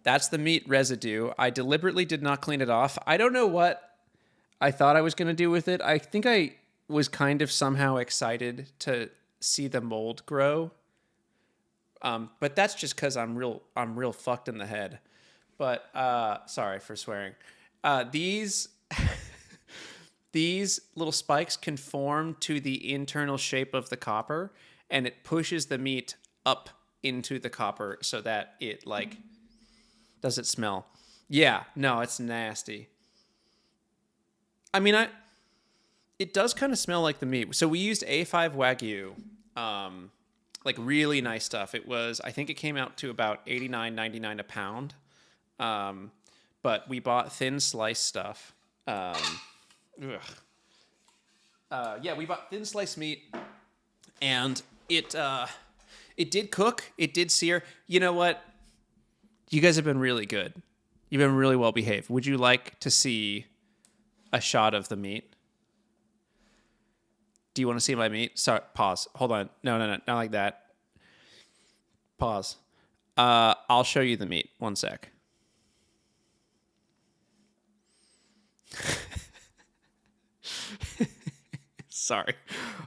That's the meat residue. I deliberately did not clean it off. I don't know what I thought I was going to do with it. I think I was kind of somehow excited to see the mold grow. But that's just because I'm real fucked in the head. But sorry for swearing. These little spikes conform to the internal shape of the copper, and it pushes the meat up into the copper so that it like, does it smell? Yeah, no, it's nasty. I mean, it does kind of smell like the meat. So we used A5 Wagyu, like really nice stuff. It was, I think it came out to about $89.99 a pound. But we bought thin slice stuff. Yeah, we bought thin slice meat, and it did cook. It did sear. You know what? You guys have been really good. You've been really well behaved. Would you like to see a shot of the meat? Do you want to see my meat? Sorry, pause. Hold on. No, not like that. Pause. I'll show you the meat. One sec. Sorry.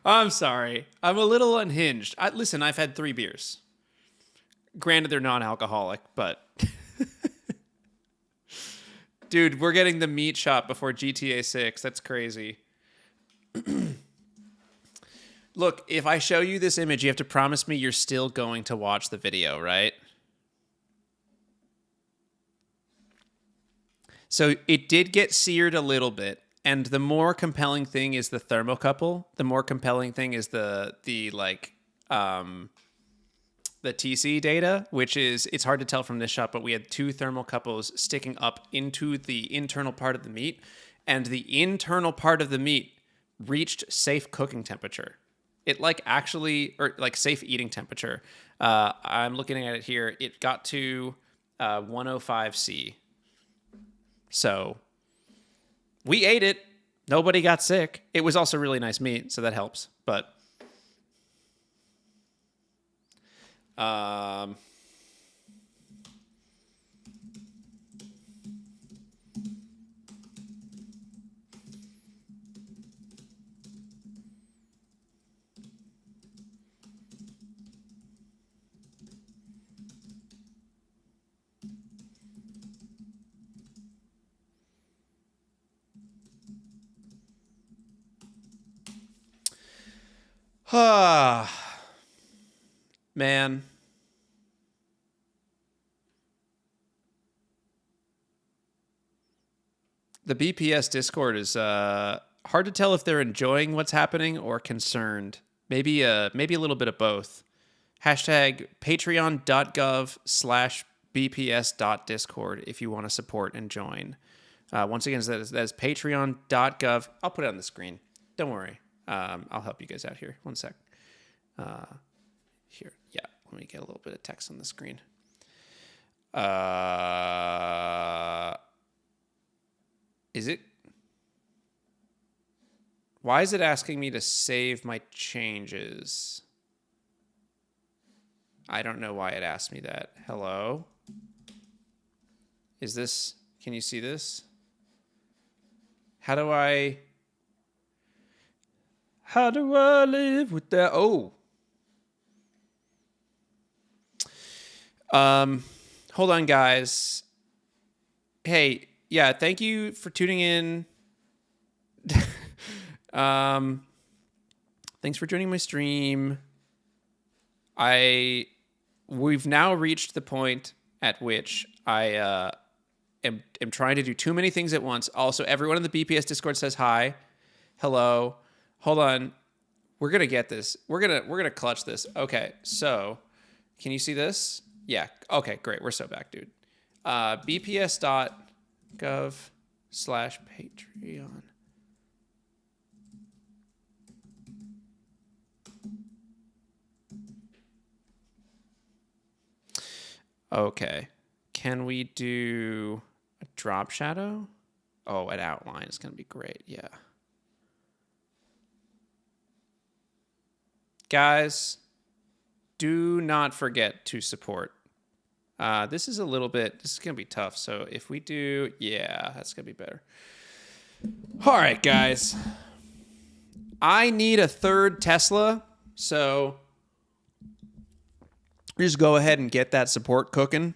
I'm sorry. I'm a little unhinged. Listen, I've had 3 beers. Granted, they're non-alcoholic, but... Dude, we're getting the meat shop before GTA 6. That's crazy. Look, if I show you this image, you have to promise me you're still going to watch the video, right? So it did get seared a little bit, and the more compelling thing is the thermocouple. The more compelling thing is the TC data, which is, it's hard to tell from this shot, but we had 2 thermocouples sticking up into the internal part of the meat, and the internal part of the meat reached safe cooking temperature. It safe eating temperature. I'm looking at it here. It got to 105°C. So we ate it. Nobody got sick. It was also really nice meat, so that helps. But man. The BPS Discord is hard to tell if they're enjoying what's happening or concerned. Maybe a little bit of both. Hashtag patreon.gov/bps.discord if you want to support and join. Once again, that is patreon.gov. I'll put it on the screen. Don't worry. I'll help you guys out here. One sec. Here. Yeah. Let me get a little bit of text on the screen. Is it? Why is it asking me to save my changes? I don't know why it asked me that. Hello? Is this, can you see this? How do I live with that? Oh. Hold on, guys. Hey, yeah, thank you for tuning in. Thanks for joining my stream. We've now reached the point at which I am trying to do too many things at once. Also, everyone in the BPS Discord says hi. Hello. Hold on. We're gonna get this. We're gonna clutch this. Okay, so can you see this? Yeah. Okay, great. We're so back, dude. bps.gov/Patreon. Okay. Can we do a drop shadow? Oh, an outline is going to be great. Yeah. Guys, do not forget to support. This is going to be tough. So if we do, yeah, that's going to be better. All right, guys. I need a 3rd Tesla. So just go ahead and get that support cooking.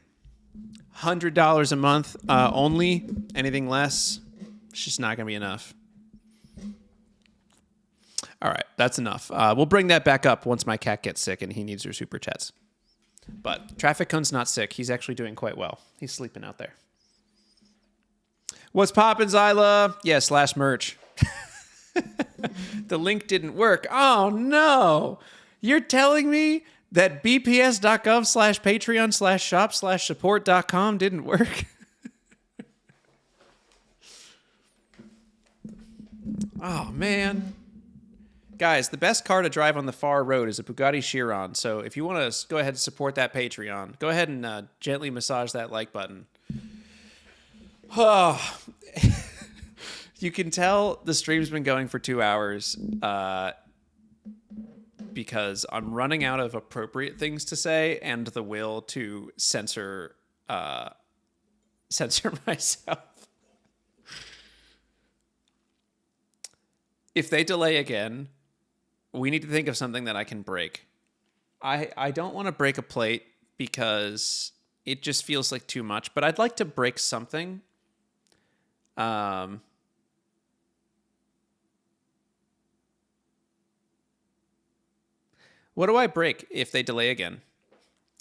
$100 a month only. Anything less, it's just not going to be enough. All right, that's enough. We'll bring that back up once my cat gets sick and he needs your super chats. But Traffic Cone's not sick. He's actually doing quite well. He's sleeping out there. What's poppin', Zyla? Yeah, / merch. The link didn't work. Oh, no. You're telling me that bps.gov/patreon/shop/support.com didn't work? Oh, man. Guys, the best car to drive on the far road is a Bugatti Chiron. So if you want to go ahead and support that Patreon, go ahead and gently massage that like button. Oh, you can tell the stream's been going for 2 hours because I'm running out of appropriate things to say and the will to censor myself. If they delay again, we need to think of something that I can break. I don't want to break a plate because it just feels like too much, but I'd like to break something. What do I break if they delay again?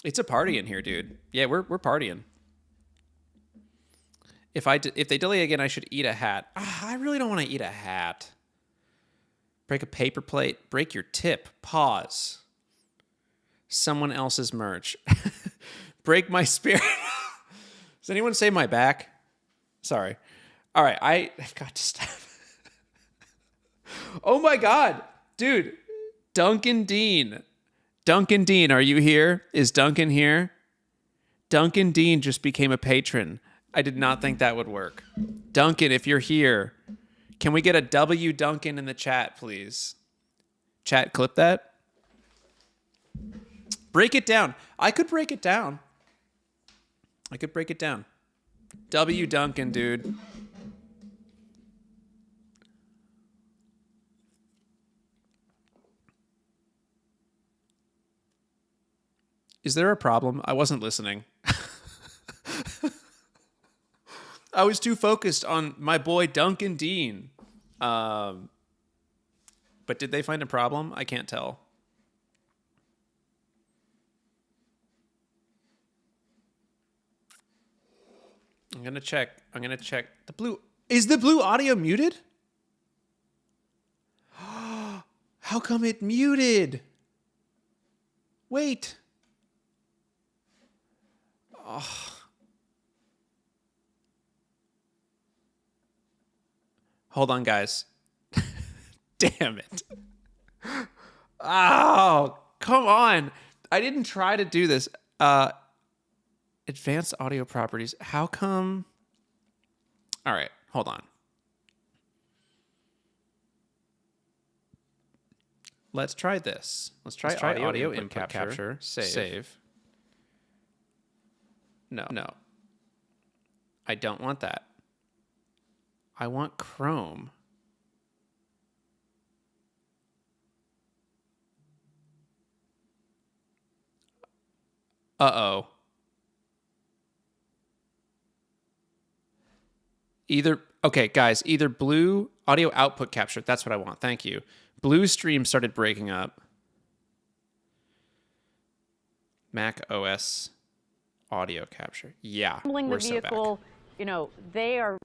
It's a party in here, dude. Yeah, we're partying. If they delay again, I should eat a hat. I really don't want to eat a hat. Break a paper plate. Break your tip. Pause. Someone else's merch. Break my spirit. Does anyone say my back? Sorry. All right, I've got to stop. Oh my God. Dude. Duncan Dean. Duncan Dean, are you here? Is Duncan here? Duncan Dean just became a patron. I did not think that would work. Duncan, if you're here, can we get a W Duncan in the chat, please? Chat, clip that. Break it down. I could break it down. W Duncan, dude. Is there a problem? I wasn't listening. I was too focused on my boy Duncan Dean. But did they find a problem? I can't tell. I'm gonna check. The blue. Is the blue audio muted? How come it muted? Wait. Oh. Hold on, guys. Damn it. Oh, come on. I didn't try to do this. Advanced audio properties. How come? All right, hold on. Let's try this. Let's try audio input capture. Save. No. I don't want that. I want Chrome. Uh-oh. Okay, guys, either blue audio output capture. That's what I want. Thank you. Blue stream started breaking up. Mac OS audio capture. Yeah, Assembling the we're so back. vehicle, they are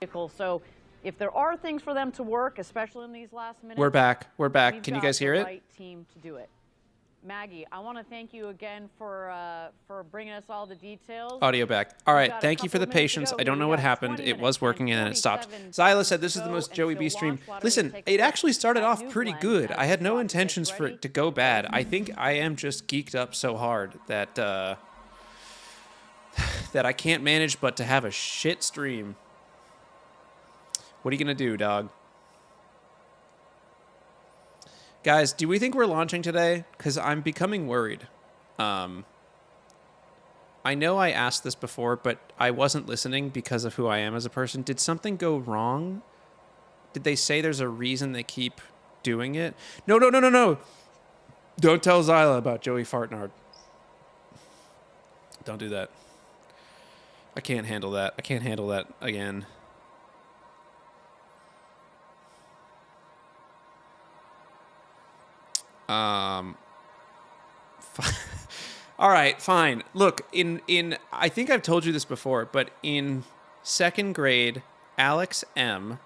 vehicle. So if there are things for them to work, especially in these last minutes, We're back. we've Can you got guys hear the it? right team to do it. Maggie, I want to thank you again for bringing us all the details. Audio back. All We've right, got a thank you for couple the of minutes patience. to go. I don't know We what got happened. 20 It was working and then it stopped. 47 Zyla said seconds this is to the go, most and Joey so B stream. launch, why don't we Listen, take a it look actually started at off New pretty Glenn good. as I had no Rocket intentions gets for ready? it to go bad. I think I am just geeked up so hard that that I can't manage but to have a shit stream. What are you gonna do, dog? Guys, do we think we're launching today? Because I'm becoming worried. I know I asked this before, but I wasn't listening because of who I am as a person. Did something go wrong? Did they say there's a reason they keep doing it? No. Don't tell Zyla about Joey Fartnard. Don't do that. I can't handle that. I can't handle that again. All right, fine. Look, in I think I've told you this before, but in second grade, Alex M.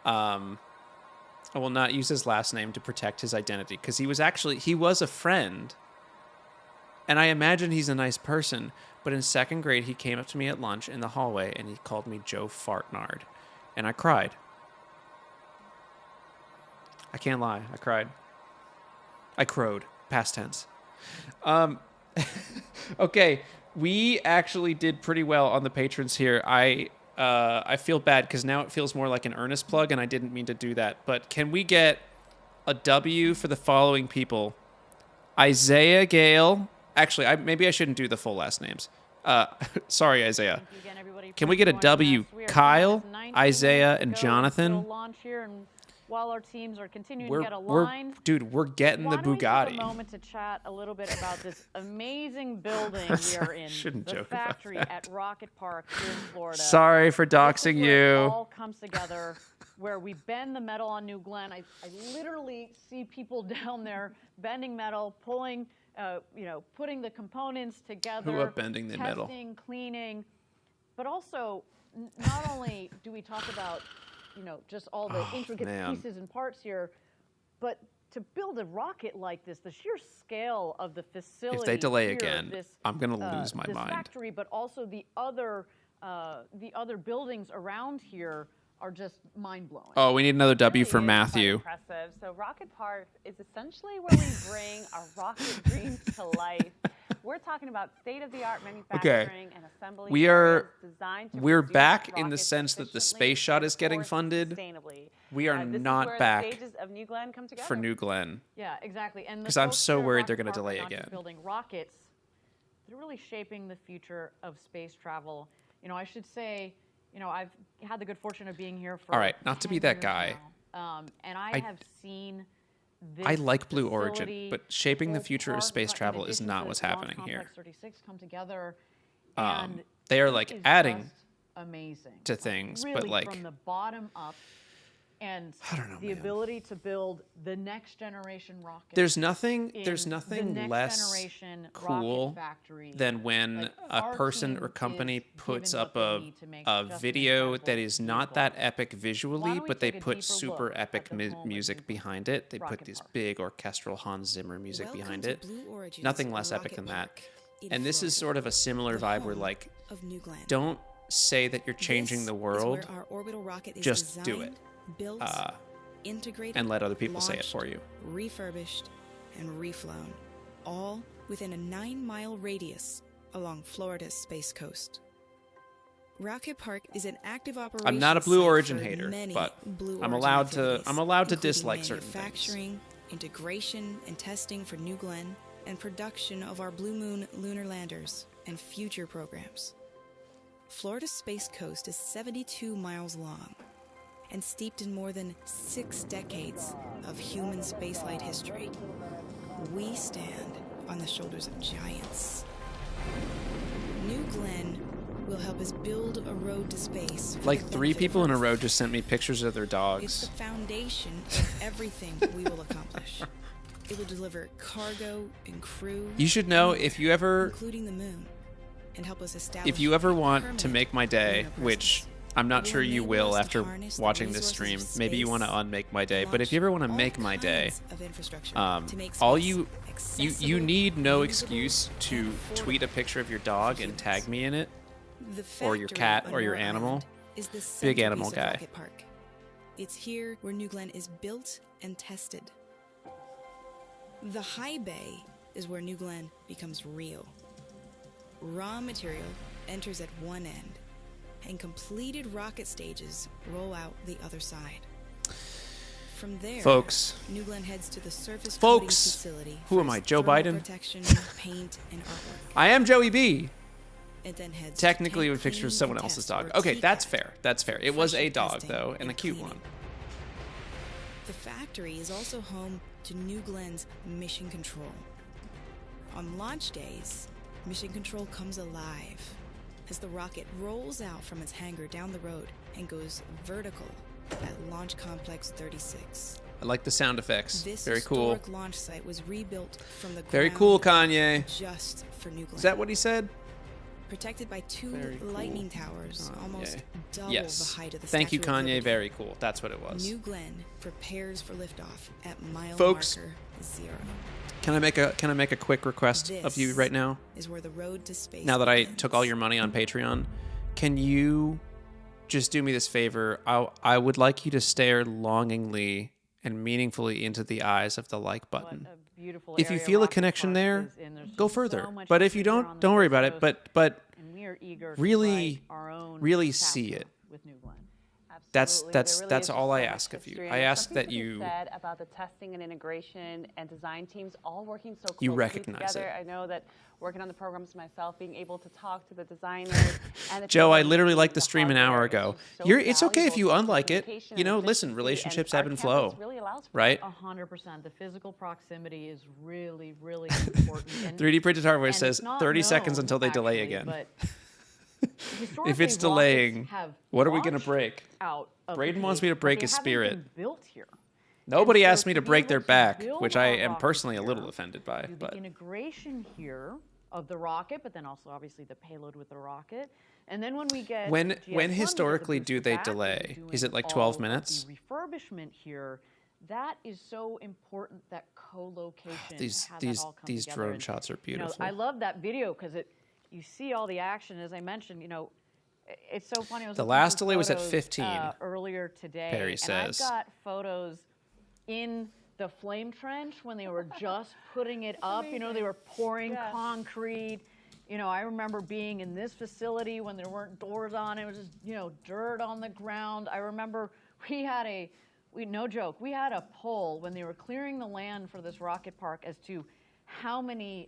I will not use his last name to protect his identity because he was a friend, and I imagine he's a nice person. But in second grade, he came up to me at lunch in the hallway and he called me Joe Fartnard, and I cried. I can't lie, I cried. I crowed, past tense. Okay, we actually did pretty well on the patrons here. I feel bad because now it feels more like an earnest plug, and I didn't mean to do that. But can we get a W for the following people? Isaiah Gale. Actually, maybe I shouldn't do the full last names. Sorry, Isaiah. Can we get a W? Kyle, Isaiah, and Jonathan. While our teams are continuing to get aligned, we're getting the Bugatti. Take a moment to chat a little bit about this amazing building we are in, the factory at Rocket Park here in Florida. Sorry for doxing you. It all comes together, where we bend the metal on New Glenn. I literally see people down there bending metal, pulling, putting the components together. Who are bending the metal? Testing, cleaning, but also not only do we talk about just all the intricate pieces and parts here, but to build a rocket like this, the sheer scale of the facility. If they delay here, again, I'm going to lose my mind. Factory, but also the other buildings around here are just mind-blowing. Oh, we need another W for Matthew. Impressive. So Rocket Park is essentially where we bring our rocket dreams to life. We're talking about state-of-the-art manufacturing and assembly. We're back in the sense that the space shot is getting funded. We are not back the stages of New Glenn come together. for New Glenn. Yeah, exactly. And because I'm so worried they're going to delay again. Building rockets, they're really shaping the future of space travel. I should say, I've had the good fortune of being here for. All right, not to be that guy. And I have seen. I like Blue Origin, but shaping the future of space travel is not what's happening here. 36 come together, they are like adding amazing to things, really, but like from the bottom up, and I don't know, the ability to build the next generation rocket. There's nothing less cool than when a person or company puts up a video that is not that epic visually, but they put super epic music behind it. They put this big orchestral Hans Zimmer music behind it. Nothing less epic than that. And this is sort of a similar vibe where, like, don't say that you're changing the world, just do it. Built, integrated, and let other people launched, say it for you. Refurbished, and reflown, all within a 9-mile radius along Florida's space coast. Rocket Park is an active operation. I'm not a Blue Origin hater, but I'm allowed to dislike certain things. Manufacturing, integration, and testing for New Glenn, and production of our Blue Moon lunar landers and future programs. Florida's space coast is 72 miles long and steeped in more than 6 decades of human spaceflight history. We stand on the shoulders of giants. New Glenn will help us build a road to space. Like 3 people in a row just sent me pictures of their dogs. It's the foundation of everything we will accomplish. It will deliver cargo and crew. You should know, if you ever, including the moon, and help us establish. If you ever want to make my day, which I'm not sure you will after watching this stream. Maybe you want to unmake my day, but if you ever want to make my day, all you need no excuse to tweet a picture of your dog and tag me in it, or your cat, or your animal. Big animal guy. It's here where New Glenn is built and tested. The high bay is where New Glenn becomes real. Raw material enters at one end, and completed rocket stages roll out the other side. From there, folks, New Glenn heads to the surface coating facility. Who am I, Joe Biden? Protection, paint, and artwork. I am Joey B. It then heads technically with pictures of someone else's dog. Okay, that's fair. That's fair. It was a dog though, and a cute one. The factory is also home to New Glenn's Mission Control. On launch days, Mission Control comes alive as the rocket rolls out from its hangar down the road and goes vertical at Launch Complex 36. I like the sound effects. This Very cool. historic launch site was rebuilt from the Very ground cool, up Kanye. just for New Glenn. Is that what he said? Protected by two Very cool. lightning towers, almost double Yes. the height of the Thank you, Statue of Kanye. Liberty. Very cool. That's what it was. New Glenn prepares for liftoff at mile Folks, marker 0. Can I make a quick request of you right now? Is where the road to space Now that I begins. took all your money on Patreon, can you just do me this favor? I would like you to stare longingly and meaningfully into the eyes of the like button. If you feel a connection there, go further. But if you don't worry about it. But really see it. With New Glenn. That's all I ask of you. I ask that you said about the testing and integration and design teams all working so closely You recognize together. it. I know that working on the programs myself, being able to talk to the designers and the Joe, I people literally using liked the stream an hour hardware ago. is so It's okay if you valuable to unlike it. communication You know, and listen, efficiency, relationships and ebb our and campus flow. really allows for Right? 100%. The physical proximity is really, really important. And, 3D printed hardware and says it's not 30 seconds known, until they delay actually, again. but If historically, it's delaying, rockets have what are we going to launched break? out of Braden the wants gate, me to but break they his haven't spirit. been built here. Nobody And asked so me to be break able their to back, build which I our am rocket personally a here, little offended by. do But the integration here of the rocket, but then also obviously the payload with the rocket. And then when we get when GS1, we get the historically do booster they back, we'll be delay? doing Is it like all 12 of minutes? The refurbishment here, that is so important. That co-location. These have that all come these together. drone And, shots are you know, beautiful. I love that video because you see all the action. As I mentioned, it's so funny. I was The looking last through delay was at photos, 15, earlier today, Perry and says. I've got photos in the flame trench when they were just putting it up. You know, they were pouring concrete. You know, I remember being in this facility when there weren't doors on. It was just, dirt on the ground. I remember no joke, we had a poll when they were clearing the land for this rocket park as to how many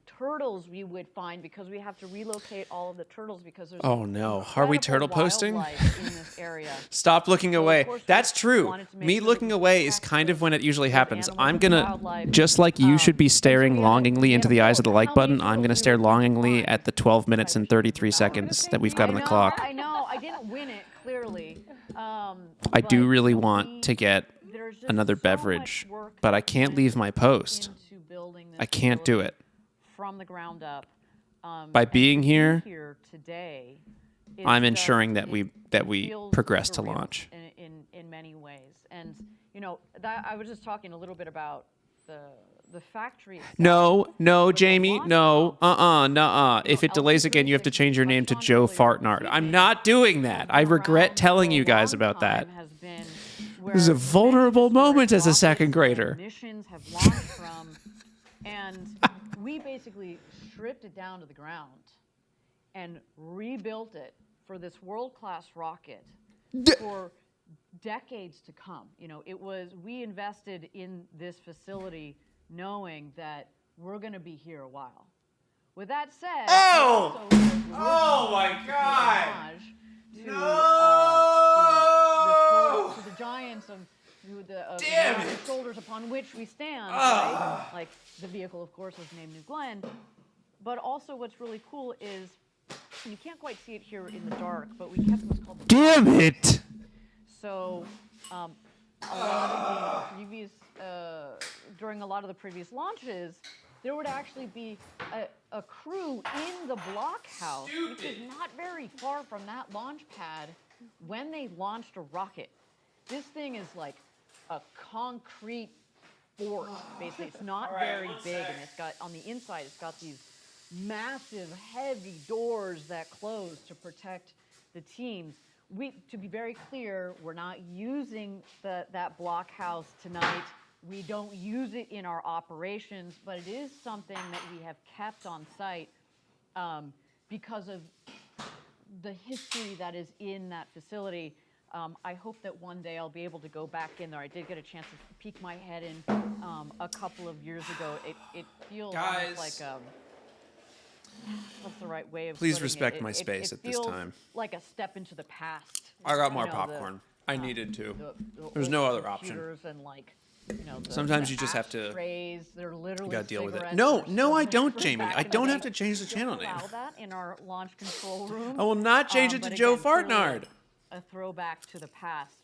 turtles we would find, because we have to relocate all of the turtles because there's Oh no, are we turtle posting? wildlife in this area. Stop looking So, of away. course, we That's true. wanted to make Me sure that looking we away is protect kind of when it usually happens. animals I'm and gonna, wildlife. just like you should be staring longingly into the eyes of the like How button, many I'm gonna turtles stare we would longingly find. at the 12 minutes and 33 seconds that we've got on the clock. I know. I didn't win it, clearly. I do really want to get another beverage, but I can't leave my post. I can't do it. From the ground up. By being here, today, I'm ensuring that we feels progress to surreal launch. in many ways. And I was just talking a little bit about the factory itself. No, Jamie, no, nuh-uh. If it delays again, you have to change your name to Joe Fartnard. I'm not doing that. I regret telling you guys about that. This is a vulnerable moment as a second grader. Missions have launched from, and we basically stripped it down to the ground and rebuilt it for this world-class rocket for decades to come. We invested in this facility knowing that we're going to be here a while. With that said, Oh my God! To the giants of the shoulders upon which we stand, right? Like the vehicle, of course, was named New Glenn. But also, what's really cool is, and you can't quite see it here in the dark, but we kept what's called the Damn it! So, a lot of the previous, during a lot of the previous launches, there would actually be a crew in the blockhouse, which is not very far from that launch pad, when they launched a rocket. This thing is like a concrete fort, basically. It's not very big, and it's got, on the inside, it's got these massive, heavy doors that close to protect the teams. To be very clear, we're not using that blockhouse tonight. We don't use it in our operations, but it is something that we have kept on site because of the history that is in that facility. I hope that one day I'll be able to go back in there. I did get a chance to peek my head in a couple of years ago. It feels almost like what's the right way of Please putting respect it? my space at this feels time. like a step into the past. I got You more know, popcorn. I needed to. the There's old no other option. computers and the Sometimes you just have to. ashtrays, they're literally You gotta deal with it. cigarettes No, that are no, I still don't, from Jamie. back I in the don't day. have to change the channel Don't name. allow that in our launch control room. I will not change it to But Joe again, clearly Fartnard. A throwback to the past.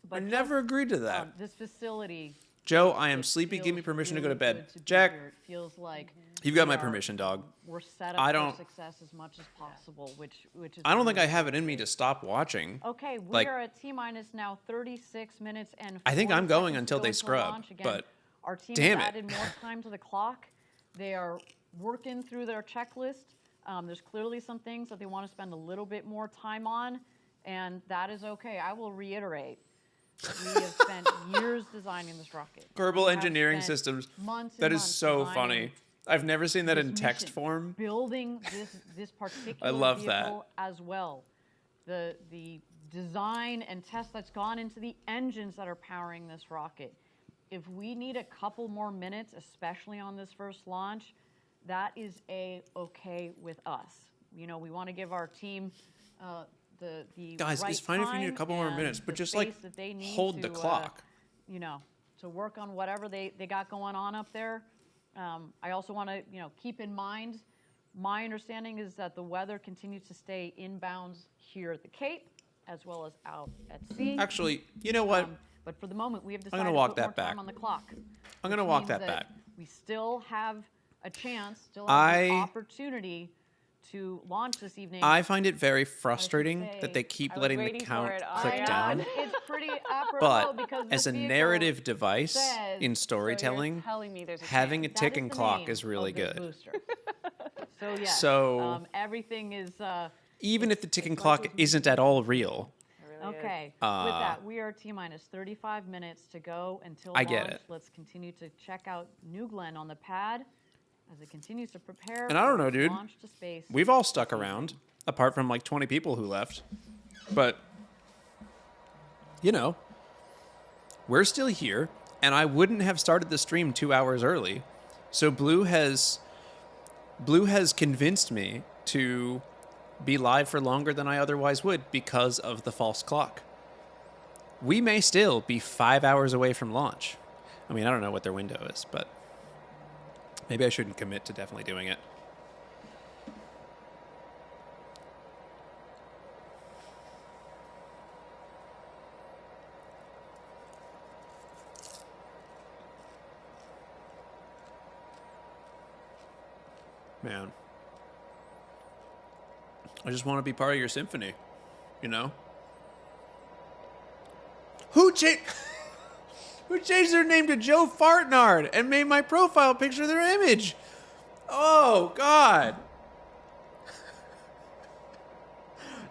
But I never agreed to that. This facility. Joe, I am it sleepy. Give me feels permission to go to really bed. good to be Jack, here. It feels like you've got we my are- permission, dog. We're set I up don't. for success as much as possible, which is. I don't think I really have it in me to stop watching. Okay, we Like, are at T-minus now 36 minutes and I think 40 I'm going seconds to until go they until scrub, launch. Again, but our team damn has it. added more time to the clock. They are working through their checklist. There's clearly some things that they want to spend a little bit more time on, and that is okay. I will reiterate. We have spent years designing this rocket. Kerbal We have Engineering spent Systems. months and That is months so designing funny. I've never seen that this in text mission, form. Building this particular love that. vehicle as well. The design and test that's gone into the engines that are powering this rocket. If we need a couple more minutes, especially on this first launch, that is okay with us. You know, we want to give our team the Guys, right it's fine if you need a time couple more and minutes, but the just like space that they need hold the to, clock. you know, to work on whatever they got going on up there. I also want to, keep in mind, my understanding is that the weather continues to stay inbounds here at the Cape, as well as out at sea. Actually, you know what? But for the moment, we have I'm decided gonna to walk put that more back. time on the clock. I'm gonna which walk means that back. We still have a chance, still have the I- opportunity to launch this evening. I find it very frustrating that they keep I was letting the waiting for count it. click down. It's pretty apropos But because as this a vehicle narrative device says- in storytelling, telling me there's a having a That is ticking the clock name is really of this good. booster. So yes, So- everything is Even if the ticking clock isn't at all real. okay. With Uh, that, we are T-minus 35 minutes to go until I launch. get it. Let's continue to check out New Glenn on the pad as it continues to prepare. And I don't for know, its dude. Launch to space. We've all stuck around, apart from like 20 people who left. But, we're still here, and I wouldn't have started the stream 2 hours early. So Blue has convinced me to be live for longer than I otherwise would because of the false clock. We may still be 5 hours away from launch. I mean, I don't know what their window is, but maybe I shouldn't commit to definitely doing it. Man. I just want to be part of your symphony, you know? Who changed their name to Joe Fartnard and made my profile picture their image? Oh, God.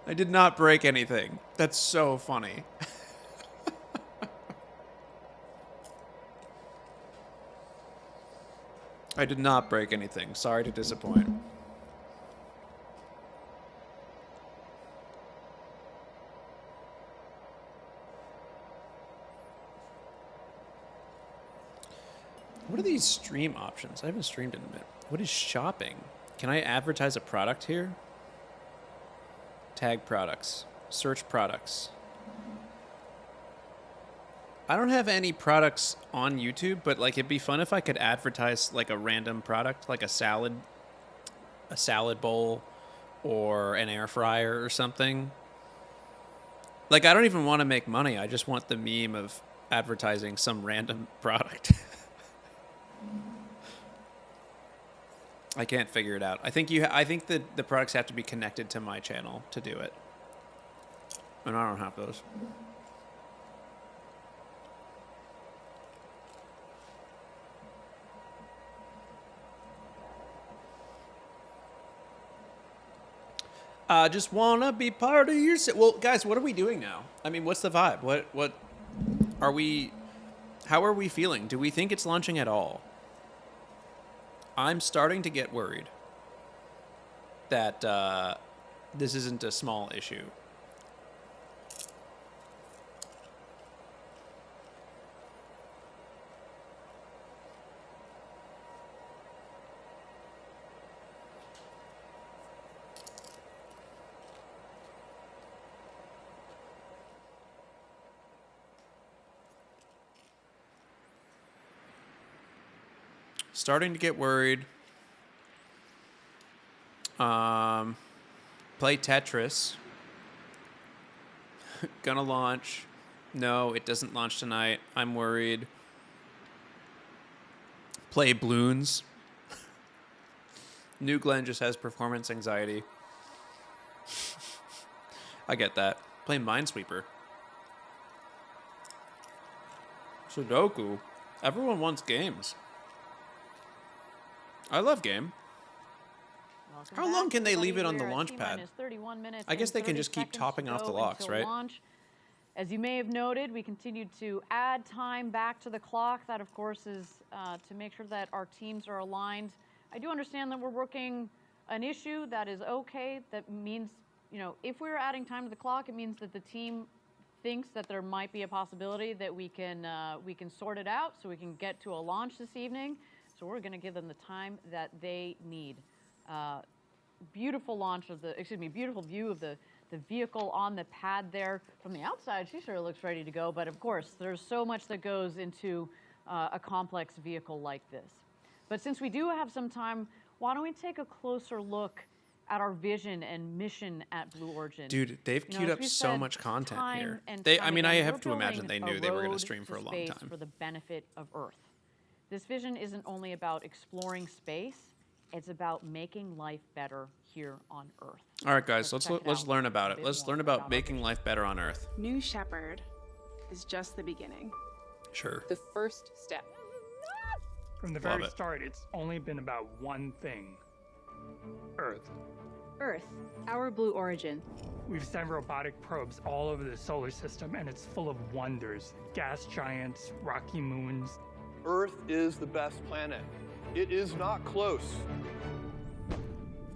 I did not break anything. That's so funny. I did not break anything. Sorry to disappoint. What are these stream options? I haven't streamed in a minute. What is shopping? Can I advertise a product here? Tag products. Search products. I don't have any products on YouTube, but like it'd be fun if I could advertise like a random product, like a salad bowl or an air fryer or something. Like I don't even want to make money. I just want the meme of advertising some random product. I can't figure it out. I think that the products have to be connected to my channel to do it. And I don't have those. I just wanna be part of your... Well, guys, what are we doing now? I mean, what's the vibe? What are we... How are we feeling? Do we think it's launching at all? I'm starting to get worried that this isn't a small issue. Starting to get worried. Play Tetris. Gonna launch. No, it doesn't launch tonight. I'm worried. Play Bloons. New Glenn just has performance anxiety. I get that. Play Minesweeper. Sudoku. Everyone wants games. I love game. Welcome How back, long can they everybody. leave it on the We're at launch T-minus pad? 31 minutes I guess and they can 30 just keep seconds topping to off the go locks, until right? launch. As you may have noted, we continued to add time back to the clock. That, of course, is to make sure that our teams are aligned. I do understand that we're working an issue. That is okay. That means, you know, if we're adding time to the clock, it means that the team thinks that there might be a possibility that we can sort it out so we can get to a launch this evening. So we're going to give them the time that they need. Beautiful launch of the, beautiful view of the vehicle on the pad there. From the outside, she sure looks ready to go, but of course, there's so much that goes into a complex vehicle like this. But since we do have some time, why don't we take a closer look at our vision and mission at Blue Origin? Dude, they've queued up so much content here. I mean, I have to imagine they knew they were going to stream for a long time. For the benefit of Earth. This vision isn't only about exploring space, it's about making life better here on Earth. All right, guys, let's learn about it. Let's learn about making life better on Earth. New Shepard is just the beginning. Sure. The first step. From the very start, it's only been about one thing. Earth. Earth, our Blue Origin. We've sent robotic probes all over the solar system, and it's full of wonders. Gas giants, rocky moons. Earth is the best planet. It is not close.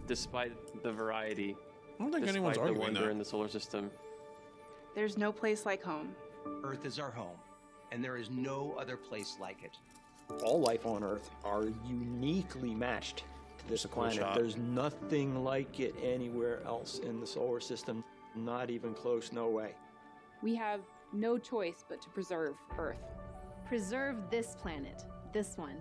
Despite the variety, I don't think anyone's despite the arguing wonder that. in the solar system, There's no place like home. Earth is our home, and there is no other place like it. All life on Earth are uniquely matched to this planet. There's nothing like it anywhere else in the solar system. Not even close, no way. We have no choice but to preserve Earth. Preserve this planet, this one.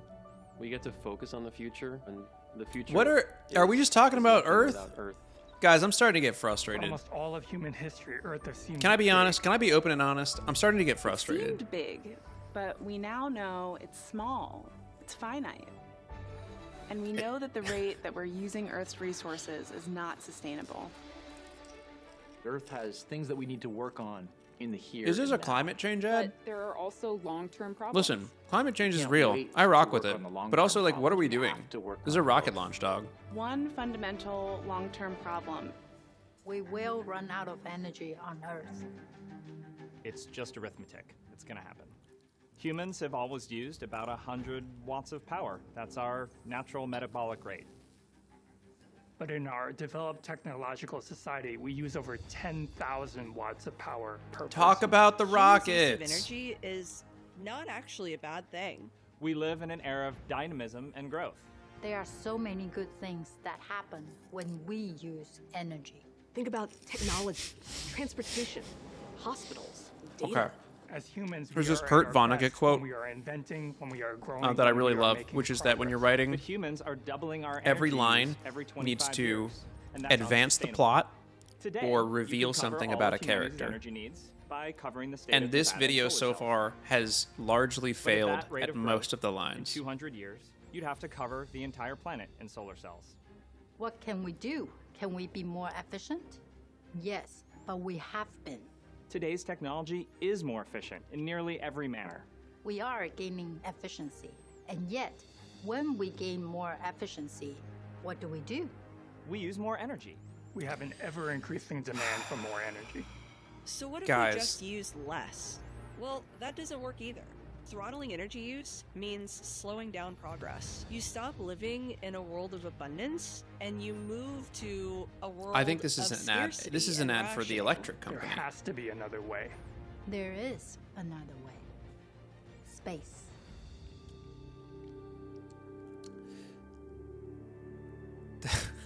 we get to focus on the future, and the future. What are we just talking about nothing Earth? without Earth. Guys, I'm starting to get For frustrated. almost all of human history, Earth has seemed Can I be big. honest? Can I be open and honest? I'm starting to get frustrated. Seemed big, but we now know it's small. It's finite. And we know that the rate that we're using Earth's resources is not sustainable. Earth has things that we need to work on in the here. Is this and a now. climate change ad? But there are also long-term problems. Listen, climate change is Can't real. wait I rock to with work it. on the long-term But also, like, what are we problems. We doing? have to work This is a rocket launch, dog. One fundamental long-term problem. We will run out of energy on Earth. It's just arithmetic. It's going to happen. Humans have always used about 100 watts of power. That's our natural metabolic rate. But in our developed technological society, we use over 10,000 watts of power per Talk person. about the Human use of rockets. energy is not actually a bad thing. We live in an era of dynamism and growth. There are so many good things that happen when we use energy. Think about technology, transportation, hospitals, data. Okay. As humans, There's we this are at Kurt our Vonnegut best quote. when we are inventing, when we are growing, That I when really we are love, making which is that when you're progress. writing, But humans are doubling our every energy line use every 25 needs to years, and that's advance the unsustainable. plot Today, or you reveal can cover something all about a of humanity's character. energy needs by covering the state And of this the planet video solar so cells. far has largely But at failed that rate at of most growth, of the In lines. 200 years, you'd have to cover the entire planet in solar cells. What can we do? Can we be more efficient? Yes, but we have been. Today's technology is more efficient in nearly every manner. We are gaining efficiency. And yet, when we gain more efficiency, what do? We use more energy. We have an ever-increasing demand for more energy. So what if Guys. we just use less? Well, that doesn't work either. Throttling energy use means slowing down progress. You stop living in a world of abundance and you move to a world I think this is of an ad. scarcity This is an and ad for the rationing. electric There company. has to be another way. There is another way. Space.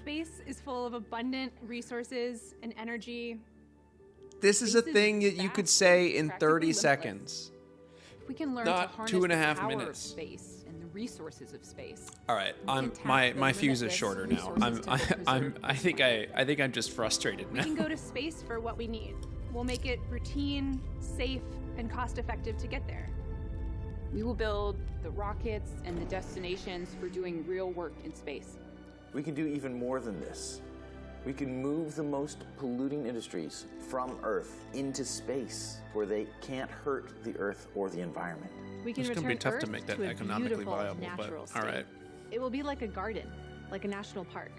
Space is full of abundant resources and energy. This is a Space is thing that you could say in practically 30 limitless. seconds. If we can learn Not to harness 2.5 the power minutes. of space and the resources of space. All right, We can tap my the fuse is limitless shorter now. resources to preserve I think I'm just frustrated We now. can go to space for what we need. We'll make it routine, safe, and cost effective to get there. We will build the rockets and the destinations for doing real work in space. We can do even more than this. We can move the most polluting industries from Earth into space where they can't hurt the Earth or the environment. We can It's return gonna be tough Earth to make that a economically beautiful viable, but natural all state. right. It will be like a garden, like a national park,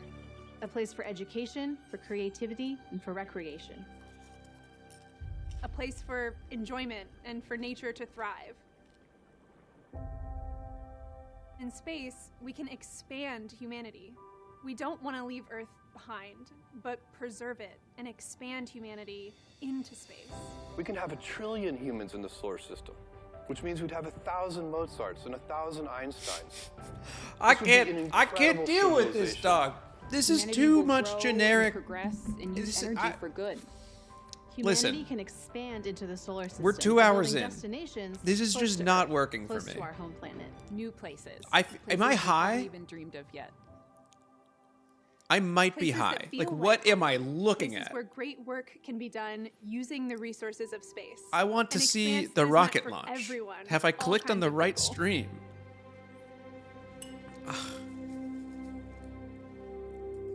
a place for education, for creativity, and for recreation. A place for enjoyment and for nature to thrive. In space, we can expand humanity. We don't want to leave Earth behind, but preserve it and expand humanity into space. We can have 1 trillion humans in the solar system, which means we'd have 1,000 Mozarts and 1,000 Einsteins. I This would be an can't incredible deal with this, civilization. dog. This is Humanity too will much grow generic. and progress and use This- energy I- for good. Listen. Humanity can expand into the solar system. We're 2 by hours building in. destinations This is close just to not Earth, working for close me. to our home planet. New places. Am I Places we high? haven't even dreamed of yet. I might be Places that high. feel Like, like what am I looking Places at? where great work can be done using the resources of space. I want to An see expanse the that is meant rocket for launch. everyone, Have I all clicked on kinds the of right people. stream?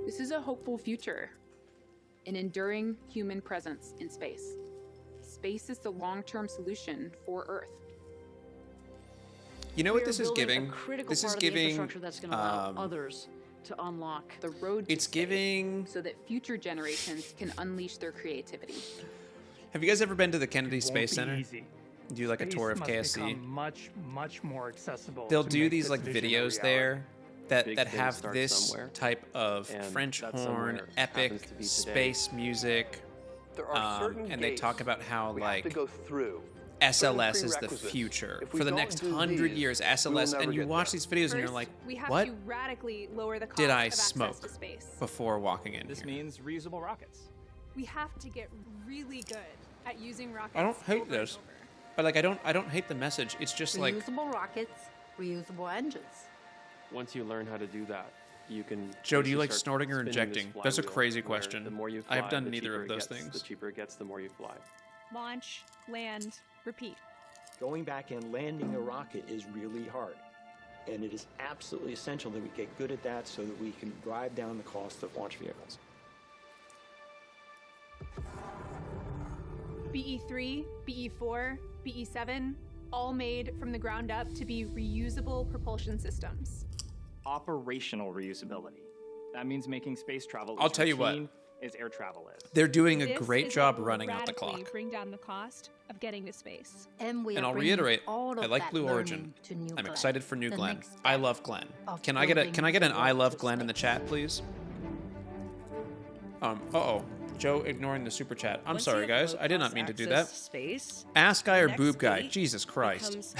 This is a hopeful future, an enduring human presence in space. Space is the long-term solution for Earth. You know We what are this is building giving? A critical This part is of the giving. infrastructure that's going to allow others to unlock the road to It's space giving. so that future generations can unleash their creativity. Have you guys ever been to the Kennedy It won't Space be Center? easy. Do like a Space tour of must KSC? become much more accessible. They'll to do make these this like vision a videos reality. there that Big that things have start this somewhere, type of and French that horn, somewhere epic happens to be today. space music. There are certain And they gates talk about how we have to like go through. SLS is the prerequisites. future If we for the don't next do 100 these, years. we will SLS, never and you get watch there. these videos and you're First, like, we have what to radically lower the cost did I of access smoke to space. before walking in This here? means reusable rockets. We have to get really good at using rockets. I don't hate over and this, over. but like I don't hate the message. It's just like Reusable rockets, reusable engines. Once you learn how to do that, you can. Joe, do you basically like start snorting or spinning this injecting? That's a flywheel crazy where question. The more you I have fly, done the neither cheaper of it those gets. things. The cheaper it gets, the more you fly. Launch, land, repeat. Going back and landing a rocket is really hard. And it is absolutely essential that we get good at that so that we can drive down the cost of launch vehicles. BE3, BE4, BE7, all made from the ground up to be reusable propulsion systems. Operational reusability. That means making space travel I'll as tell you what. routine as air travel is. They're doing a This great is job what will running out the radically clock. Bring down the cost of getting to space. And we And are I'll bringing reiterate, all of I like that Blue learning Origin. to New I'm Glenn. excited for New The Glenn. next I step love Glenn. of Can I get an building I love the Glenn in the chat, please? Uh-oh. Joe ignoring the super chat. I'm Once you sorry, have guys. I did not low-cost mean to do access that. to Space, Ass guy the or next boob guy? gate Jesus Christ. becomes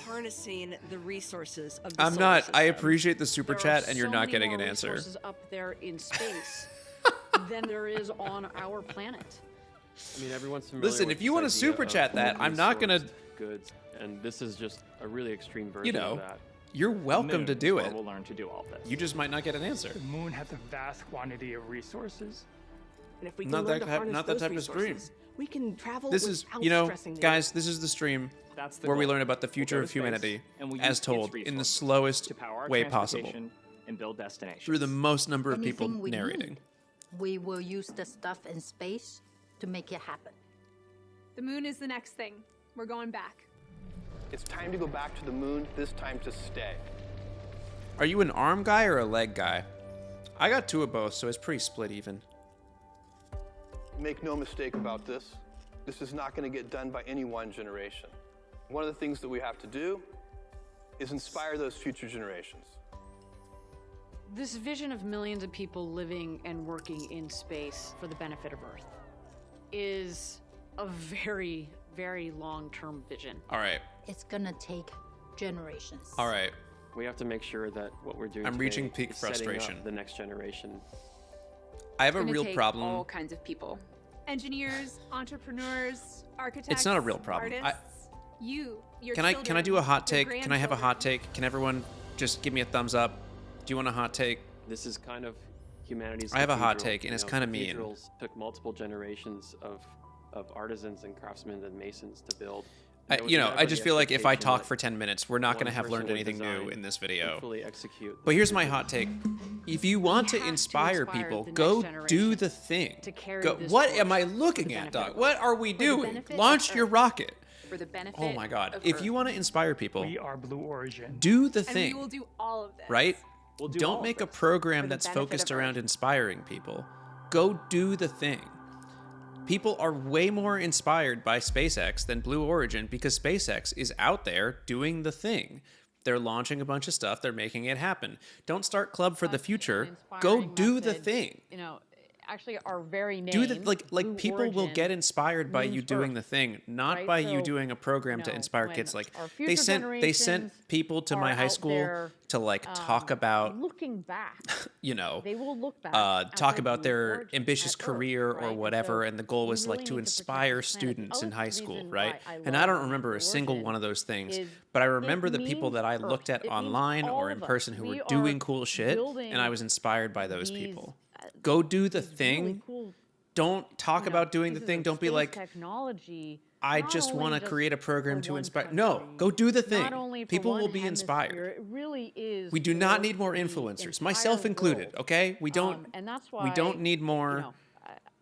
harnessing the resources of the I'm solar not. I system. appreciate the super There chat, are and you're so not many getting more an answer. resources up there in space than there is on our planet. I mean, everyone's familiar Listen, with if you this want to idea super of chat that, I'm not gonna. resourced goods, and this is just a really extreme version You know, of that. you're welcome Moon to is do where it. We'll learn to do all this. You just might not get an answer. The moon has a vast quantity of resources. And if we can Not learn that to type- harness not that those type of stream. resources, we can travel This is, without you know, stressing the guys, this is the stream That's the where we goal. learn about the We'll future go to of space, humanity, and we'll as use its told, in the resources slowest to power our way possible, transportation and build destinations. through the most number of people Anything we narrating. need, we will use the stuff in space to make it happen. The moon is the next thing. We're going back. It's time to go back to the moon, this time to stay. Are you an arm guy or a leg guy? I got 2 of both, so it's pretty split even. Make no mistake about this. This is not going to get done by any one generation. One of the things that we have to do is inspire those future generations. This vision of millions of people living and working in space for the benefit of Earth is a very, very long-term vision. All right. It's gonna take generations. All right. We have to make sure that what we're doing I'm today reaching peak is setting up frustration. the next generation. I have a It's gonna real take problem. all kinds of people. Engineers, entrepreneurs, architects. It's not a real problem. Artists, your Can I do a children, hot your take? Can I have a hot grandchildren. take? Can everyone just give me a thumbs up? Do you want a hot take? This is kind of humanity's I have a hot cathedral, take, and you it's know, kinda mean. cathedrals took multiple generations of artisans and craftsmen and masons to build. I just feel like if I talk for 10 minutes, we're not going to have learned anything new in this video. Fully execute. But here's my hot take. If you want to inspire people, go do the thing. What am I looking at, Doc? What are we doing? Launch your rocket. For the benefit Oh my God. of If Earth. you want to inspire people, We are Blue Origin. do the And thing. we will do all of this. Right? We'll do all Don't of make a this. program For the that's benefit focused of around Earth. inspiring people. Go do the thing. People are way more inspired by SpaceX than Blue Origin because SpaceX is out there doing the thing. They're launching a bunch of stuff. They're making it happen. Don't start Club for the Future. Go do the thing. You know, actually, our very name. Do the like Blue people will Origin, get inspired by you means doing Earth, the thing, not right? by you So, doing a program to know, inspire when kids. Like our they future sent people to are my high out school there, to like talk about looking back. you know, They will look back. at talk about Blue their Origin, ambitious at Earth, career right? or And whatever, so and the goal was we like really to need protect inspire this planet. students The in other high school, reason right? why I And I don't love remember a Blue single Origin one of those things, is but I it remember the people means that I Earth. looked at It means online all or in of us. person who We were are doing cool shit, building and I was inspired by those these, people. Go do the these thing. really cool, Don't talk you know, about doing the pieces thing. of Don't be space like, technology. I not just only want to just create a program for to one inspire. country, No, go do the thing. Not only for People one will be hemisphere, inspired. It really is. We do not for need more the influencers, entire myself included. world. Okay, we don't. And that's why We don't need more You know,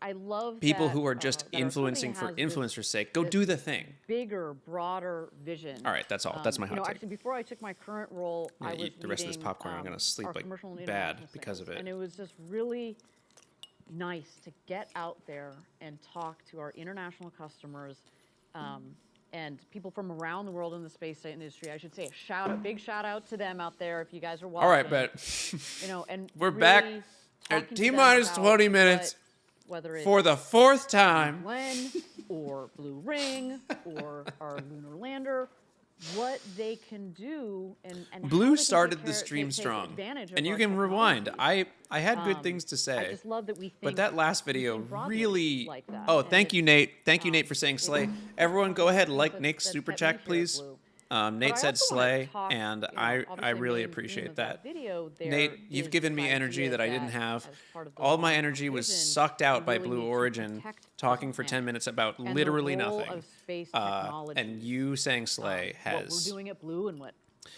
I love people that, who are just that our influencing company for has this- influencers' sake. Go this do the thing. Bigger, broader vision. All right, that's all. That's my You know, hot take. actually, before I took my current role, I'm I gonna was eat the rest of this leading, popcorn. I'm gonna sleep our like commercial and bad international because of sales. it. And it was just really nice to get out there and talk to our international customers and people from around the world in the space industry. I should say a big shout out to them out there if you guys are watching. All right, bet. You know, and We're really back talking at to T them minus about 20 minutes whether it's for the fourth time. Glenn or Blue Ring or our lunar lander, what they can do and how they Blue can started take the care- stream take strong, advantage of and you our can rewind. technology. I had good things to say. I just love that we think, But that last video broadly really. like that. Oh, And thank you, it's, Nate. Thank you, Nate, for saying Slay. Everyone, go ahead, like that's- Nate's that's super heavy chat, here at please. Blue. Nate But I said also wanna Slay, talk, and you know, I obviously really main appreciate theme of that. video there Nate, you've is given me this energy idea that I didn't that have. as part of the All of my long-term energy was vision, sucked out we by really Blue need to Origin, protect talking the for 10 planet minutes about and the literally role nothing. of space technology. And you saying Slay what we're has doing at Blue and what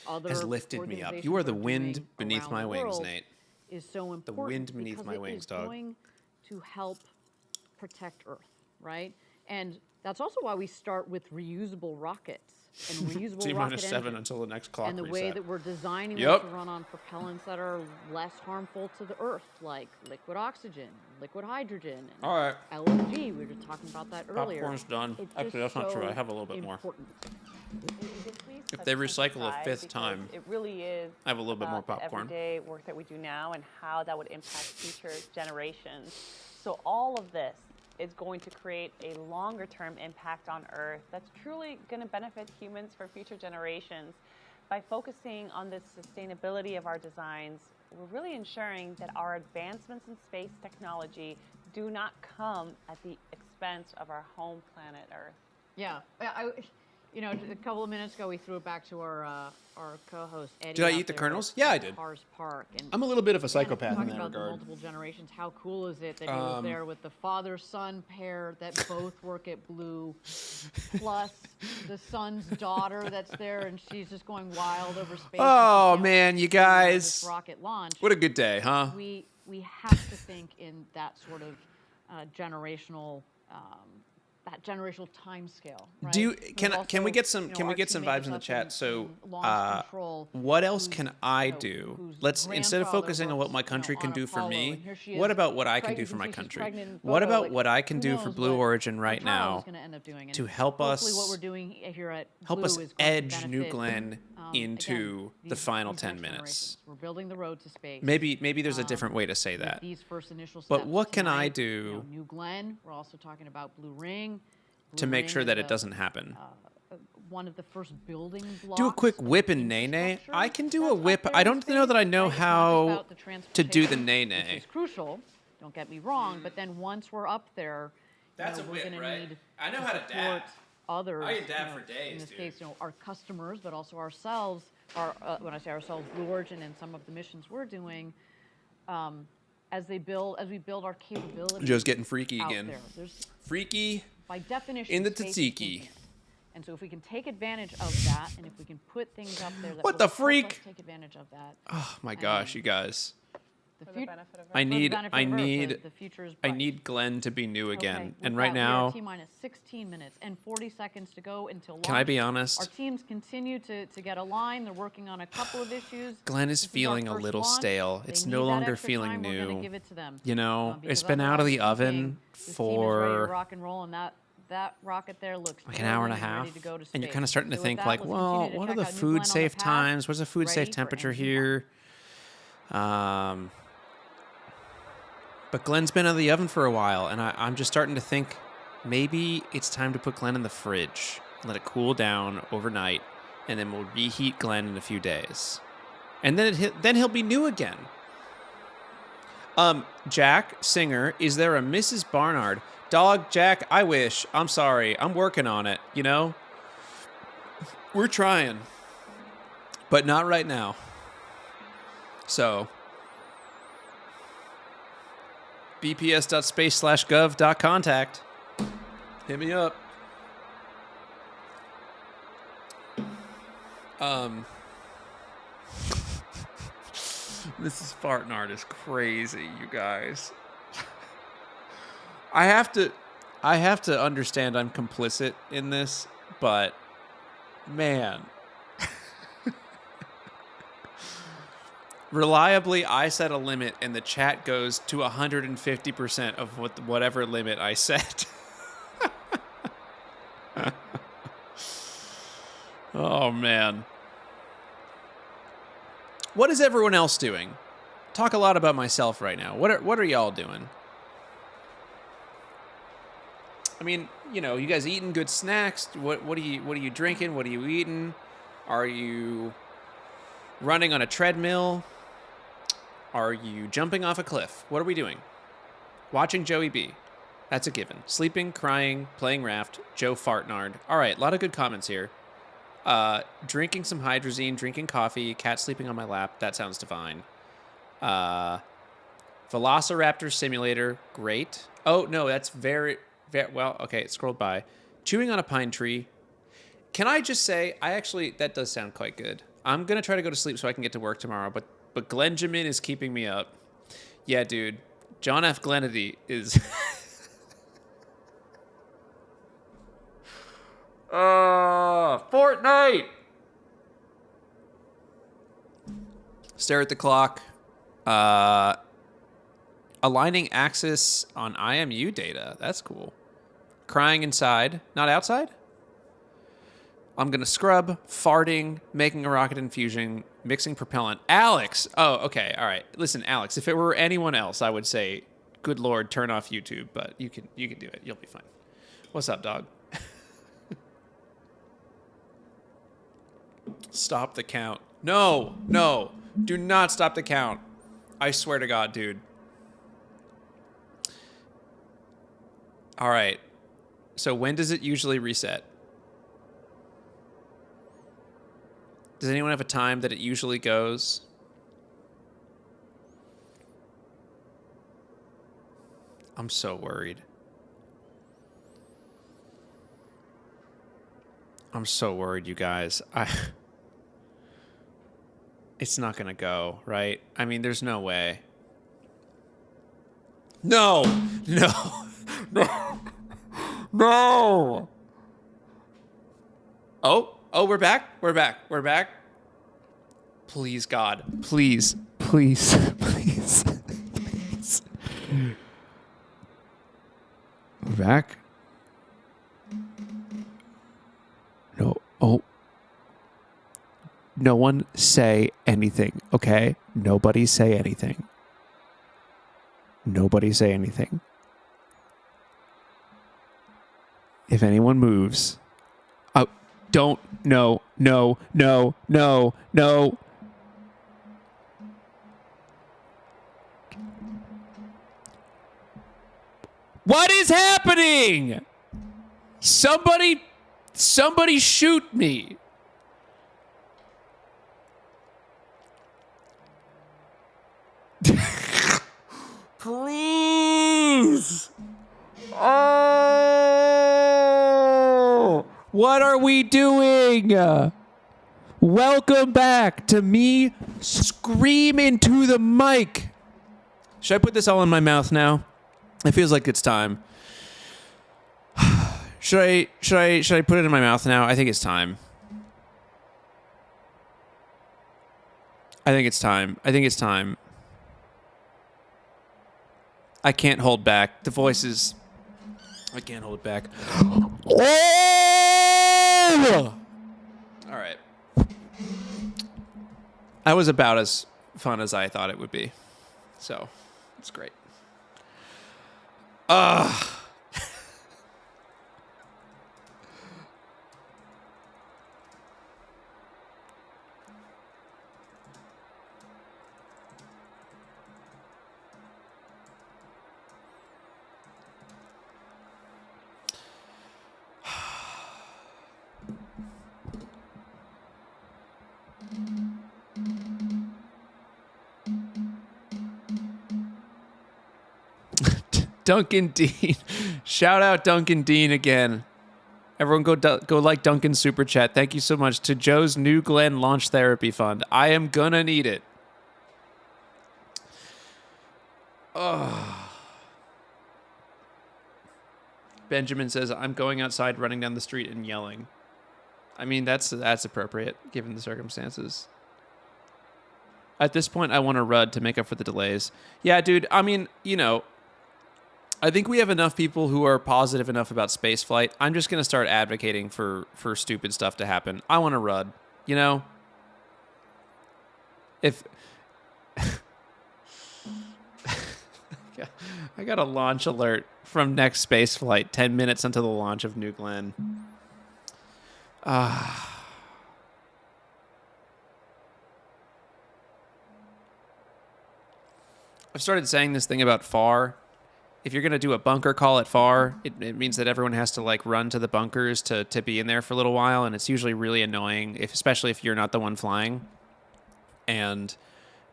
other has lifted me up. organizations You are the are wind doing beneath around my the wings, world Nate. is so important. The wind beneath because my it wings, is dog. going to help protect Earth, right? And that's also why we start with reusable rockets and reusable T rocket minus 7 engines. until the next clock And the reset. way that we're designing Yep. them to run on propellants that are less harmful to the Earth, like liquid oxygen, liquid hydrogen, and All right. LNG. We were just talking about that earlier. Popcorn's done. It's Actually, just that's not true. so I have a little bit more. important. If they recycle a fifth time, it really is I have a little bit more about the popcorn. everyday work that we do now and how that would impact future generations. So all of this is going to create a longer term impact on Earth that's truly going to benefit humans for future generations. By focusing on the sustainability of our designs, we're really ensuring that our advancements in space technology do not come at the expense of our home planet Earth. Yeah, you know, a couple of minutes ago we threw it back to our co-host Eddie. Did I out eat the there kernels? at Yeah, I did. Cars Park, and I'm a little bit of a again, psychopath in talking that about the regard. multiple generations. How cool is it that he was there with the father-son pair that both work at Blue, plus the son's daughter that's there, and she's just going wild over space. Oh, and she man, can't you wait to see guys. this rocket launch. What a good day, huh? We have to think in that sort of generational. That generational time scale. Right? Do you, There's can also, we get some you know, can we our get some teammate vibes in the up chat? So launch control, what else whose, can I you know, do? whose Let's instead of grandfather focusing on what works, my country you know, can on do for Apollo, me, and here she what is about what I can pregnant. do for my She's country? pregnant in What photo, about like, what I can who do for knows Blue what Origin our right child now is gonna end up doing. to And help hopefully us what we're doing here at help Blue us is going to edge New benefit, Glenn into again, the final these 10 next minutes? generations. We're building the road to space. Maybe there's a different way to say with that. These first initial But steps what can I tonight, do you know, New Glenn. We're also talking about Blue Ring. to Blue make Ring sure is that it a- doesn't happen? One of the first building blocks. Do a quick of whip the and nay nay. infrastructure I can do a that's out whip. there I in don't know that I space, know right? It's not just how about the to do the transportation, nay which nay. is crucial. Don't get me wrong, but then once we're up there, That's you know, a we're whip, gonna right? need I know to how to support dab. others. I can dab you know, for days, in this dude. case, you know, our customers, but also ourselves. When I say ourselves, Blue Origin and some of the missions we're doing, as we build our capabilities. Joe's getting freaky out again. there. There's, Freaky by definition, in the space is tzatziki. infinite. And so if we can take advantage of that, and if we can put things up there that What will the help us freak? take advantage of that. Oh my gosh, you guys. The I need the future is I bright. need Glenn to be new again. Okay, And with right that, we are now, T-minus 16 minutes and 40 seconds to go until launch. Can I be honest? Our teams continue to get aligned. They're working on a couple of issues. Glenn is This our feeling a first little launch. stale. They It's need no that longer extra feeling time. We're gonna new. give it to them, You know, because it's been out of the otherwise, oven this team is ready to for rock and roll, and that rocket there looks like an hour and a totally ready half, to go to and you're space. kind of starting to So with think that, like, let's well, continue to what are check the out New food Glenn on the safe pad, times? What's the food ready safe for temperature engine here? But Glenn's been out of the oven for a while, and I'm just starting to think maybe it's time to put Glenn in the fridge, let it cool down overnight, and then we'll reheat Glenn in a few days, and then he'll be new again. Jack Singer, is there a Mrs. Barnard? Dog, Jack, I wish. I'm sorry. I'm working on it, you know? We're trying. But not right now. So, bps.space/gov.contact. Hit me up. Mrs. Fartnard is crazy, you guys. I have to understand I'm complicit in this, but man. Reliably, I set a limit and the chat goes to 150% of whatever limit I set. Oh man. What is everyone else doing? Talk a lot about myself right now. What are y'all doing? I mean, you know, you guys eating good snacks? What are you drinking? What are you eating? Are you running on a treadmill? Are you jumping off a cliff? What are we doing? Watching Joey B. That's a given. Sleeping, crying, playing raft, Joe Fartnard. All right, a lot of good comments here. Drinking some hydrazine, drinking coffee, cat sleeping on my lap. That sounds divine. Velociraptor simulator. Great. Oh, no, that's very, well, okay, it scrolled by. Chewing on a pine tree. Can I just say, that does sound quite good. I'm going to try to go to sleep so I can get to work tomorrow, but Glenjamin is keeping me up. Yeah, dude. John F. Glenady is... Fortnite! Stare at the clock. Aligning axis on IMU data. That's cool. Crying inside. Not outside? I'm going to scrub, farting, making a rocket infusion, mixing propellant. Alex! Oh, okay. All right. Listen, Alex, if it were anyone else, I would say, good Lord, turn off YouTube, but you can do it. You'll be fine. What's up, dog? Stop the count. No. Do not stop the count. I swear to God, dude. All right. So when does it usually reset? Does anyone have a time that it usually goes? I'm so worried. I'm so worried, you guys. It's not gonna go, right? I mean, there's no way. No! Oh, we're back. Please, God. Please. We're back. No. Oh. No one say anything, okay? Nobody say anything. If anyone moves... Oh, don't... No. What is happening? Somebody shoot me. Please. Oh, What are we doing? Welcome back to me scream into the mic. Should I put this all in my mouth now? It feels like it's time. Should I put it in my mouth now? I think it's time. I think it's time. I can't hold back. The voices. I can't hold it back. Oh! All right. That was about as fun as I thought it would be. So, it's great. Duncan Dean. Shout out Duncan Dean again. Everyone go like Duncan's super chat. Thank you so much to Joe's New Glenn Launch Therapy Fund. I am gonna need it. Benjamin says, I'm going outside, running down the street and yelling. I mean, that's appropriate given the circumstances. At this point, I want to run to make up for the delays. Yeah, dude, I mean, you know, I think we have enough people who are positive enough about spaceflight. I'm just going to start advocating for stupid stuff to happen. I want to run, you know? If... I got a launch alert from next spaceflight 10 minutes until the launch of New Glenn. I've started saying this thing about FAR. If you're going to do a bunker call at FAR, it means that everyone has to like run to the bunkers to be in there for a little while, and it's usually really annoying, especially if you're not the one flying. And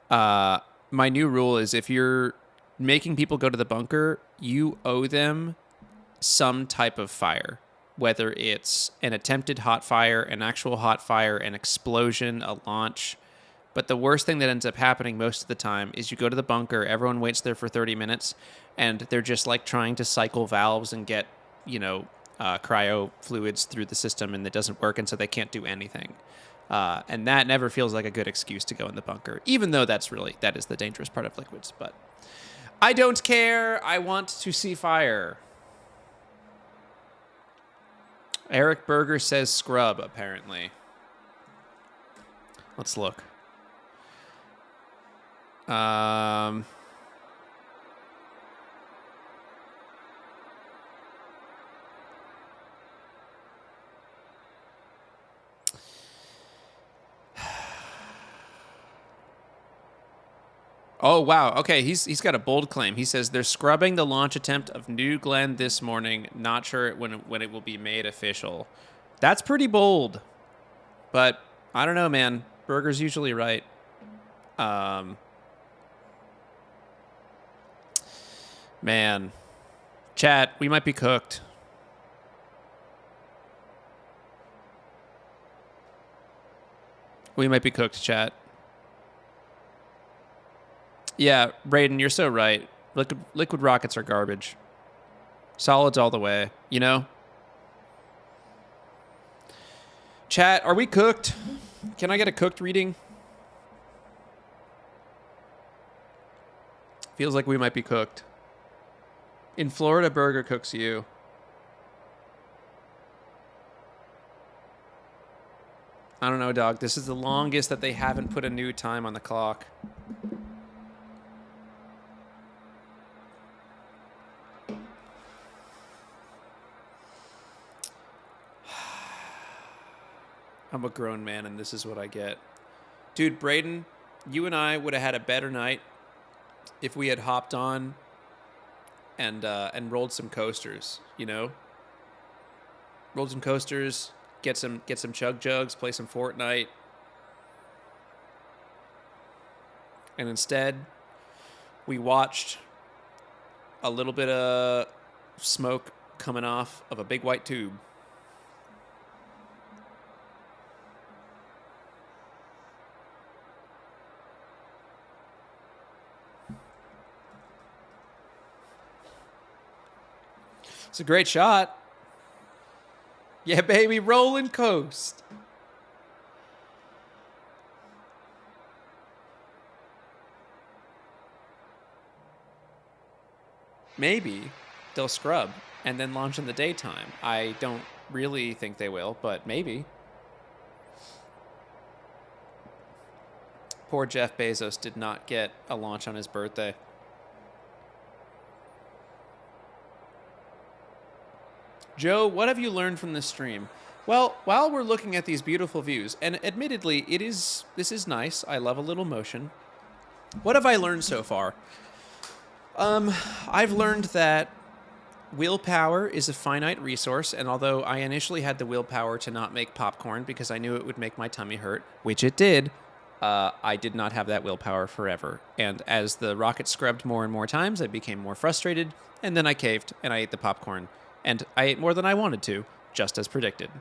my new rule is if you're making people go to the bunker, you owe them some type of fire, whether it's an attempted hot fire, an actual hot fire, an explosion, a launch. But the worst thing that ends up happening most of the time is you go to the bunker, everyone waits there for 30 minutes, and they're just like trying to cycle valves and get, you know, cryo fluids through the system, and it doesn't work, and so they can't do anything. And that never feels like a good excuse to go in the bunker, even though that is the dangerous part of liquids. But I don't care. I want to see fire. Eric Berger says scrub, apparently. Let's look. Oh, wow. Okay, he's got a bold claim. He says they're scrubbing the launch attempt of New Glenn this morning. Not sure when it will be made official. That's pretty bold. But I don't know, man. Berger's usually right. Man. Chat, we might be cooked. We might be cooked, chat. Yeah, Brayden, you're so right. Liquid rockets are garbage. Solids all the way, you know? Chat, are we cooked? Can I get a cooked reading? Feels like we might be cooked. In Florida, Burger cooks you. I don't know, dog. This is the longest that they haven't put a new time on the clock. I'm a grown man, and this is what I get. Dude, Brayden, you and I would have had a better night if we had hopped on and rolled some coasters, you know? Rolled some coasters, get some chug jugs, play some Fortnite. And instead, we watched a little bit of smoke coming off of a big white tube. It's a great shot. Yeah, baby, roll and coast. Maybe they'll scrub and then launch in the daytime. I don't really think they will, but maybe. Poor Jeff Bezos did not get a launch on his birthday. Joe, what have you learned from this stream? Well, while we're looking at these beautiful views, and admittedly, this is nice. I love a little motion. What have I learned so far? I've learned that willpower is a finite resource, and although I initially had the willpower to not make popcorn because I knew it would make my tummy hurt, which it did, I did not have that willpower forever. And as the rocket scrubbed more and more times, I became more frustrated, and then I caved, and I ate the popcorn. And I ate more than I wanted to, just as predicted.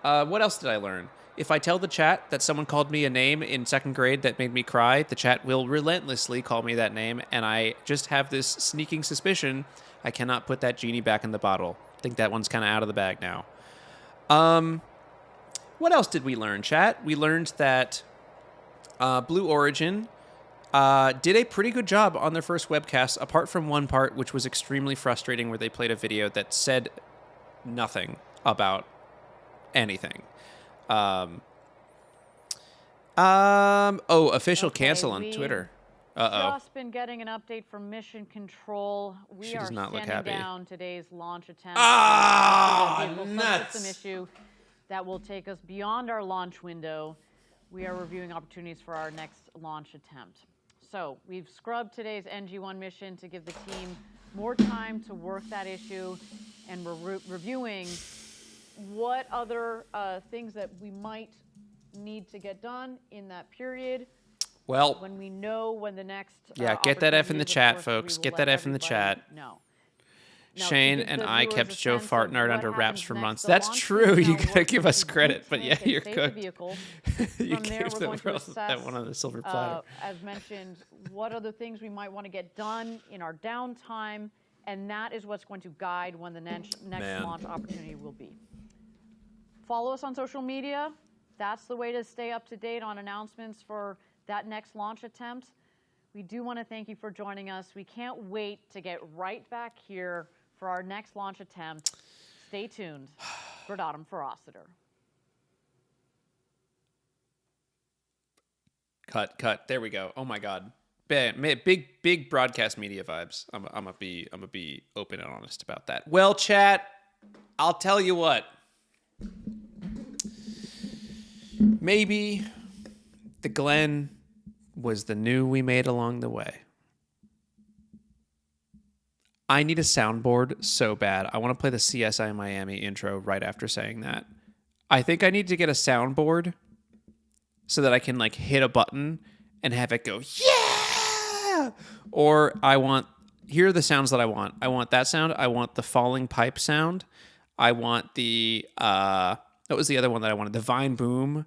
What else did I learn? If I tell the chat that someone called me a name in 2nd grade that made me cry, the chat will relentlessly call me that name, and I just have this sneaking suspicion I cannot put that genie back in the bottle. I think that one's kind of out of the bag now. What else did we learn, chat? We learned that Blue Origin did a pretty good job on their first webcast, apart from one part which was extremely frustrating, where they played a video that said nothing about anything. Official cancel on Twitter. Just been getting an update from Mission Control. We She are does not look standing happy. down today's launch attempt. Nuts! An issue that will take us beyond our launch window. We are reviewing opportunities for our next launch attempt. So we've scrubbed today's NG-1 mission to give the team more time to work that issue, and we're reviewing what other things that we might need to get done in that period. Well, when we know when the next get that F in the opportunity is, of chat, course, folks. we will Get let that F in the everybody chat. know. Shane to give and the I viewers kept a Joe sense of Fartnard what under wraps happens for next, months. the That's launch true. team You now gotta works give with us the credit, but yeah, Can't you're save cooked. The vehicle. You From there, gave we're them going to that assess, one on the silver platter. as mentioned, what other things we might want to get done in our downtime, and that is what's going to guide when the next launch opportunity will be. Follow us on social media. That's the way to stay up to date on announcements for that next launch attempt. We do want to thank you for joining us. We can't wait to get right back here for our next launch attempt. Stay tuned. Verdatum Ferociter. Cut. There we go. Oh my God. Big broadcast media vibes. I'm gonna be open and honest about that. Well, chat, I'll tell you what. Maybe the Glen was the new we made along the way. I need a soundboard so bad. I want to play the CSI Miami intro right after saying that. I think I need to get a soundboard so that I can like hit a button and have it go, yeah! Or here are the sounds that I want. I want that sound. I want the falling pipe sound. I want the, what was the other one that I wanted? The Vine Boom.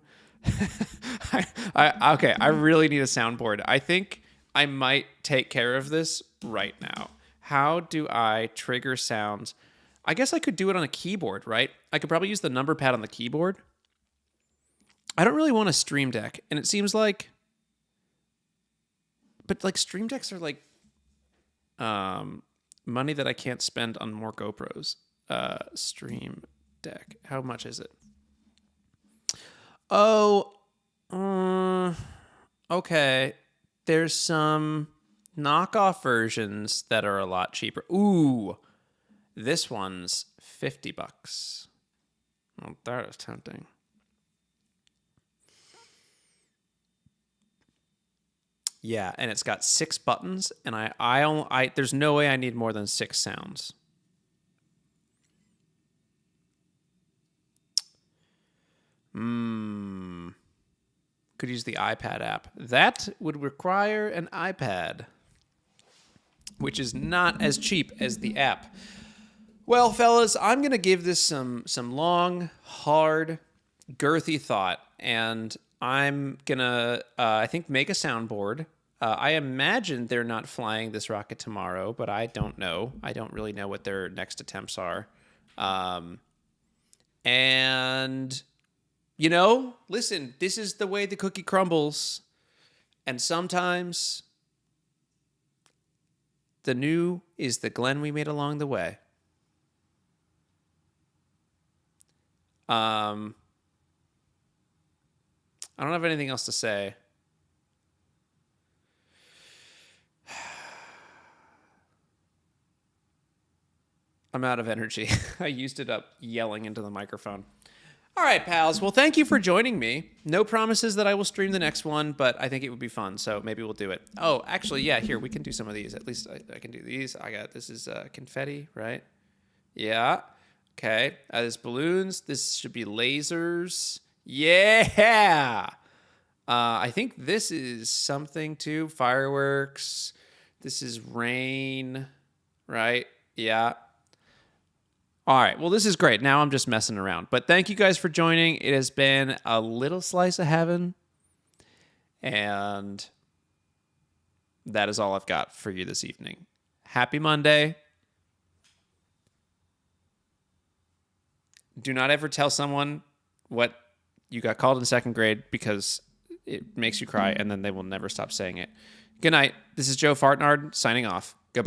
Okay, I really need a soundboard. I think I might take care of this right now. How do I trigger sounds? I guess I could do it on a keyboard, right? I could probably use the number pad on the keyboard. I don't really want a Stream Deck, and it seems like, but like Stream Decks are like money that I can't spend on more GoPros. Stream Deck, how much is it? Oh, okay. There's some knockoff versions that are a lot cheaper. Ooh, this one's $50. Well, that is tempting. Yeah, and it's got 6 buttons, and I there's no way I need more than 6 sounds. Could use the iPad app. That would require an iPad, which is not as cheap as the app. Well, fellas, I'm going to give this some long, hard, girthy thought, and I'm going to, I think, make a soundboard. I imagine they're not flying this rocket tomorrow, but I don't know. I don't really know what their next attempts are. And, you know, listen, this is the way the cookie crumbles. And sometimes the new is the Glenn we made along the way. I don't have anything else to say. I'm out of energy. I used it up yelling into the microphone. All right, pals. Well, thank you for joining me. No promises that I will stream the next one, but I think it would be fun, so maybe we'll do it. Oh, actually, yeah, here, we can do some of these. At least I can do these. This is confetti, right? Yeah. Okay. There's balloons. This should be lasers. Yeah. I think this is something too. Fireworks. This is rain, right? Yeah. All right. Well, this is great. Now I'm just messing around. But thank you guys for joining. It has been a little slice of heaven. And that is all I've got for you this evening. Happy Monday. Do not ever tell someone what you got called in second grade because it makes you cry, and then they will never stop saying it. Good night. This is Joe Fartnard signing off.